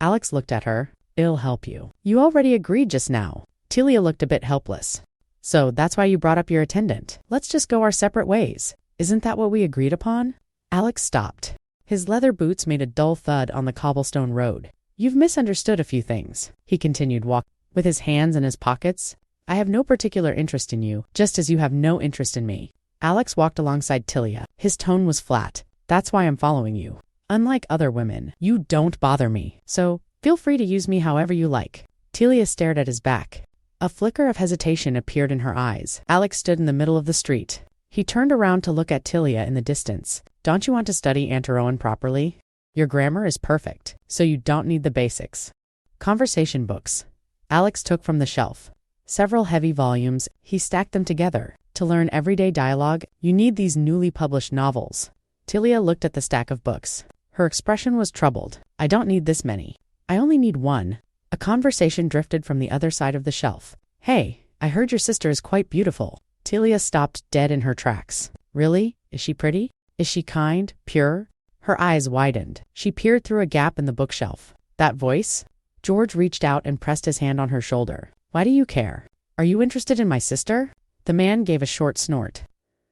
Alex looked at her. It'll help you. You already agreed just now. Tilia looked a bit helpless. So that's why you brought up your attendant. Let's just go our separate ways. Isn't that what we agreed upon? Alex stopped. His leather boots made a dull thud on the cobblestone road. You've misunderstood a few things, he continued, walking with his hands in his pockets. I have no particular interest in you, just as you have no interest in me. Alex walked alongside Tilia. His tone was flat. That's why I'm following you. Unlike other women, you don't bother me. So, feel free to use me however you like. Tilia stared at his back. A flicker of hesitation appeared in her eyes. Alex stood in the middle of the street. He turned around to look at Tilia in the distance. Don't you want to study Antaroan properly? Your grammar is perfect, so you don't need the basics. Conversation books. Alex took from the shelf several heavy volumes. He stacked them together. To learn everyday dialogue, you need these newly published novels. Tilia looked at the stack of books. Her expression was troubled. I don't need this many. I only need one. A conversation drifted from the other side of the shelf. Hey, I heard your sister is quite beautiful. Tilia stopped dead in her tracks. Really? Is she pretty? Is she kind, pure? Her eyes widened. She peered through a gap in the bookshelf. That voice? George reached out and pressed his hand on her shoulder. Why do you care? Are you interested in my sister? The man gave a short snort.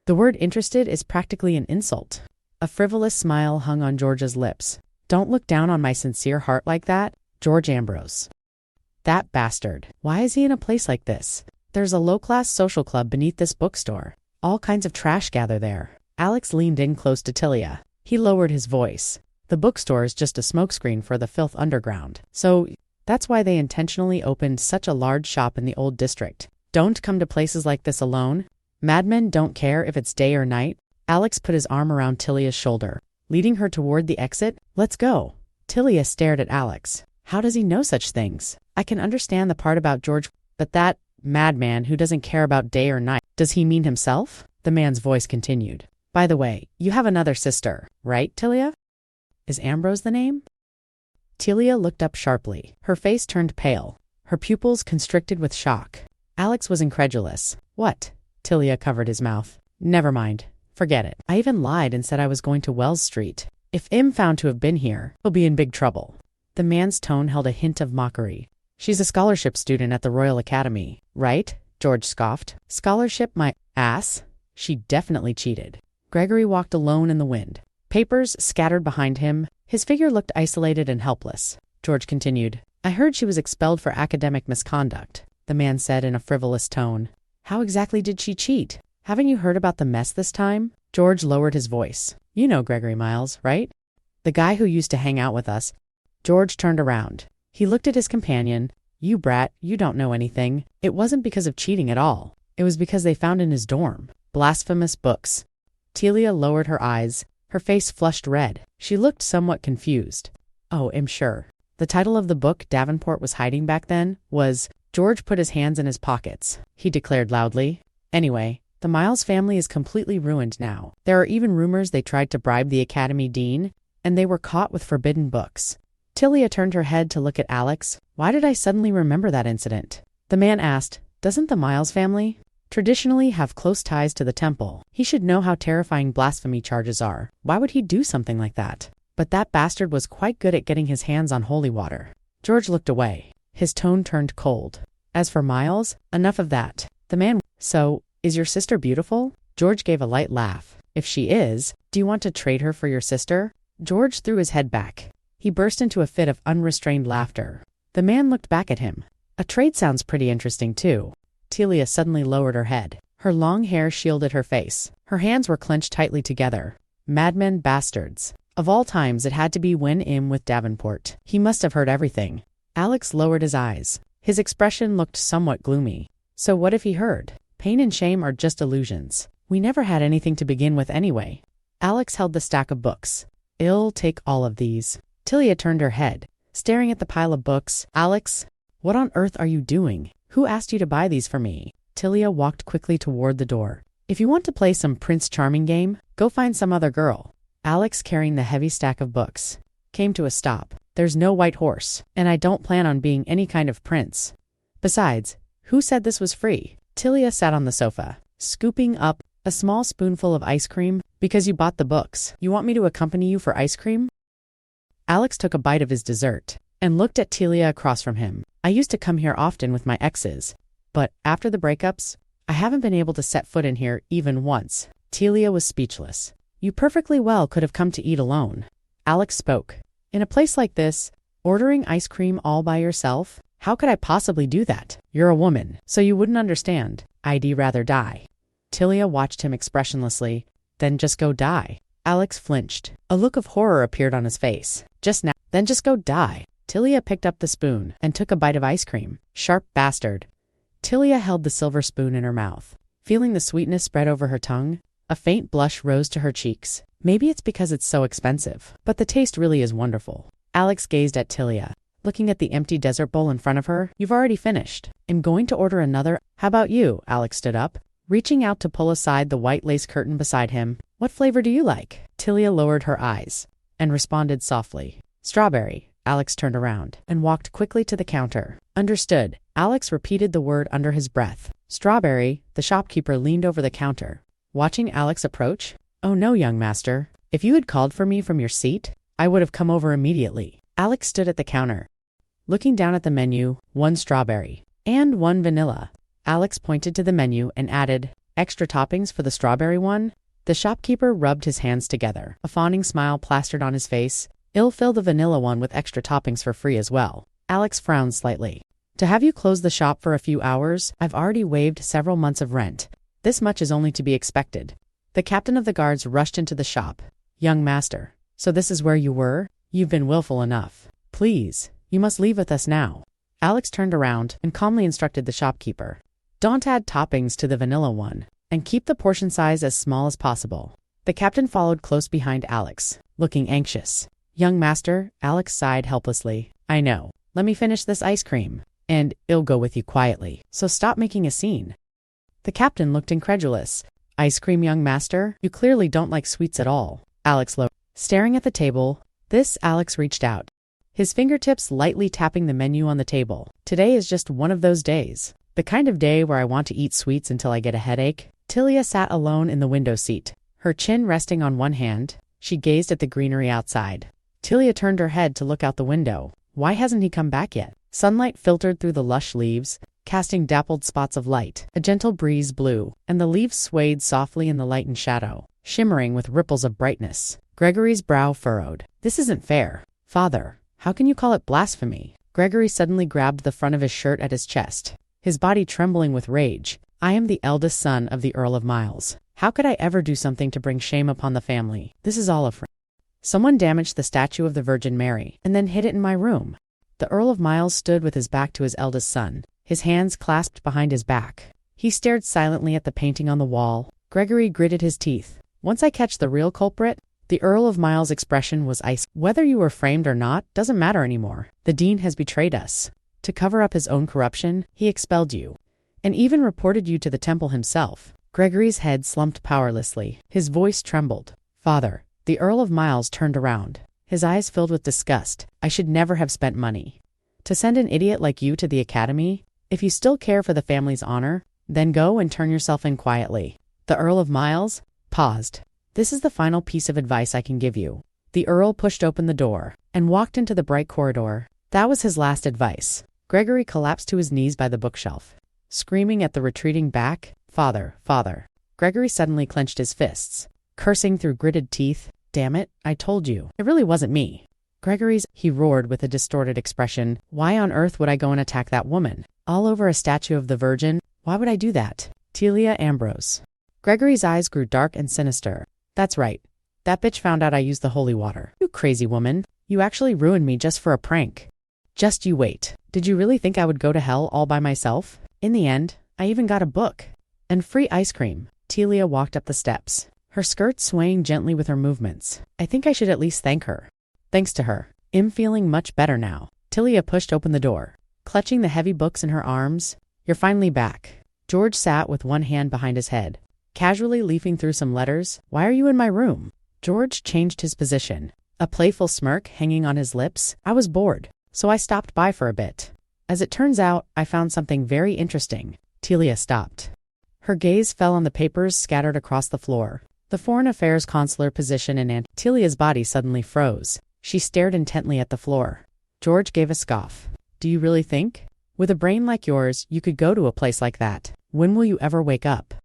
The word interested is practically an insult. A frivolous smile hung on George's lips. Don't look down on my sincere heart like that, George Ambrose. That bastard. Why is he in a place like this? There's a low-class social club beneath this bookstore. All kinds of trash gather there. Alex leaned in close to Tilia. He lowered his voice. The bookstore is just a smokescreen for the filth underground. So that's why they intentionally opened such a large shop in the old district. Don't come to places like this alone. Madmen don't care if it's day or night. Alex put his arm around Tilia's shoulder, leading her toward the exit. Let's go. Tilia stared at Alex. How does he know such things? I can understand the part about George, but that madman who doesn't care about day or night, does he mean himself? The man's voice continued. By the way, you have another sister, right, Tilia? Is Ambrose the name? Tilia looked up sharply. Her face turned pale. Her pupils constricted with shock. Alex was incredulous. What? Tilia covered his mouth. Never mind. Forget it. I even lied and said I was going to Wells Street. If I'm found to have been here, he'll be in big trouble. The man's tone held a hint of mockery. She's a scholarship student at the Royal Academy, right? George scoffed. Scholarship my ass? She definitely cheated. Gregory walked alone in the wind. Papers scattered behind him. His figure looked isolated and helpless. George continued. I heard she was expelled for academic misconduct, the man said in a frivolous tone. How exactly did she cheat? Haven't you heard about the mess this time? George lowered his voice. You know Gregory Miles, right? The guy who used to hang out with us. George turned around. He looked at his companion. You brat, you don't know anything. It wasn't because of cheating at all. It was because they found in his dorm blasphemous books. Telia lowered her eyes. Her face flushed red. She looked somewhat confused. Oh, I'm sure. The title of the book Davenport was hiding back then was George put his hands in his pockets. He declared loudly. Anyway, the Miles family is completely ruined now. There are even rumors they tried to bribe the academy dean, and they were caught with forbidden books. Tilia turned her head to look at Alex. Why did I suddenly remember that incident? The man asked, doesn't the Miles family traditionally have close ties to the temple? He should know how terrifying blasphemy charges are. Why would he do something like that? But that bastard was quite good at getting his hands on holy water. George looked away. His tone turned cold. As for Miles, enough of that. The man, so, is your sister beautiful? George gave a light laugh. If she is, do you want to trade her for your sister? George threw his head back. He burst into a fit of unrestrained laughter. The man looked back at him. A trade sounds pretty interesting too. Telia suddenly lowered her head. Her long hair shielded her face. Her hands were clenched tightly together. Madmen bastards. Of all times, it had to be Wen Im with Davenport. He must have heard everything. Alex lowered his eyes. His expression looked somewhat gloomy. So what if he heard? Pain and shame are just illusions. We never had anything to begin with anyway. Alex held the stack of books. I'll take all of these. Tilia turned her head, staring at the pile of books. Alex, what on earth are you doing? Who asked you to buy these for me? Tilia walked quickly toward the door. If you want to play some Prince Charming game, go find some other girl. Alex, carrying the heavy stack of books, came to a stop. There's no white horse, and I don't plan on being any kind of prince. Besides, who said this was free? Tilia sat on the sofa, scooping up a small spoonful of ice cream. Because you bought the books, you want me to accompany you for ice cream? Alex took a bite of his dessert and looked at Telia across from him. I used to come here often with my exes, but after the breakups, I haven't been able to set foot in here even once. Telia was speechless. You perfectly well could have come to eat alone. Alex spoke. In a place like this, ordering ice cream all by yourself? How could I possibly do that? You're a woman, so you wouldn't understand. I'd rather die. Telia watched him expressionlessly. Then just go die. Alex flinched. A look of horror appeared on his face. Just now, then just go die. Tilia picked up the spoon and took a bite of ice cream. Sharp bastard. Tilia held the silver spoon in her mouth. Feeling the sweetness spread over her tongue, a faint blush rose to her cheeks. Maybe it's because it's so expensive, but the taste really is wonderful. Alex gazed at Tilia, looking at the empty dessert bowl in front of her. You've already finished. I'm going to order another. How about you? Alex stood up, reaching out to pull aside the white lace curtain beside him. What flavor do you like? Tilia lowered her eyes and responded softly. Strawberry. Alex turned around and walked quickly to the counter. Understood. Alex repeated the word under his breath. Strawberry. The shopkeeper leaned over the counter, watching Alex approach. Oh no, young master. If you had called for me from your seat, I would have come over immediately. Alex stood at the counter, looking down at the menu. 1 strawberry and 1 vanilla. Alex pointed to the menu and added, extra toppings for the strawberry one. The shopkeeper rubbed his hands together. A fawning smile plastered on his face. I'll fill the vanilla one with extra toppings for free as well. Alex frowned slightly. To have you close the shop for a few hours, I've already waived several months of rent. This much is only to be expected. The captain of the guards rushed into the shop. Young master, so this is where you were? You've been willful enough. Please, you must leave with us now. Alex turned around and calmly instructed the shopkeeper. Don't add toppings to the vanilla one, and keep the portion size as small as possible. The captain followed close behind Alex, looking anxious. Young master, Alex sighed helplessly. I know. Let me finish this ice cream, and I'll go with you quietly, so stop making a scene. The captain looked incredulous. Ice cream, young master? You clearly don't like sweets at all. Alex looked. Staring at the table, Alex reached out, his fingertips lightly tapping the menu on the table. Today is just one of those days. The kind of day where I want to eat sweets until I get a headache. Tilia sat alone in the window seat, her chin resting on one hand. She gazed at the greenery outside. Tilia turned her head to look out the window. Why hasn't he come back yet? Sunlight filtered through the lush leaves, casting dappled spots of light. A gentle breeze blew, and the leaves swayed softly in the light and shadow, shimmering with ripples of brightness. Gregory's brow furrowed. This isn't fair. Father, how can you call it blasphemy? Gregory suddenly grabbed the front of his shirt at his chest, his body trembling with rage. I am the eldest son of the Earl of Miles. How could I ever do something to bring shame upon the family? This is all a front. Someone damaged the statue of the Virgin Mary, and then hid it in my room. The Earl of Miles stood with his back to his eldest son, his hands clasped behind his back. He stared silently at the painting on the wall. Gregory gritted his teeth. Once I catch the real culprit, the Earl of Miles' expression was ice. Whether you were framed or not doesn't matter anymore. The dean has betrayed us. To cover up his own corruption, he expelled you, and even reported you to the temple himself. Gregory's head slumped powerlessly. His voice trembled. Father. The Earl of Miles turned around, his eyes filled with disgust. I should never have spent money to send an idiot like you to the academy. If you still care for the family's honor, then go and turn yourself in quietly. The Earl of Miles paused. This is the final piece of advice I can give you. The Earl pushed open the door and walked into the bright corridor. That was his last advice. Gregory collapsed to his knees by the bookshelf, screaming at the retreating back, Father, Father. Gregory suddenly clenched his fists, cursing through gritted teeth. Damn it, I told you. It really wasn't me. He roared with a distorted expression. Why on earth would I go and attack that woman? All over a statue of the Virgin? Why would I do that? Telia Ambrose. Gregory's eyes grew dark and sinister. That's right. That bitch found out I used the holy water. You crazy woman. You actually ruined me just for a prank. Just you wait. Did you really think I would go to hell all by myself? In the end, I even got a book. And free ice cream. Telia walked up the steps, her skirt swaying gently with her movements. I think I should at least thank her. Thanks to her, I'm feeling much better now. Telia pushed open the door, clutching the heavy books in her arms. You're finally back. George sat with one hand behind his head, casually leafing through some letters. Why are you in my room? George changed his position, a playful smirk hanging on his lips. I was bored, so I stopped by for a bit. As it turns out, I found something very interesting. Telia stopped. Her gaze fell on the papers scattered across the floor. The Foreign Affairs Consular position in Telia's body suddenly froze. She stared intently at the floor. George gave a scoff. Do you really think? With a brain like yours, you could go to a place like that. When will you ever wake up?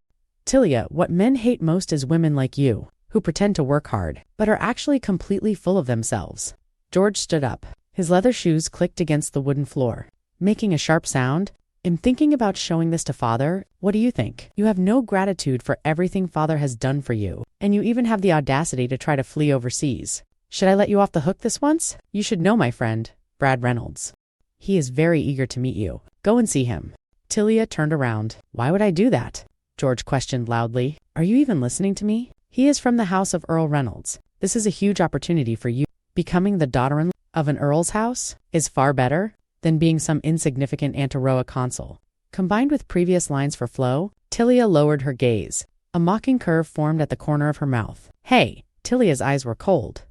Telia, what men hate most is women like you, who pretend to work hard, but are actually completely full of themselves. George stood up. His leather shoes clicked against the wooden floor, making a sharp sound. I'm thinking about showing this to Father. What do you think? You have no gratitude for everything Father has done for you, and you even have the audacity to try to flee overseas. Should I let you off the hook this once? You should know my friend, Brad Reynolds. He is very eager to meet you. Go and see him. Telia turned around. Why would I do that? George questioned loudly. Are you even listening to me? He is from the house of Earl Reynolds. This is a huge opportunity for you. Becoming the daughter-in-law of an earl's house is far better than being some insignificant Antaroa consul. Combined with previous lines for flow, Telia lowered her gaze. A mocking curve formed at the corner of her mouth. Hey, Tilia's eyes were cold.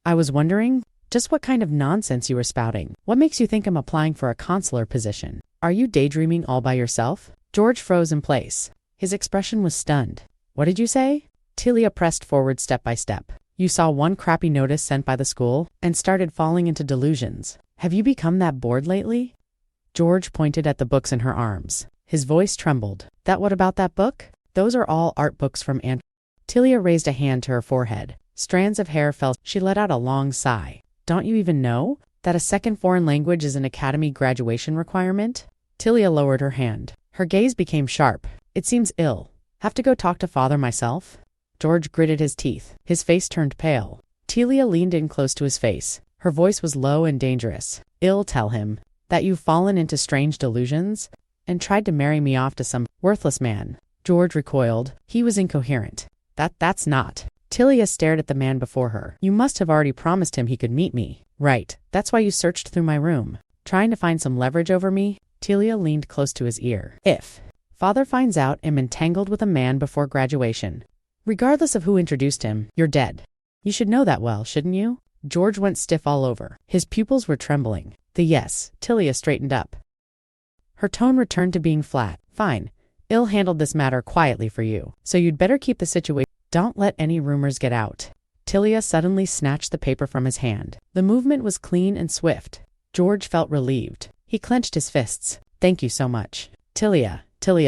I was wondering just what kind of nonsense you were spouting. What makes you think I'm applying for a consular position? Are you daydreaming all by yourself? George froze in place. His expression was stunned. What did you say? Telia pressed forward step by step. You saw one crappy notice sent by the school and started falling into delusions. Have you become that bored lately? George pointed at the books in her arms. His voice trembled. What about that book? Those are all art books from Aunt. Telia raised a hand to her forehead. Strands of hair fell. She let out a long sigh. Don't you even know that a second foreign language is an academy graduation requirement? Telia lowered her hand. Her gaze became sharp. It seems ill. Have to go talk to Father myself? George gritted his teeth. His face turned pale. Telia leaned in close to his face. Her voice was low and dangerous. Tell him that you've fallen into strange delusions and tried to marry me off to some worthless man. George recoiled. He was incoherent. That's not. Telia stared at the man before her. You must have already promised him he could meet me. Right. That's why you searched through my room. Trying to find some leverage over me? Telia leaned close to his ear. If Father finds out I'm entangled with a man before graduation, regardless of who introduced him, you're dead. You should know that well, shouldn't you? George went stiff all over. His pupils were trembling. Telia straightened up. Her tone returned to being flat. Fine. Handled this matter quietly for you, so you'd better keep the situation. Don't let any rumors get out. Telia suddenly snatched the paper from his hand. The movement was clean and swift. George felt relieved. He clenched his fists. Thank you so much. Tilia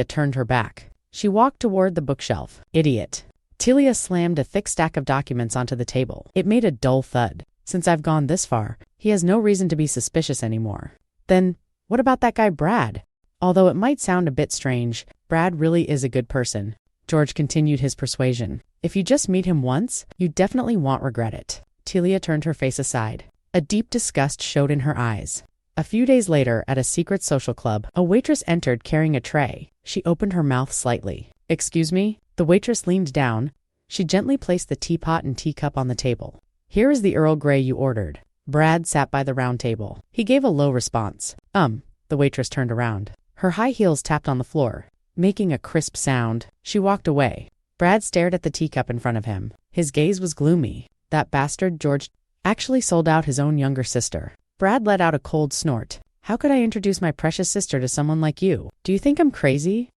turned her back. She walked toward the bookshelf. Idiot. Tilia slammed a thick stack of documents onto the table. It made a dull thud. Since I've gone this far, he has no reason to be suspicious anymore. Then, what about that guy Brad? Although it might sound a bit strange, Brad really is a good person. George continued his persuasion. If you just meet him once, you definitely won't regret it. Tilia turned her face aside. A deep disgust showed in her eyes. A few days later, at a secret social club, a waitress entered carrying a tray. She opened her mouth slightly. Excuse me? The waitress leaned down. She gently placed the teapot and teacup on the table. Here is the Earl Grey you ordered. Brad sat by the round table. He gave a low response. The waitress turned around. Her high heels tapped on the floor, making a crisp sound. She walked away. Brad stared at the teacup in front of him. His gaze was gloomy. That bastard George actually sold out his own younger sister. Brad let out a cold snort. How could I introduce my precious sister to someone like you? Do you think I'm crazy?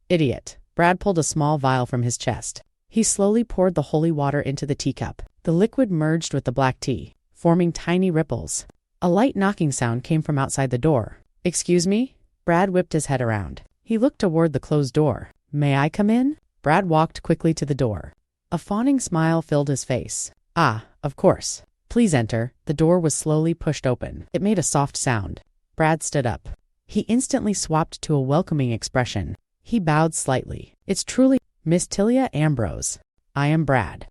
Idiot. Brad pulled a small vial from his chest. He slowly poured the holy water into the teacup. The liquid merged with the black tea, forming tiny ripples. A light knocking sound came from outside the door. Excuse me? Brad whipped his head around. He looked toward the closed door. May I come in? Brad walked quickly to the door. A fawning smile filled his face. Ah, of course. Please enter. The door was slowly pushed open. It made a soft sound. Brad stood up. He instantly swapped to a welcoming expression. He bowed slightly. It's truly Miss Tilia Ambrose. I am Brad.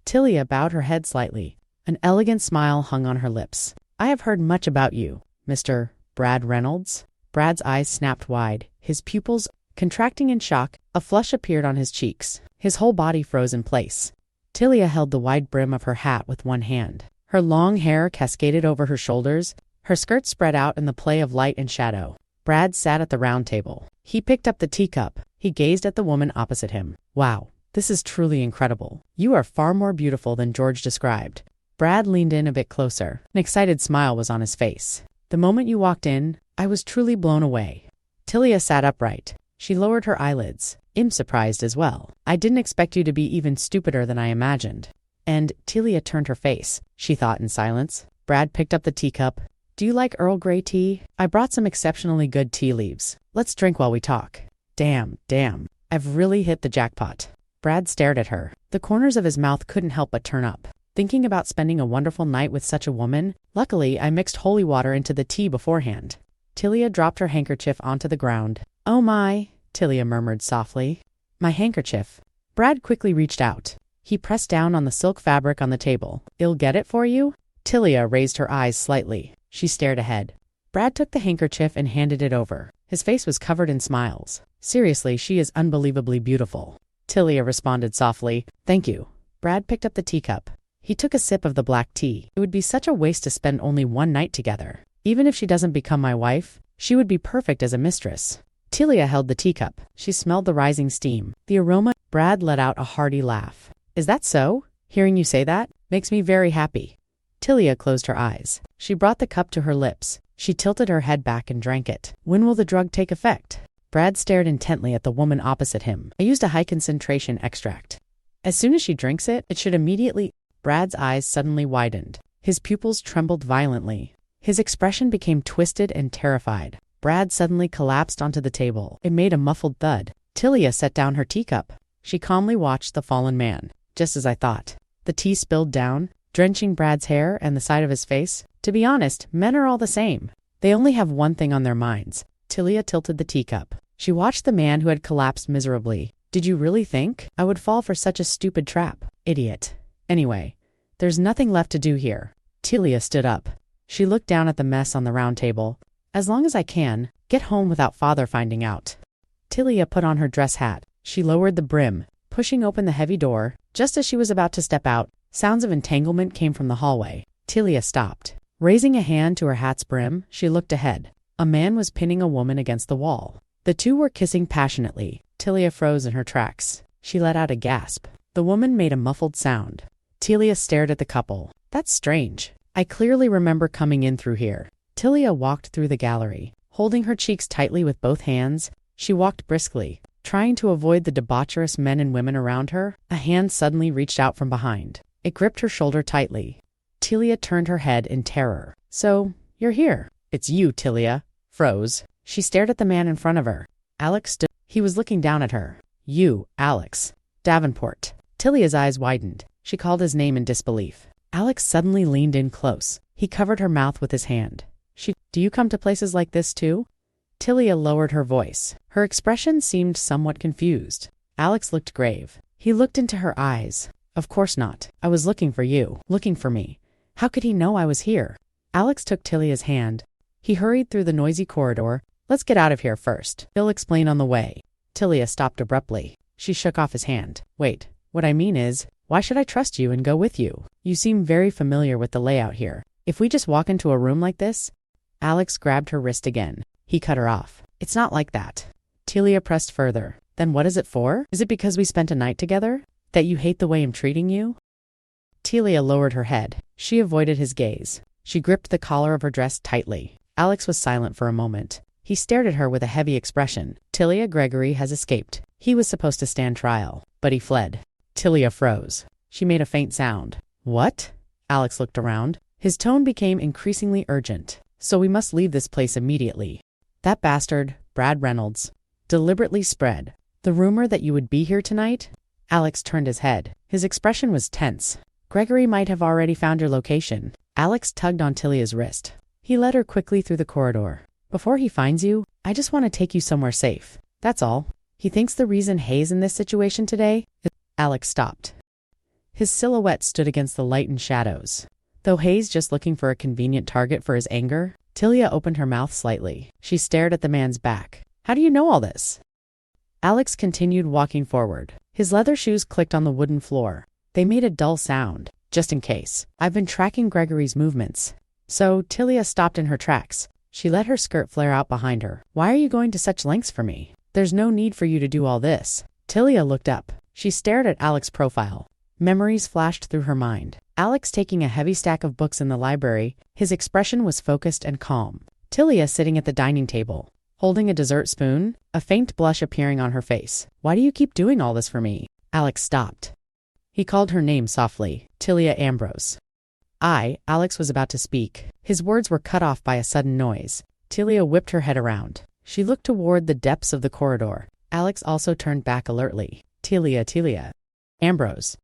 Tilia bowed her head slightly. An elegant smile hung on her lips. I have heard much about you, Mr. Brad Reynolds. Brad's eyes snapped wide, his pupils contracting in shock. A flush appeared on his cheeks. His whole body froze in place. Tilia held the wide brim of her hat with one hand. Her long hair cascaded over her shoulders. Her skirt spread out in the play of light and shadow. Brad sat at the round table. He picked up the teacup. He gazed at the woman opposite him. Wow, this is truly incredible. You are far more beautiful than George described. Brad leaned in a bit closer. An excited smile was on his face. The moment you walked in, I was truly blown away. Tilia sat upright. She lowered her eyelids. I'm surprised as well. I didn't expect you to be even stupider than I imagined. And Tilia turned her face, she thought in silence. Brad picked up the teacup. Do you like Earl Grey tea? I brought some exceptionally good tea leaves. Let's drink while we talk. Damn. I've really hit the jackpot. Brad stared at her. The corners of his mouth couldn't help but turn up. Thinking about spending a wonderful night with such a woman? Luckily, I mixed holy water into the tea beforehand. Tilia dropped her handkerchief onto the ground. Oh my, Tilia murmured softly. My handkerchief. Brad quickly reached out. He pressed down on the silk fabric on the table. I'll get it for you? Tilia raised her eyes slightly. She stared ahead. Brad took the handkerchief and handed it over. His face was covered in smiles. Seriously, she is unbelievably beautiful. Tilia responded softly. Thank you. Brad picked up the teacup. He took a sip of the black tea. It would be such a waste to spend only one night together. Even if she doesn't become my wife, she would be perfect as a mistress. Tilia held the teacup. She smelled the rising steam. The aroma. Brad let out a hearty laugh. Is that so? Hearing you say that makes me very happy. Tilia closed her eyes. She brought the cup to her lips. She tilted her head back and drank it. When will the drug take effect? Brad stared intently at the woman opposite him. I used a high-concentration extract. As soon as she drinks it, it should immediately... Brad's eyes suddenly widened. His pupils trembled violently. His expression became twisted and terrified. Brad suddenly collapsed onto the table. It made a muffled thud. Tilia set down her teacup. She calmly watched the fallen man. Just as I thought. The tea spilled down, drenching Brad's hair and the side of his face. To be honest, men are all the same. They only have one thing on their minds. Tilia tilted the teacup. She watched the man who had collapsed miserably. Did you really think I would fall for such a stupid trap? Idiot. Anyway, there's nothing left to do here. Tilia stood up. She looked down at the mess on the round table. As long as I can, get home without father finding out. Tilia put on her dress hat. She lowered the brim, pushing open the heavy door. Just as she was about to step out, sounds of entanglement came from the hallway. Tilia stopped. Raising a hand to her hat's brim, she looked ahead. A man was pinning a woman against the wall. The two were kissing passionately. Tilia froze in her tracks. She let out a gasp. The woman made a muffled sound. Tilia stared at the couple. That's strange. I clearly remember coming in through here. Tilia walked through the gallery. Holding her cheeks tightly with both hands, she walked briskly. Trying to avoid the debaucherous men and women around her, a hand suddenly reached out from behind. It gripped her shoulder tightly. Tilia turned her head in terror. So, you're here. It's you, Tilia. Froze. She stared at the man in front of her. Alex stood. He was looking down at her. You, Alex. Davenport. Tilia's eyes widened. She called his name in disbelief. Alex suddenly leaned in close. He covered her mouth with his hand. Do you come to places like this too? Tilia lowered her voice. Her expression seemed somewhat confused. Alex looked grave. He looked into her eyes. Of course not. I was looking for you. Looking for me. How could he know I was here? Alex took Tilia's hand. He hurried through the noisy corridor. Let's get out of here first. He'll explain on the way. Tilia stopped abruptly. She shook off his hand. Wait, what I mean is, why should I trust you and go with you? You seem very familiar with the layout here. If we just walk into a room like this? Alex grabbed her wrist again. He cut her off. It's not like that. Tilia pressed further. Then what is it for? Is it because we spent a night together? That you hate the way I'm treating you? Tilia lowered her head. She avoided his gaze. She gripped the collar of her dress tightly. Alex was silent for a moment. He stared at her with a heavy expression. Tilia Gregory has escaped. He was supposed to stand trial, but he fled. Tilia froze. She made a faint sound. What? Alex looked around. His tone became increasingly urgent. So we must leave this place immediately. That bastard, Brad Reynolds, deliberately spread the rumor that you would be here tonight. Alex turned his head. His expression was tense. Gregory might have already found your location. Alex tugged on Tilia's wrist. He led her quickly through the corridor. Before he finds you, I just want to take you somewhere safe. That's all. He thinks the reason Hayes in this situation today is... Alex stopped. His silhouette stood against the light and shadows. Though Hayes just looking for a convenient target for his anger, Tilia opened her mouth slightly. She stared at the man's back. How do you know all this? Alex continued walking forward. His leather shoes clicked on the wooden floor. They made a dull sound. Just in case. I've been tracking Gregory's movements. So Tilia stopped in her tracks. She let her skirt flare out behind her. Why are you going to such lengths for me? There's no need for you to do all this. Tilia looked up. She stared at Alex's profile. Memories flashed through her mind. Alex taking a heavy stack of books in the library, his expression was focused and calm. Tilia sitting at the dining table, holding a dessert spoon, a faint blush appearing on her face. Why do you keep doing all this for me? Alex stopped. He called her name softly, Tilia Ambrose. Alex was about to speak. His words were cut off by a sudden noise. Tilia whipped her head around. She looked toward the depths of the corridor. Alex also turned back alertly. Tilia. Ambrose.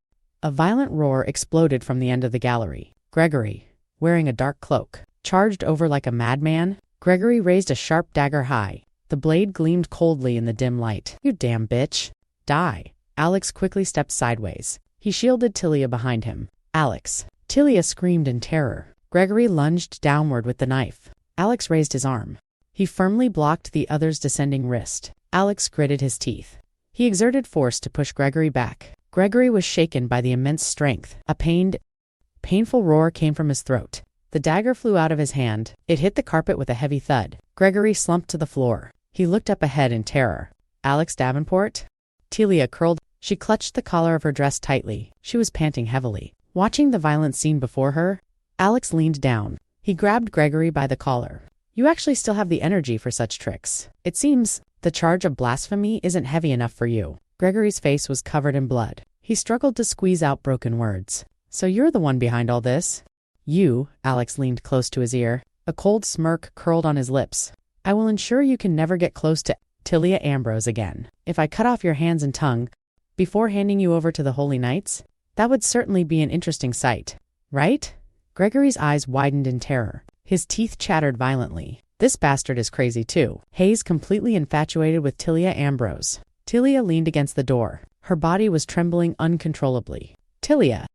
A violent roar exploded from the end of the gallery. Gregory, wearing a dark cloak, charged over like a madman. Gregory raised a sharp dagger high. The blade gleamed coldly in the dim light. You damn bitch. Die. Alex quickly stepped sideways. He shielded Tilia behind him. Alex. Tilia screamed in terror. Gregory lunged downward with the knife. Alex raised his arm. He firmly blocked the other's descending wrist. Alex gritted his teeth. He exerted force to push Gregory back. Gregory was shaken by the immense strength. A painful roar came from his throat. The dagger flew out of his hand. It hit the carpet with a heavy thud. Gregory slumped to the floor. He looked up ahead in terror. Alex Davenport? Tilia curled. She clutched the collar of her dress tightly. She was panting heavily. Watching the violent scene before her, Alex leaned down. He grabbed Gregory by the collar. You actually still have the energy for such tricks. It seems the charge of blasphemy isn't heavy enough for you. Gregory's face was covered in blood. He struggled to squeeze out broken words. So you're the one behind all this? You, Alex leaned close to his ear. A cold smirk curled on his lips. I will ensure you can never get close to Tilia Ambrose again. If I cut off your hands and tongue before handing you over to the Holy Knights, that would certainly be an interesting sight. Right? Gregory's eyes widened in terror. His teeth chattered violently. This bastard is crazy too. Hayes completely infatuated with Tilia Ambrose. Tilia leaned against the door. Her body was trembling uncontrollably. Tilia.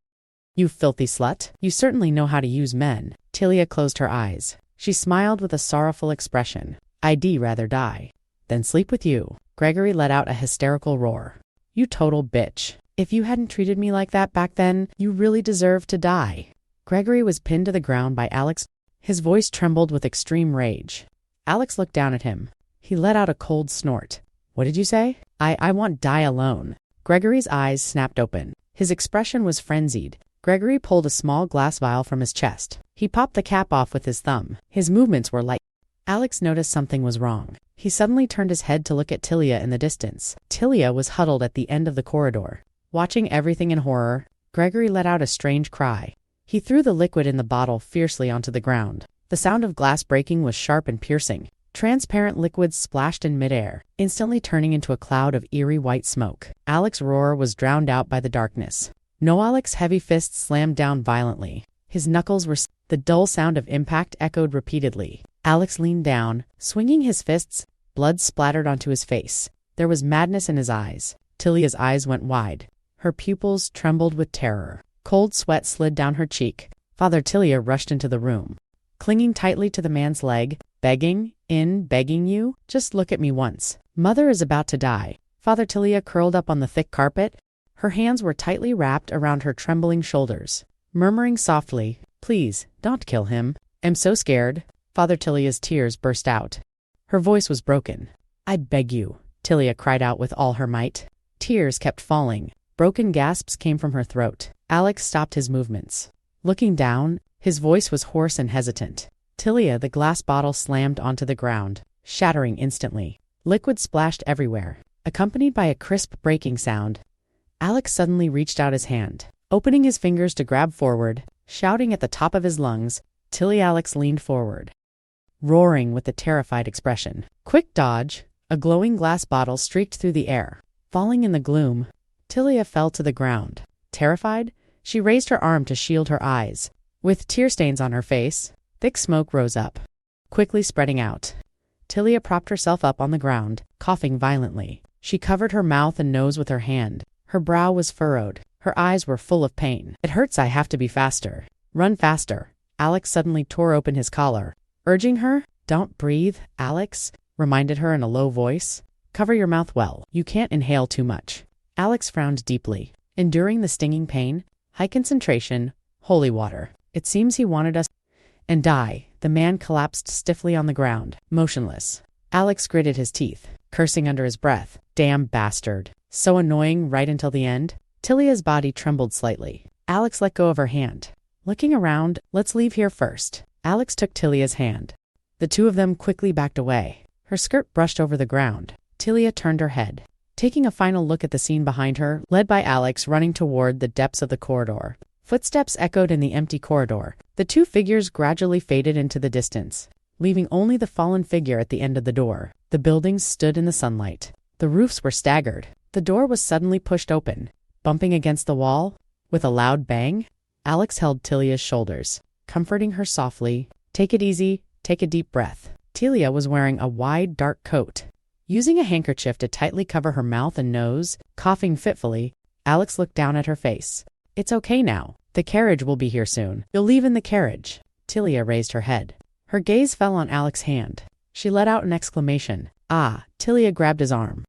You filthy slut. You certainly know how to use men. Tilia closed her eyes. She smiled with a sorrowful expression. I'd rather die than sleep with you. Gregory let out a hysterical roar. You total bitch. If you hadn't treated me like that back then, you really deserved to die. Gregory was pinned to the ground by Alex. His voice trembled with extreme rage. Alex looked down at him. He let out a cold snort. What did you say? I want die alone. Gregory's eyes snapped open. His expression was frenzied. Gregory pulled a small glass vial from his chest. He popped the cap off with his thumb. His movements were light. Alex noticed something was wrong. He suddenly turned his head to look at Tilia in the distance. Tilia was huddled at the end of the corridor. Watching everything in horror, Gregory let out a strange cry. He threw the liquid in the bottle fiercely onto the ground. The sound of glass breaking was sharp and piercing. Transparent liquids splashed in midair, instantly turning into a cloud of eerie white smoke. Alex's roar was drowned out by the darkness. Noalik's heavy fists slammed down violently. His knuckles were... The dull sound of impact echoed repeatedly. Alex leaned down, swinging his fists. Blood splattered onto his face. There was madness in his eyes. Tilia's eyes went wide. Her pupils trembled with terror. Cold sweat slid down her cheek. Father Tilia rushed into the room, clinging tightly to the man's leg, begging you, just look at me once. Mother is about to die. Father Tilia curled up on the thick carpet. Her hands were tightly wrapped around her trembling shoulders, murmuring softly, please, don't kill him. I'm so scared. Father Tilia's tears burst out. Her voice was broken. I beg you, Tilia cried out with all her might. Tears kept falling. Broken gasps came from her throat. Alex stopped his movements. Looking down, his voice was hoarse and hesitant. Tilia, the glass bottle slammed onto the ground, shattering instantly. Liquid splashed everywhere, accompanied by a crisp breaking sound. Alex suddenly reached out his hand, opening his fingers to grab forward, shouting at the top of his lungs. Alex leaned forward, roaring with a terrified expression. Quick dodge! A glowing glass bottle streaked through the air. Falling in the gloom, Tilia fell to the ground. Terrified, she raised her arm to shield her eyes. With tear stains on her face, thick smoke rose up, quickly spreading out. Tilia propped herself up on the ground, coughing violently. She covered her mouth and nose with her hand. Her brow was furrowed. Her eyes were full of pain. It hurts, I have to be faster. Run faster. Alex suddenly tore open his collar, urging her. Don't breathe, Alex reminded her in a low voice. Cover your mouth well. You can't inhale too much. Alex frowned deeply, enduring the stinging pain. High concentration, holy water. It seems he wanted us and die. The man collapsed stiffly on the ground, motionless. Alex gritted his teeth, cursing under his breath. Damn bastard. So annoying right until the end. Tilia's body trembled slightly. Alex let go of her hand. Looking around, let's leave here first. Alex took Tilia's hand. The two of them quickly backed away. Her skirt brushed over the ground. Tilia turned her head, taking a final look at the scene behind her, led by Alex running toward the depths of the corridor. Footsteps echoed in the empty corridor. The two figures gradually faded into the distance, leaving only the fallen figure at the end of the door. The buildings stood in the sunlight. The roofs were staggered. The door was suddenly pushed open, bumping against the wall. With a loud bang, Alex held Tilia's shoulders, comforting her softly. Take it easy, take a deep breath. Tilia was wearing a wide, dark coat. Using a handkerchief to tightly cover her mouth and nose, coughing fitfully, Alex looked down at her face. It's okay now. The carriage will be here soon. You'll leave in the carriage. Tilia raised her head. Her gaze fell on Alex's hand. She let out an exclamation. Ah! Tilia grabbed his arm.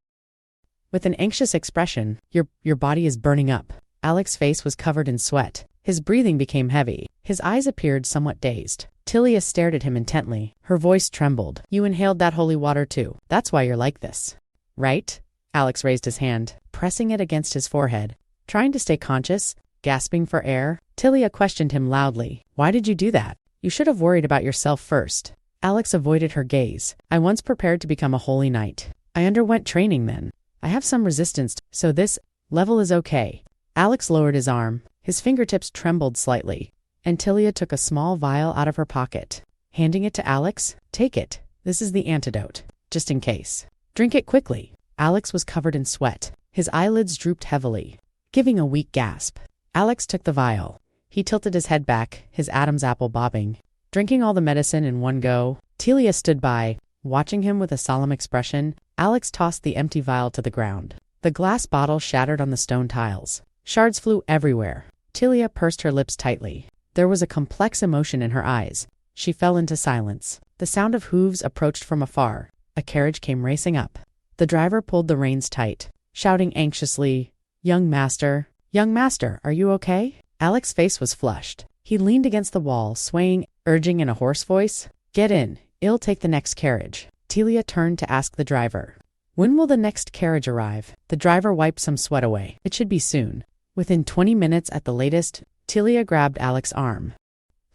With an anxious expression, Your body is burning up. Alex's face was covered in sweat. His breathing became heavy. His eyes appeared somewhat dazed. Tilia stared at him intently. Her voice trembled. You inhaled that holy water too. That's why you're like this. Right? Alex raised his hand, pressing it against his forehead. Trying to stay conscious, gasping for air, Tilia questioned him loudly. Why did you do that? You should have worried about yourself first. Alex avoided her gaze. I once prepared to become a holy knight. I underwent training then. I have some resistance, so this level is okay. Alex lowered his arm. His fingertips trembled slightly, and Tilia took a small vial out of her pocket. Handing it to Alex, take it. This is the antidote, just in case. Drink it quickly. Alex was covered in sweat. His eyelids drooped heavily, giving a weak gasp. Alex took the vial. He tilted his head back, his Adam's apple bobbing. Drinking all the medicine in one go, Tilia stood by, watching him with a solemn expression. Alex tossed the empty vial to the ground. The glass bottle shattered on the stone tiles. Shards flew everywhere. Tilia pursed her lips tightly. There was a complex emotion in her eyes. She fell into silence. The sound of hooves approached from afar. A carriage came racing up. The driver pulled the reins tight, shouting anxiously, Young master, are you okay? Alex's face was flushed. He leaned against the wall, swaying, urging in a hoarse voice, Get in, I'll take the next carriage. Tilia turned to ask the driver, When will the next carriage arrive? The driver wiped some sweat away. It should be soon. Within 20 minutes at the latest, Tilia grabbed Alex's arm,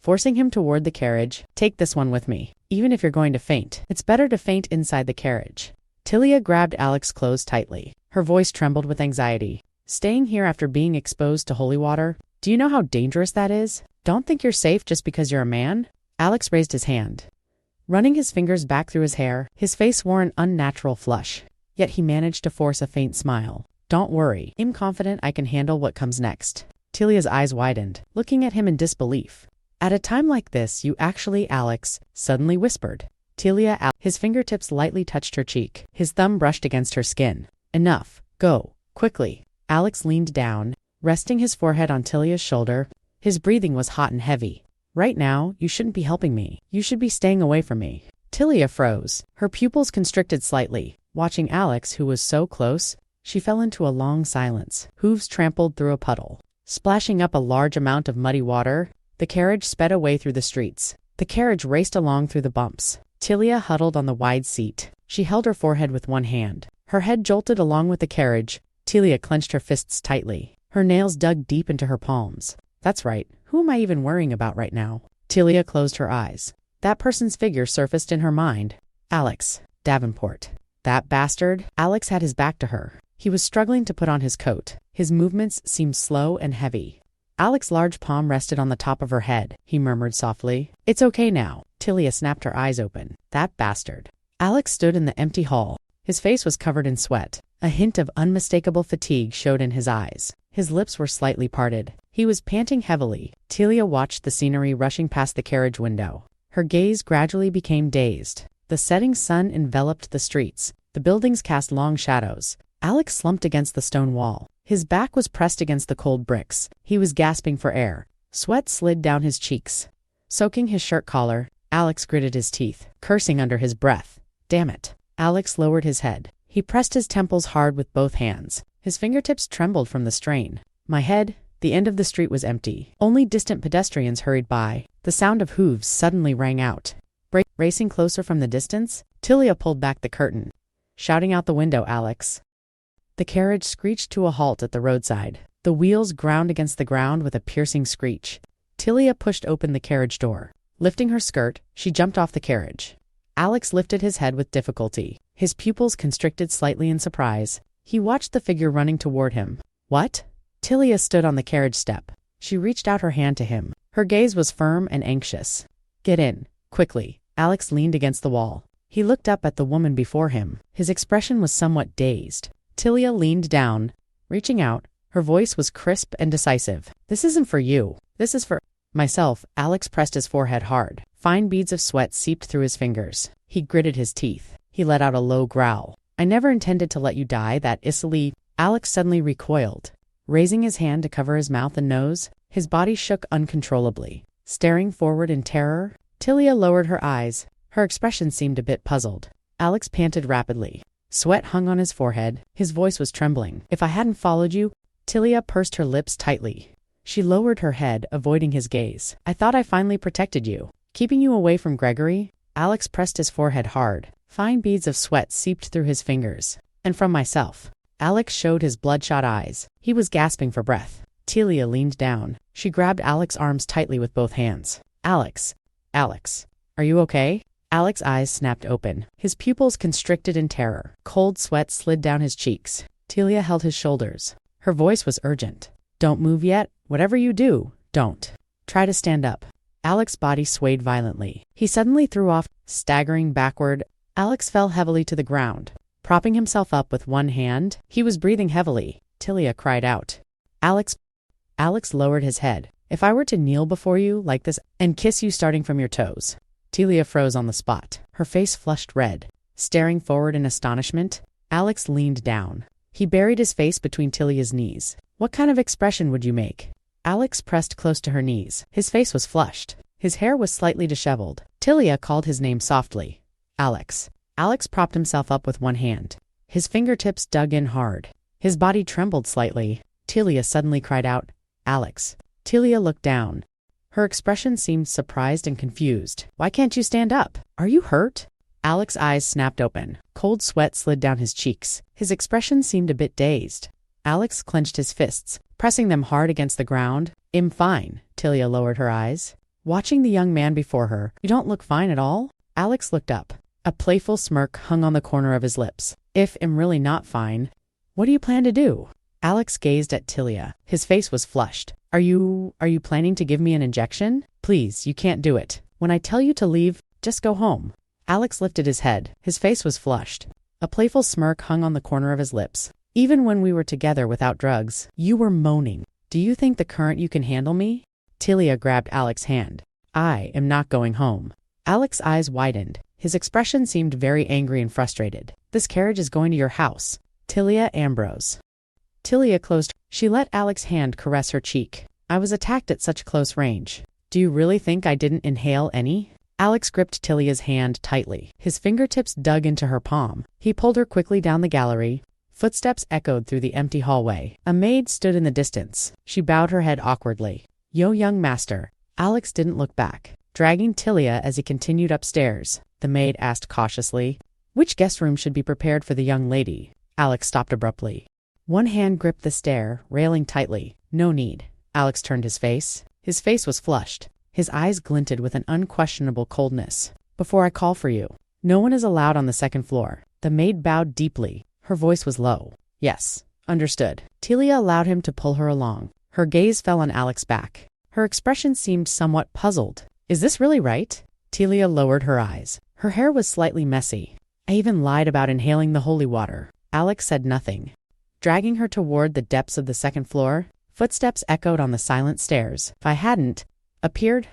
forcing him toward the carriage. Take this one with me. Even if you're going to faint, it's better to faint inside the carriage. Tilia grabbed Alex's clothes tightly. Her voice trembled with anxiety. Staying here after being exposed to holy water? Do you know how dangerous that is? Don't think you're safe just because you're a man? Alex raised his hand. Running his fingers back through his hair, his face wore an unnatural flush. Yet he managed to force a faint smile. Don't worry, I'm confident I can handle what comes next. Tilia's eyes widened, looking at him in disbelief. At a time like this, you actually, Alex, suddenly whispered. His fingertips lightly touched her cheek. His thumb brushed against her skin. Enough. Go. Quickly. Alex leaned down, resting his forehead on Tilia's shoulder. His breathing was hot and heavy. Right now, you shouldn't be helping me. You should be staying away from me. Tilia froze. Her pupils constricted slightly. Watching Alex, who was so close, she fell into a long silence. Hooves trampled through a puddle. Splashing up a large amount of muddy water, the carriage sped away through the streets. The carriage raced along through the bumps. Tilia huddled on the wide seat. She held her forehead with one hand. Her head jolted along with the carriage. Tilia clenched her fists tightly. Her nails dug deep into her palms. That's right. Who am I even worrying about right now? Tilia closed her eyes. That person's figure surfaced in her mind. Alex Davenport. That bastard. Alex had his back to her. He was struggling to put on his coat. His movements seemed slow and heavy. Alex's large palm rested on the top of her head. He murmured softly. It's okay now. Tilia snapped her eyes open. That bastard. Alex stood in the empty hall. His face was covered in sweat. A hint of unmistakable fatigue showed in his eyes. His lips were slightly parted. He was panting heavily. Tilia watched the scenery rushing past the carriage window. Her gaze gradually became dazed. The setting sun enveloped the streets. The buildings cast long shadows. Alex slumped against the stone wall. His back was pressed against the cold bricks. He was gasping for air. Sweat slid down his cheeks. Soaking his shirt collar, Alex gritted his teeth, cursing under his breath. Damn it. Alex lowered his head. He pressed his temples hard with both hands. His fingertips trembled from the strain. The end of the street was empty. Only distant pedestrians hurried by. The sound of hooves suddenly rang out. Racing closer from the distance, Tilia pulled back the curtain, shouting out the window, Alex. The carriage screeched to a halt at the roadside. The wheels ground against the ground with a piercing screech. Tilia pushed open the carriage door. Lifting her skirt, she jumped off the carriage. Alex lifted his head with difficulty. His pupils constricted slightly in surprise. He watched the figure running toward him. What? Tilia stood on the carriage step. She reached out her hand to him. Her gaze was firm and anxious. Get in, quickly. Alex leaned against the wall. He looked up at the woman before him. His expression was somewhat dazed. Tilia leaned down, reaching out. Her voice was crisp and decisive. This isn't for you. This is for myself. Alex pressed his forehead hard. Fine beads of sweat seeped through his fingers. He gritted his teeth. He let out a low growl. I never intended to let you die, that Isili. Alex suddenly recoiled. Raising his hand to cover his mouth and nose, his body shook uncontrollably. Staring forward in terror, Tilia lowered her eyes. Her expression seemed a bit puzzled. Alex panted rapidly. Sweat hung on his forehead. His voice was trembling. If I hadn't followed you, Tilia pursed her lips tightly. She lowered her head, avoiding his gaze. I thought I finally protected you. Keeping you away from Gregory? Alex pressed his forehead hard. Fine beads of sweat seeped through his fingers. And from myself. Alex showed his bloodshot eyes. He was gasping for breath. Tilia leaned down. She grabbed Alex's arms tightly with both hands. Alex, are you okay? Alex's eyes snapped open. His pupils constricted in terror. Cold sweat slid down his cheeks. Tilia held his shoulders. Her voice was urgent. Don't move yet. Whatever you do, don't. Try to stand up. Alex's body swayed violently. He suddenly threw off, staggering backward. Alex fell heavily to the ground. Propping himself up with one hand, he was breathing heavily. Tilia cried out. Alex lowered his head. If I were to kneel before you like this and kiss you starting from your toes. Tilia froze on the spot. Her face flushed red. Staring forward in astonishment, Alex leaned down. He buried his face between Tilia's knees. What kind of expression would you make? Alex pressed close to her knees. His face was flushed. His hair was slightly disheveled. Tilia called his name softly. Alex. Alex propped himself up with one hand. His fingertips dug in hard. His body trembled slightly. Tilia suddenly cried out, Alex. Tilia looked down. Her expression seemed surprised and confused. Why can't you stand up? Are you hurt? Alex's eyes snapped open. Cold sweat slid down his cheeks. His expression seemed a bit dazed. Alex clenched his fists, pressing them hard against the ground. I'm fine. Tilia lowered her eyes. Watching the young man before her. You don't look fine at all? Alex looked up. A playful smirk hung on the corner of his lips. If I'm really not fine, what do you plan to do? Alex gazed at Tilia. His face was flushed. Are you planning to give me an injection? Please, you can't do it. When I tell you to leave, just go home. Alex lifted his head. His face was flushed. A playful smirk hung on the corner of his lips. Even when we were together without drugs, you were moaning. Do you think the current you can handle me? Tilia grabbed Alex's hand. I am not going home. Alex's eyes widened. His expression seemed very angry and frustrated. This carriage is going to your house. Tilia Ambrose. Tilia closed. She let Alex's hand caress her cheek. I was attacked at such close range. Do you really think I didn't inhale any? Alex gripped Tilia's hand tightly. His fingertips dug into her palm. He pulled her quickly down the gallery. Footsteps echoed through the empty hallway. A maid stood in the distance. She bowed her head awkwardly. Yo, young master. Alex didn't look back, dragging Tilia as he continued upstairs. The maid asked cautiously, which guest room should be prepared for the young lady? Alex stopped abruptly. One hand gripped the stair, railing tightly. No need. Alex turned his face. His face was flushed. His eyes glinted with an unquestionable coldness. Before I call for you. No one is allowed on the second floor. The maid bowed deeply. Her voice was low. Yes, understood. Tilia allowed him to pull her along. Her gaze fell on Alex's back. Her expression seemed somewhat puzzled. Is this really right? Tilia lowered her eyes. Her hair was slightly messy. I even lied about inhaling the holy water. Alex said nothing. Dragging her toward the depths of the second floor, footsteps echoed on the silent stairs. If I hadn't appeared,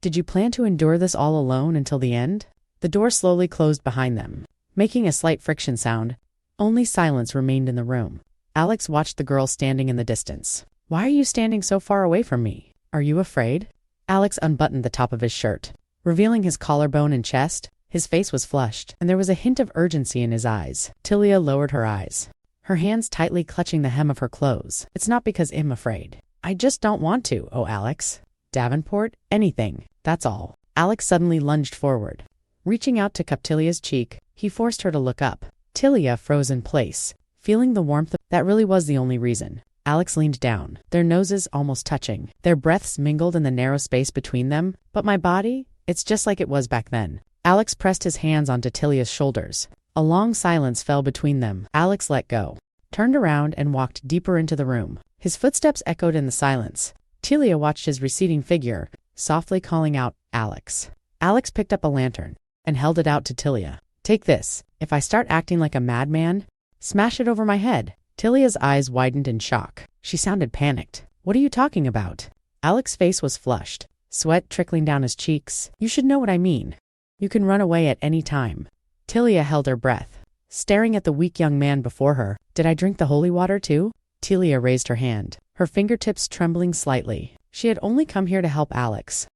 did you plan to endure this all alone until the end? The door slowly closed behind them, making a slight friction sound. Only silence remained in the room. Alex watched the girl standing in the distance. Why are you standing so far away from me? Are you afraid? Alex unbuttoned the top of his shirt, revealing his collarbone and chest. His face was flushed, and there was a hint of urgency in his eyes. Tilia lowered her eyes, her hands tightly clutching the hem of her clothes. It's not because I'm afraid. I just don't want to, oh Alex. Davenport, anything, that's all. Alex suddenly lunged forward. Reaching out to cup Tilia's cheek, he forced her to look up. Tilia froze in place, feeling the warmth. That really was the only reason. Alex leaned down, their noses almost touching. Their breaths mingled in the narrow space between them. But my body, it's just like it was back then. Alex pressed his hands onto Tilia's shoulders. A long silence fell between them. Alex let go, turned around and walked deeper into the room. His footsteps echoed in the silence. Tilia watched his receding figure, softly calling out, Alex. Alex picked up a lantern and held it out to Tilia. Take this. If I start acting like a madman, smash it over my head. Tilia's eyes widened in shock. She sounded panicked. What are you talking about? Alex's face was flushed, sweat trickling down his cheeks. You should know what I mean. You can run away at any time. Tilia held her breath, staring at the weak young man before her. Did I drink the holy water too? Tilia raised her hand, her fingertips trembling slightly. She had only come here to help Alex.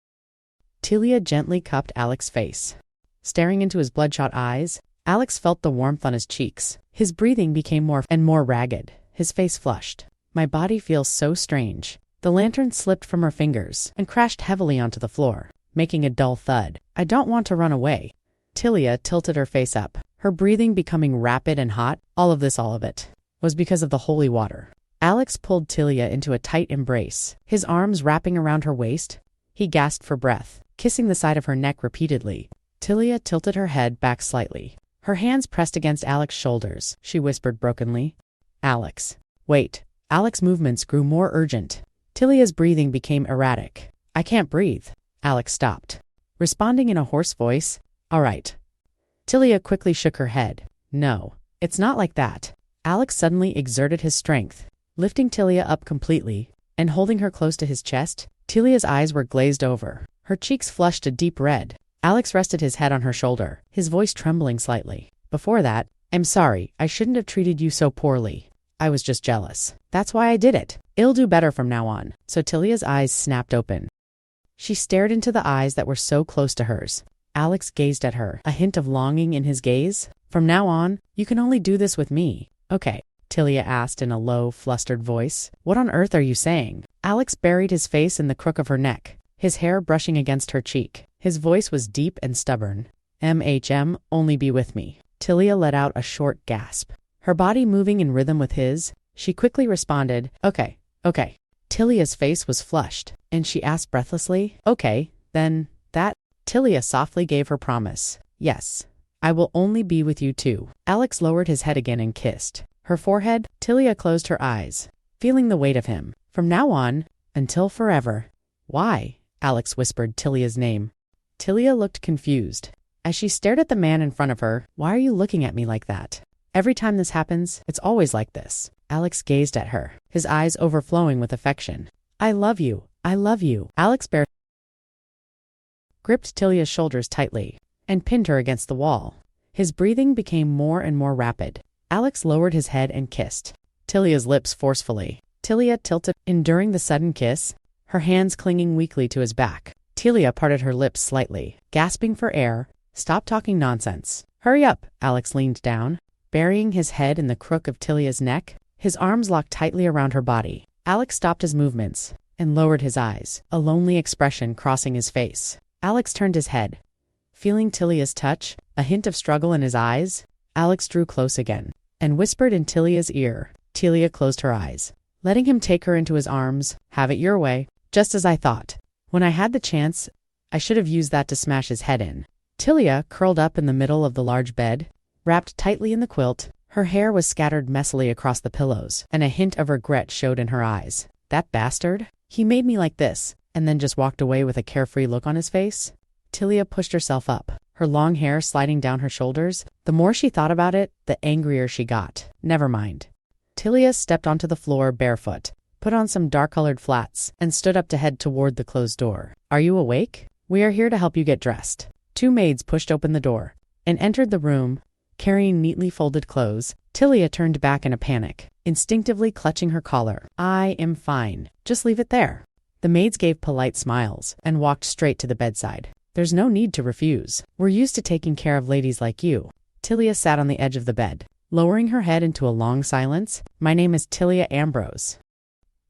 Tilia gently cupped Alex's face. Staring into his bloodshot eyes, Alex felt the warmth on his cheeks. His breathing became more and more ragged. His face flushed. My body feels so strange. The lantern slipped from her fingers and crashed heavily onto the floor, making a dull thud. I don't want to run away. Tilia tilted her face up, her breathing becoming rapid and hot. All of it, was because of the holy water. Alex pulled Tilia into a tight embrace, his arms wrapping around her waist. He gasped for breath, kissing the side of her neck repeatedly. Tilia tilted her head back slightly. Her hands pressed against Alex's shoulders. She whispered brokenly, Alex, wait. Alex's movements grew more urgent. Tilia's breathing became erratic. I can't breathe. Alex stopped, responding in a hoarse voice, all right. Tilia quickly shook her head. No, it's not like that. Alex suddenly exerted his strength, lifting Tilia up completely and holding her close to his chest. Tilia's eyes were glazed over, her cheeks flushed a deep red. Alex rested his head on her shoulder, his voice trembling slightly. Before that, I'm sorry, I shouldn't have treated you so poorly. I was just jealous. That's why I did it. I'll do better from now on. So Tilia's eyes snapped open. She stared into the eyes that were so close to hers. Alex gazed at her, a hint of longing in his gaze. From now on, you can only do this with me. Okay, Tilia asked in a low, flustered voice. What on earth are you saying? Alex buried his face in the crook of her neck, his hair brushing against her cheek. His voice was deep and stubborn. Only be with me. Tilia let out a short gasp. Her body moving in rhythm with his, she quickly responded, okay. Tilia's face was flushed, and she asked breathlessly, okay, then, that? Tilia softly gave her promise. Yes, I will only be with you too. Alex lowered his head again and kissed her forehead. Tilia closed her eyes, feeling the weight of him. From now on, until forever. Why? Alex whispered Tilia's name. Tilia looked confused. As she stared at the man in front of her, "Why are you looking at me like that? Every time this happens, it's always like this." Alex gazed at her, his eyes overflowing with affection. "I love you. I love you." Alex gripped Tilia's shoulders tightly and pinned her against the wall. His breathing became more and more rapid. Alex lowered his head and kissed Tilia's lips forcefully. Tilia tilted, enduring the sudden kiss, her hands clinging weakly to his back. Tilia parted her lips slightly, gasping for air. "Stop talking nonsense. Hurry up." Alex leaned down, burying his head in the crook of Tilia's neck, his arms locked tightly around her body. Alex stopped his movements and lowered his eyes, a lonely expression crossing his face. Alex turned his head. Feeling Tilia's touch, a hint of struggle in his eyes, Alex drew close again and whispered in Tilia's ear. Tilia closed her eyes, letting him take her into his arms. "Have it your way, just as I thought. When I had the chance, I should have used that to smash his head in." Tilia curled up in the middle of the large bed, wrapped tightly in the quilt. Her hair was scattered messily across the pillows, and a hint of regret showed in her eyes. "That bastard? He made me like this, and then just walked away with a carefree look on his face?" Tilia pushed herself up, her long hair sliding down her shoulders. The more she thought about it, the angrier she got. "Never mind." Tilia stepped onto the floor barefoot, put on some dark-colored flats, and stood up to head toward the closed door. "Are you awake? We are here to help you get dressed." Two maids pushed open the door and entered the room, carrying neatly folded clothes. Tilia turned back in a panic, instinctively clutching her collar. "I am fine. Just leave it there." The maids gave polite smiles and walked straight to the bedside. "There's no need to refuse. We're used to taking care of ladies like you." Tilia sat on the edge of the bed, lowering her head into a long silence. "My name is Tilia Ambrose.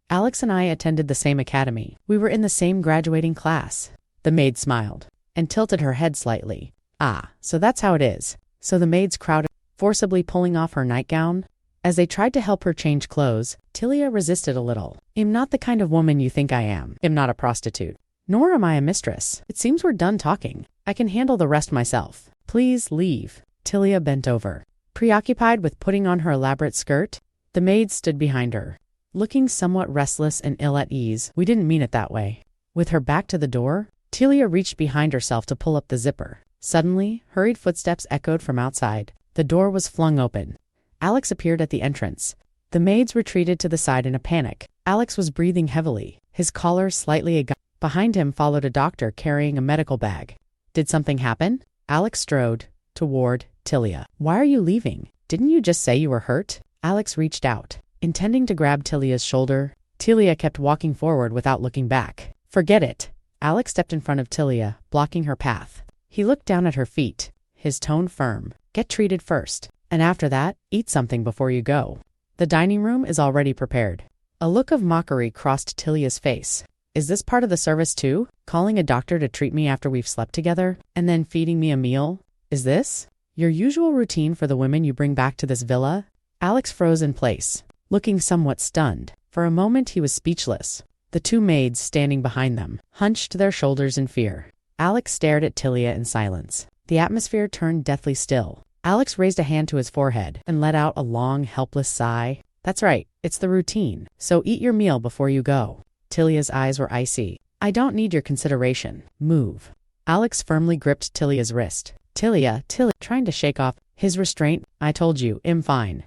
Alex and I attended the same academy. We were in the same graduating class." The maid smiled and tilted her head slightly. "Ah, so that's how it is." So the maids crowded, forcibly pulling off her nightgown. As they tried to help her change clothes, Tilia resisted a little. "I'm not the kind of woman you think I am. I'm not a prostitute. Nor am I a mistress. It seems we're done talking. I can handle the rest myself. Please leave." Tilia bent over, preoccupied with putting on her elaborate skirt. The maid stood behind her, looking somewhat restless and ill at ease. "We didn't mean it that way." With her back to the door, Tilia reached behind herself to pull up the zipper. Suddenly, hurried footsteps echoed from outside. The door was flung open. Alex appeared at the entrance. The maids retreated to the side in a panic. Alex was breathing heavily, his collar slightly agog. Behind him followed a doctor carrying a medical bag. "Did something happen?" Alex strode toward Tilia. "Why are you leaving? Didn't you just say you were hurt?" Alex reached out, intending to grab Tilia's shoulder. Tilia kept walking forward without looking back. "Forget it." Alex stepped in front of Tilia, blocking her path. He looked down at her feet, his tone firm. "Get treated first, and after that, eat something before you go. The dining room is already prepared." A look of mockery crossed Tilia's face. "Is this part of the service too? Calling a doctor to treat me after we've slept together, and then feeding me a meal? Is this your usual routine for the women you bring back to this villa?" Alex froze in place, looking somewhat stunned. For a moment he was speechless. The two maids, standing behind them, hunched their shoulders in fear. Alex stared at Tilia in silence. The atmosphere turned deathly still. Alex raised a hand to his forehead and let out a long, helpless sigh. "That's right, it's the routine. So eat your meal before you go." Tilia's eyes were icy. "I don't need your consideration. Move." Alex firmly gripped Tilia's wrist. Tilia, trying to shake off his restraint. "I told you, I'm fine."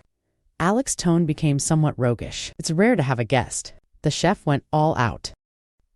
Alex's tone became somewhat roguish. "It's rare to have a guest." The chef went all out.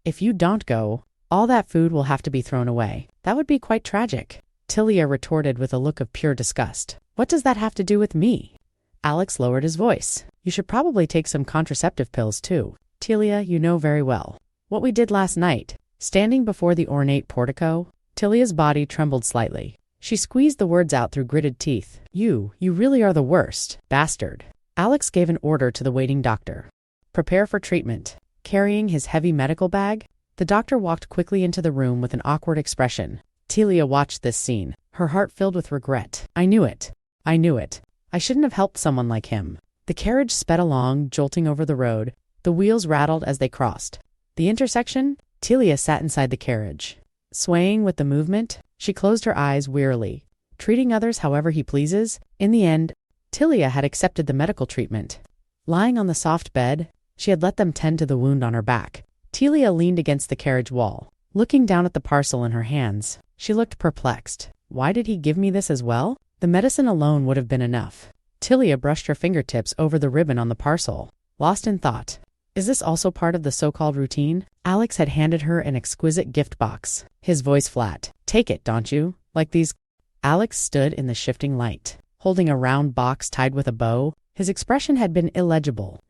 "If you don't go, all that food will have to be thrown away. That would be quite tragic." Tilia retorted with a look of pure disgust. "What does that have to do with me?" Alex lowered his voice. "You should probably take some contraceptive pills too. Tilia, you know very well what we did last night." Standing before the ornate portico, Tilia's body trembled slightly. She squeezed the words out through gritted teeth. You really are the worst, bastard." Alex gave an order to the waiting doctor. "Prepare for treatment." Carrying his heavy medical bag, the doctor walked quickly into the room with an awkward expression. Tilia watched this scene, her heart filled with regret. I knew it. I shouldn't have helped someone like him." The carriage sped along, jolting over the road. The wheels rattled as they crossed the intersection. Tilia sat inside the carriage. Swaying with the movement, she closed her eyes wearily, treating others however he pleases. In the end, Tilia had accepted the medical treatment. Lying on the soft bed, she had let them tend to the wound on her back. Tilia leaned against the carriage wall, looking down at the parcel in her hands. She looked perplexed. Why did he give me this as well? The medicine alone would have been enough. Tilia brushed her fingertips over the ribbon on the parcel, lost in thought. Is this also part of the so-called routine? Alex had handed her an exquisite gift box, his voice flat. Take it, don't you? Like these. Alex stood in the shifting light, holding a round box tied with a bow. His expression had been illegible.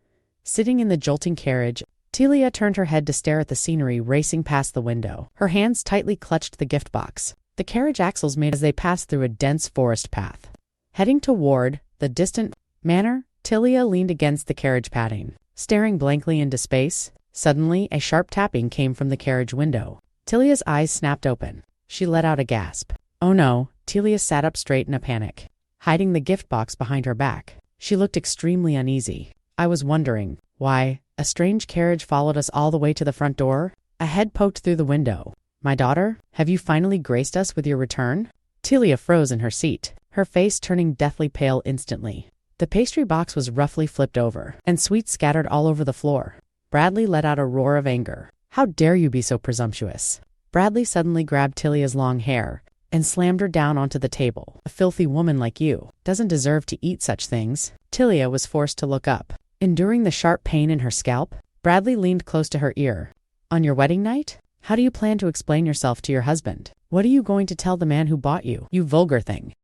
Sitting in the jolting carriage, Tilia turned her head to stare at the scenery racing past the window. Her hands tightly clutched the gift box. The carriage axles made as they passed through a dense forest path. Heading toward the distant manor, Tilia leaned against the carriage padding, staring blankly into space. Suddenly, a sharp tapping came from the carriage window. Tilia's eyes snapped open. She let out a gasp. Oh no, Tilia sat up straight in a panic, hiding the gift box behind her back. She looked extremely uneasy. I was wondering, why, a strange carriage followed us all the way to the front door? A head poked through the window. My daughter, have you finally graced us with your return? Tilia froze in her seat, her face turning deathly pale instantly. The pastry box was roughly flipped over, and sweets scattered all over the floor. Bradley let out a roar of anger. How dare you be so presumptuous? Bradley suddenly grabbed Tilia's long hair and slammed her down onto the table. A filthy woman like you doesn't deserve to eat such things. Tilia was forced to look up, enduring the sharp pain in her scalp. Bradley leaned close to her ear. On your wedding night? How do you plan to explain yourself to your husband? What are you going to tell the man who bought you, you vulgar thing?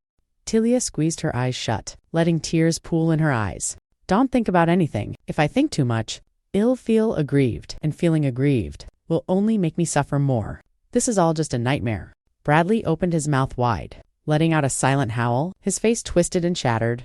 Tilia squeezed her eyes shut, letting tears pool in her eyes. Don't think about anything. If I think too much, I'll feel aggrieved, and feeling aggrieved will only make me suffer more. This is all just a nightmare. Bradley opened his mouth wide, letting out a silent howl, his face twisted and shattered.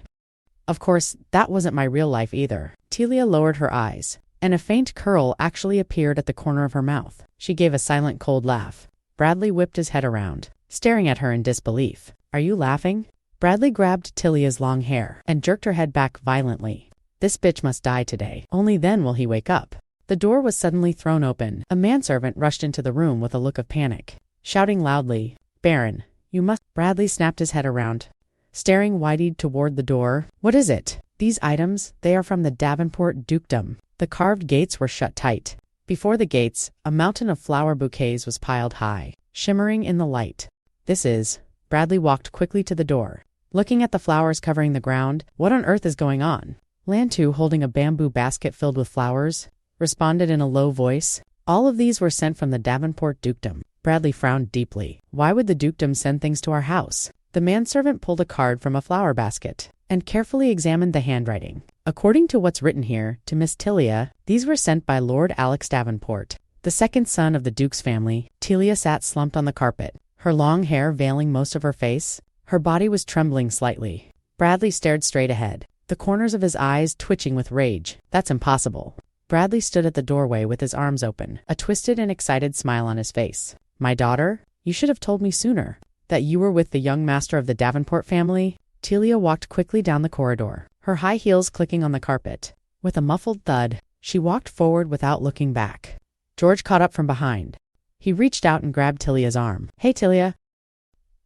Of course, that wasn't my real life either. Tilia lowered her eyes, and a faint curl actually appeared at the corner of her mouth. She gave a silent, cold laugh. Bradley whipped his head around, staring at her in disbelief. Are you laughing? Bradley grabbed Tilia's long hair and jerked her head back violently. This bitch must die today. Only then will he wake up. The door was suddenly thrown open. A manservant rushed into the room with a look of panic, shouting loudly, Baron, you must. Bradley snapped his head around, staring wide-eyed toward the door. What is it? These items, they are from the Davenport dukedom. The carved gates were shut tight. Before the gates, a mountain of flower bouquets was piled high, shimmering in the light. This is. Bradley walked quickly to the door, looking at the flowers covering the ground. What on earth is going on? Lantu, holding a bamboo basket filled with flowers, responded in a low voice. All of these were sent from the Davenport dukedom. Bradley frowned deeply. Why would the dukedom send things to our house? The manservant pulled a card from a flower basket and carefully examined the handwriting. According to what's written here, to Miss Tilia, these were sent by Lord Alex Davenport, the second son of the Duke's family. Tilia sat slumped on the carpet, her long hair veiling most of her face. Her body was trembling slightly. Bradley stared straight ahead, the corners of his eyes twitching with rage. That's impossible. Bradley stood at the doorway with his arms open, a twisted and excited smile on his face. My daughter? You should have told me sooner that you were with the young master of the Davenport family. Tilia walked quickly down the corridor, her high heels clicking on the carpet. With a muffled thud, she walked forward without looking back. George caught up from behind. He reached out and grabbed Tilia's arm. Hey, Tilia.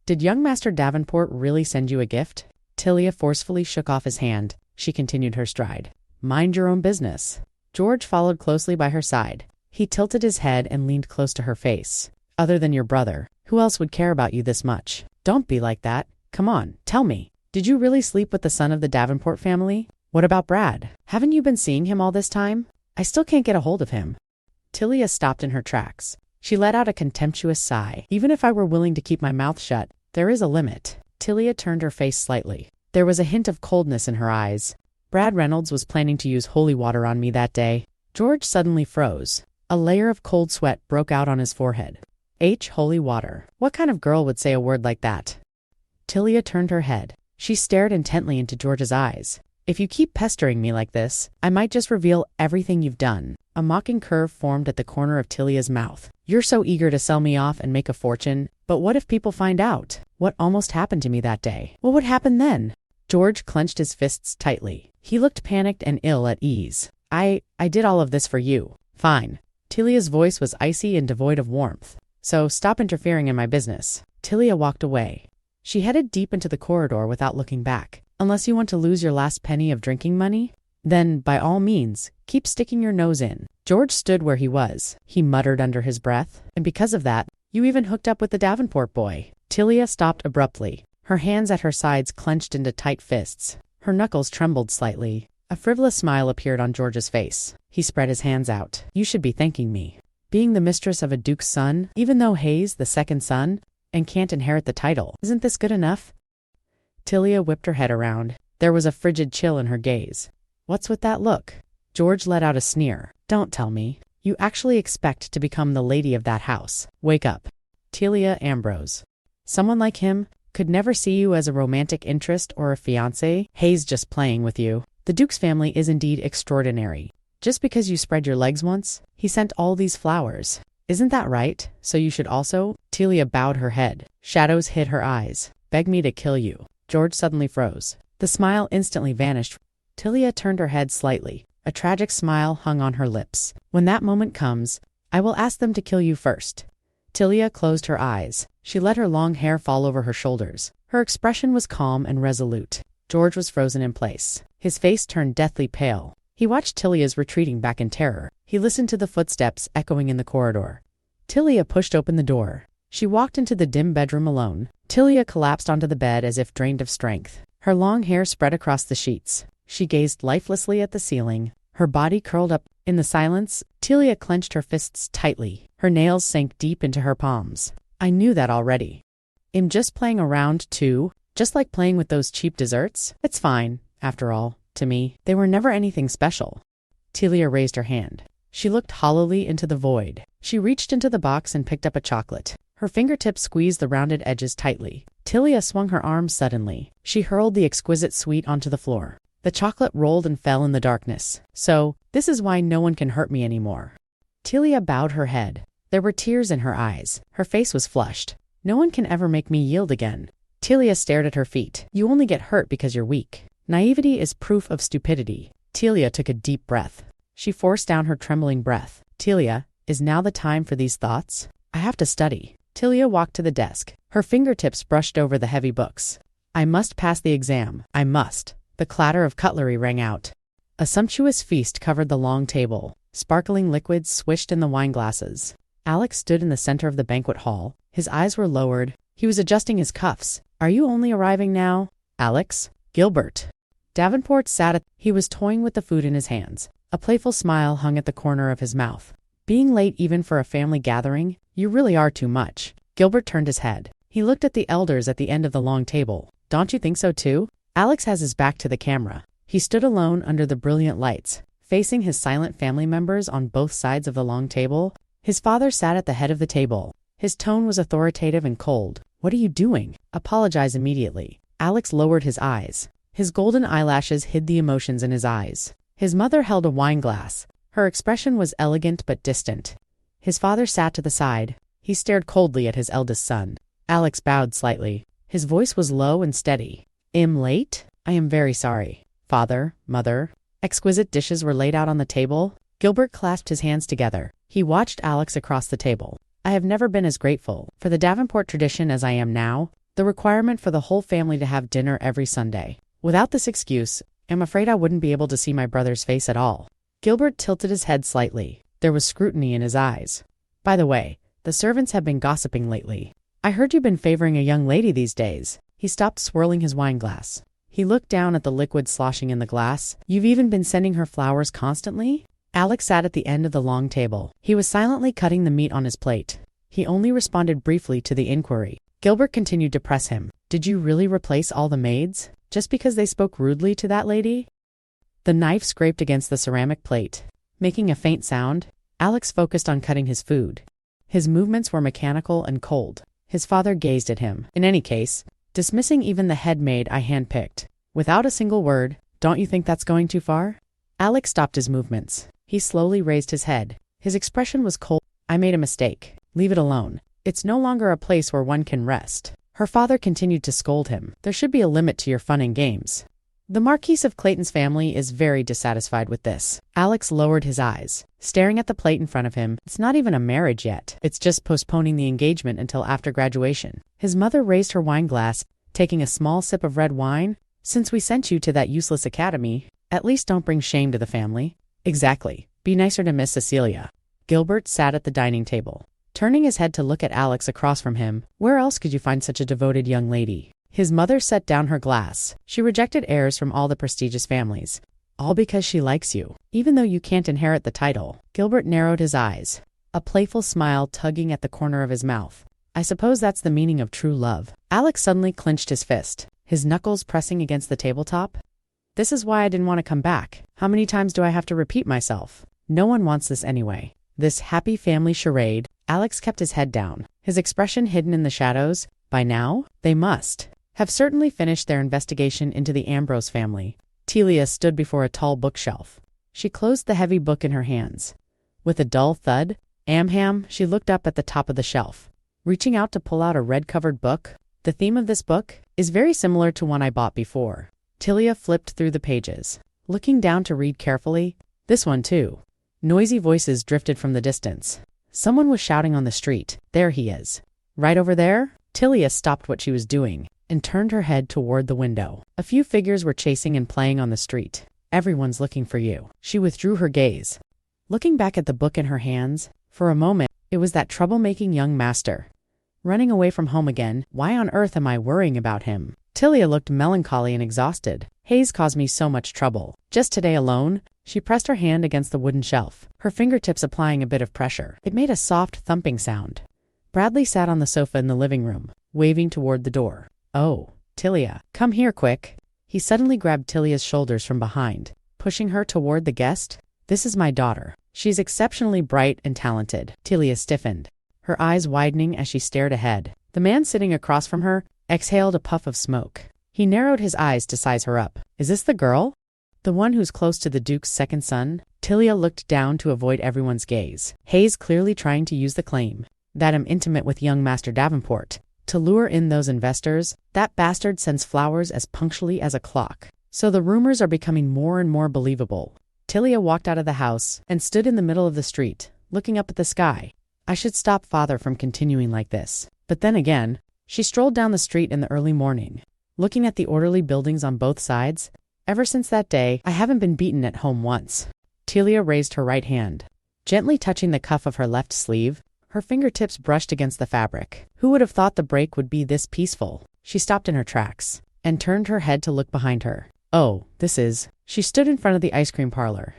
Did young Master Davenport really send you a gift? Tilia forcefully shook off his hand. She continued her stride. Mind your own business. George followed closely by her side. He tilted his head and leaned close to her face. Other than your brother, who else would care about you this much? Don't be like that. Come on, tell me. Did you really sleep with the son of the Davenport family? What about Brad? Haven't you been seeing him all this time? I still can't get a hold of him. Tilia stopped in her tracks. She let out a contemptuous sigh. Even if I were willing to keep my mouth shut, there is a limit. Tilia turned her face slightly. There was a hint of coldness in her eyes. Brad Reynolds was planning to use holy water on me that day. George suddenly froze. A layer of cold sweat broke out on his forehead. Holy water. What kind of girl would say a word like that? Tilia turned her head. She stared intently into George's eyes. If you keep pestering me like this, I might just reveal everything you've done. A mocking curve formed at the corner of Tilia's mouth. You're so eager to sell me off and make a fortune, but what if people find out? What almost happened to me that day? What would happen then? George clenched his fists tightly. He looked panicked and ill at ease. I did all of this for you. Fine. Tilia's voice was icy and devoid of warmth. So stop interfering in my business. Tilia walked away. She headed deep into the corridor without looking back. Unless you want to lose your last penny of drinking money, then, by all means, keep sticking your nose in. George stood where he was. He muttered under his breath. And because of that, you even hooked up with the Davenport boy. Tilia stopped abruptly, her hands at her sides clenched into tight fists. Her knuckles trembled slightly. A frivolous smile appeared on George's face. He spread his hands out. "You should be thanking me. Being the mistress of a duke's son, even though Hayes the second son, and can't inherit the title, isn't this good enough?" Tilia whipped her head around. There was a frigid chill in her gaze. "What's with that look?" George let out a sneer. "Don't tell me. You actually expect to become the lady of that house. Wake up." Tilia Ambrose. "Someone like him could never see you as a romantic interest or a fiancé. Hayes just playing with you. The Duke's family is indeed extraordinary. Just because you spread your legs once, he sent all these flowers. Isn't that right? So you should also?" Tilia bowed her head. Shadows hid her eyes. "Beg me to kill you." George suddenly froze. The smile instantly vanished. Tilia turned her head slightly. A tragic smile hung on her lips. "When that moment comes, I will ask them to kill you first." Tilia closed her eyes. She let her long hair fall over her shoulders. Her expression was calm and resolute. George was frozen in place. His face turned deathly pale. He watched Tilia's retreating back in terror. He listened to the footsteps echoing in the corridor. Tilia pushed open the door. She walked into the dim bedroom alone. Tilia collapsed onto the bed as if drained of strength. Her long hair spread across the sheets. She gazed lifelessly at the ceiling. Her body curled up. In the silence, Tilia clenched her fists tightly. Her nails sank deep into her palms. "I knew that already. I'm just playing around, too. Just like playing with those cheap desserts. It's fine, after all, to me. They were never anything special." Tilia raised her hand. She looked hollowly into the void. She reached into the box and picked up a chocolate. Her fingertips squeezed the rounded edges tightly. Tilia swung her arms suddenly. She hurled the exquisite sweet onto the floor. The chocolate rolled and fell in the darkness. "So, this is why no one can hurt me anymore." Tilia bowed her head. There were tears in her eyes. Her face was flushed. "No one can ever make me yield again." Tilia stared at her feet. "You only get hurt because you're weak. Naivety is proof of stupidity." Tilia took a deep breath. She forced down her trembling breath. "Tilia, is now the time for these thoughts? I have to study." Tilia walked to the desk. Her fingertips brushed over the heavy books. "I must pass the exam. I must." The clatter of cutlery rang out. A sumptuous feast covered the long table. Sparkling liquids swished in the wine glasses. Alex stood in the center of the banquet hall. His eyes were lowered. He was adjusting his cuffs. "Are you only arriving now?" "Alex?" "Gilbert." Davenport sat. He was toying with the food in his hands. A playful smile hung at the corner of his mouth. "Being late even for a family gathering? You really are too much." Gilbert turned his head. He looked at the elders at the end of the long table. "Don't you think so too?" Alex has his back to the camera. He stood alone under the brilliant lights, facing his silent family members on both sides of the long table. His father sat at the head of the table. His tone was authoritative and cold. "What are you doing? Apologize immediately." Alex lowered his eyes. His golden eyelashes hid the emotions in his eyes. His mother held a wine glass. Her expression was elegant but distant. His father sat to the side. He stared coldly at his eldest son. Alex bowed slightly. His voice was low and steady. "Am late? I am very sorry. Father, mother." Exquisite dishes were laid out on the table. Gilbert clasped his hands together. He watched Alex across the table. "I have never been as grateful for the Davenport tradition as I am now, the requirement for the whole family to have dinner every Sunday. Without this excuse, I'm afraid I wouldn't be able to see my brother's face at all." Gilbert tilted his head slightly. There was scrutiny in his eyes. "By the way, the servants have been gossiping lately. I heard you've been favoring a young lady these days." He stopped swirling his wine glass. He looked down at the liquid sloshing in the glass. "You've even been sending her flowers constantly?" Alex sat at the end of the long table. He was silently cutting the meat on his plate. He only responded briefly to the inquiry. Gilbert continued to press him. "Did you really replace all the maids? Just because they spoke rudely to that lady?" The knife scraped against the ceramic plate, making a faint sound. Alex focused on cutting his food. His movements were mechanical and cold. His father gazed at him. "In any case, dismissing even the head maid I handpicked, without a single word, don't you think that's going too far?" Alex stopped his movements. He slowly raised his head. His expression was cold. "I made a mistake. Leave it alone. It's no longer a place where one can rest." Her father continued to scold him. "There should be a limit to your fun and games." The Marquis of Clayton's family is very dissatisfied with this. Alex lowered his eyes, staring at the plate in front of him. "It's not even a marriage yet. It's just postponing the engagement until after graduation." His mother raised her wine glass, taking a small sip of red wine. "Since we sent you to that useless academy, at least don't bring shame to the family." "Exactly. Be nicer to Miss Cecilia." Gilbert sat at the dining table. turning his head to look at Alex across from him. Where else could you find such a devoted young lady? His mother set down her glass. She rejected heirs from all the prestigious families. All because she likes you, even though you can't inherit the title. Gilbert narrowed his eyes, a playful smile tugging at the corner of his mouth. I suppose that's the meaning of true love. Alex suddenly clenched his fist, his knuckles pressing against the tabletop. This is why I didn't want to come back. How many times do I have to repeat myself? No one wants this anyway. This happy family charade. Alex kept his head down, his expression hidden in the shadows. By now, they must have certainly finished their investigation into the Ambrose family. Telia stood before a tall bookshelf. She closed the heavy book in her hands. With a dull thud, she looked up at the top of the shelf, reaching out to pull out a red-covered book. The theme of this book is very similar to one I bought before. Telia flipped through the pages, looking down to read carefully. This one too. Noisy voices drifted from the distance. Someone was shouting on the street. There he is. Right over there? Telia stopped what she was doing and turned her head toward the window. A few figures were chasing and playing on the street. Everyone's looking for you. She withdrew her gaze, looking back at the book in her hands. For a moment, it was that troublemaking young master. Running away from home again. Why on earth am I worrying about him? Telia looked melancholy and exhausted. Hayes caused me so much trouble. Just today alone. She pressed her hand against the wooden shelf, her fingertips applying a bit of pressure. It made a soft thumping sound. Bradley sat on the sofa in the living room, waving toward the door. Oh, Telia, come here quick. He suddenly grabbed Tilia's shoulders from behind, pushing her toward the guest. This is my daughter. She's exceptionally bright and talented. Telia stiffened, her eyes widening as she stared ahead. The man sitting across from her exhaled a puff of smoke. He narrowed his eyes to size her up. Is this the girl? The one who's close to the Duke's second son? Telia looked down to avoid everyone's gaze. Hayes clearly trying to use the claim that I'm intimate with young Master Davenport to lure in those investors. That bastard sends flowers as punctually as a clock. So the rumors are becoming more and more believable. Telia walked out of the house and stood in the middle of the street, looking up at the sky. I should stop father from continuing like this. But then again, she strolled down the street in the early morning, looking at the orderly buildings on both sides. Ever since that day, I haven't been beaten at home once. Telia raised her right hand, gently touching the cuff of her left sleeve. Her fingertips brushed against the fabric. Who would have thought the break would be this peaceful? She stopped in her tracks and turned her head to look behind her. Oh, this is... She stood in front of the ice cream parlor.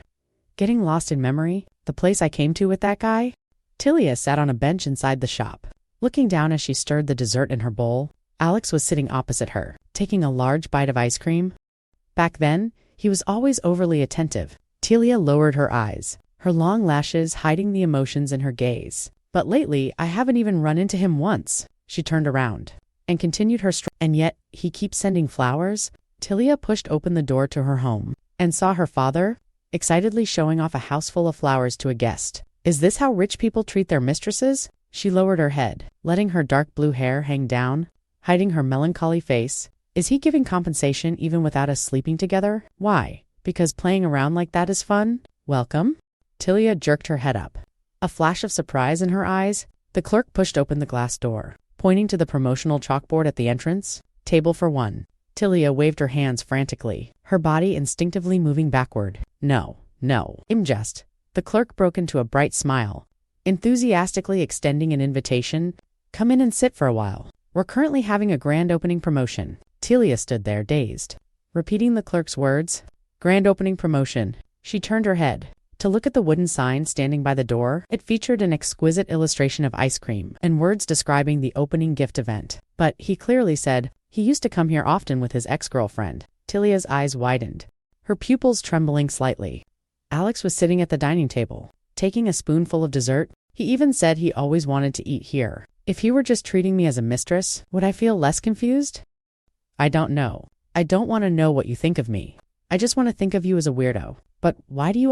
Getting lost in memory? The place I came to with that guy? Telia sat on a bench inside the shop, looking down as she stirred the dessert in her bowl. Alex was sitting opposite her, taking a large bite of ice cream. Back then, he was always overly attentive. Telia lowered her eyes, her long lashes hiding the emotions in her gaze. But lately, I haven't even run into him once. She turned around and continued her and yet, he keeps sending flowers? Telia pushed open the door to her home and saw her father, excitedly showing off a house full of flowers to a guest. Is this how rich people treat their mistresses? She lowered her head, letting her dark blue hair hang down, hiding her melancholy face. Is he giving compensation even without us sleeping together? Why? Because playing around like that is fun? Welcome? Telia jerked her head up, a flash of surprise in her eyes. The clerk pushed open the glass door, pointing to the promotional chalkboard at the entrance. Table for one. Telia waved her hands frantically, her body instinctively moving backward. No. I'm just... The clerk broke into a bright smile, enthusiastically extending an invitation. Come in and sit for a while. We're currently having a grand opening promotion. Telia stood there, dazed, repeating the clerk's words. Grand opening promotion. She turned her head to look at the wooden sign standing by the door. It featured an exquisite illustration of ice cream and words describing the opening gift event. But he clearly said he used to come here often with his ex-girlfriend. Tilia's eyes widened, her pupils trembling slightly. Alex was sitting at the dining table, taking a spoonful of dessert. He even said he always wanted to eat here. If he were just treating me as a mistress, would I feel less confused? I don't know. I don't want to know what you think of me. I just want to think of you as a weirdo. But why do you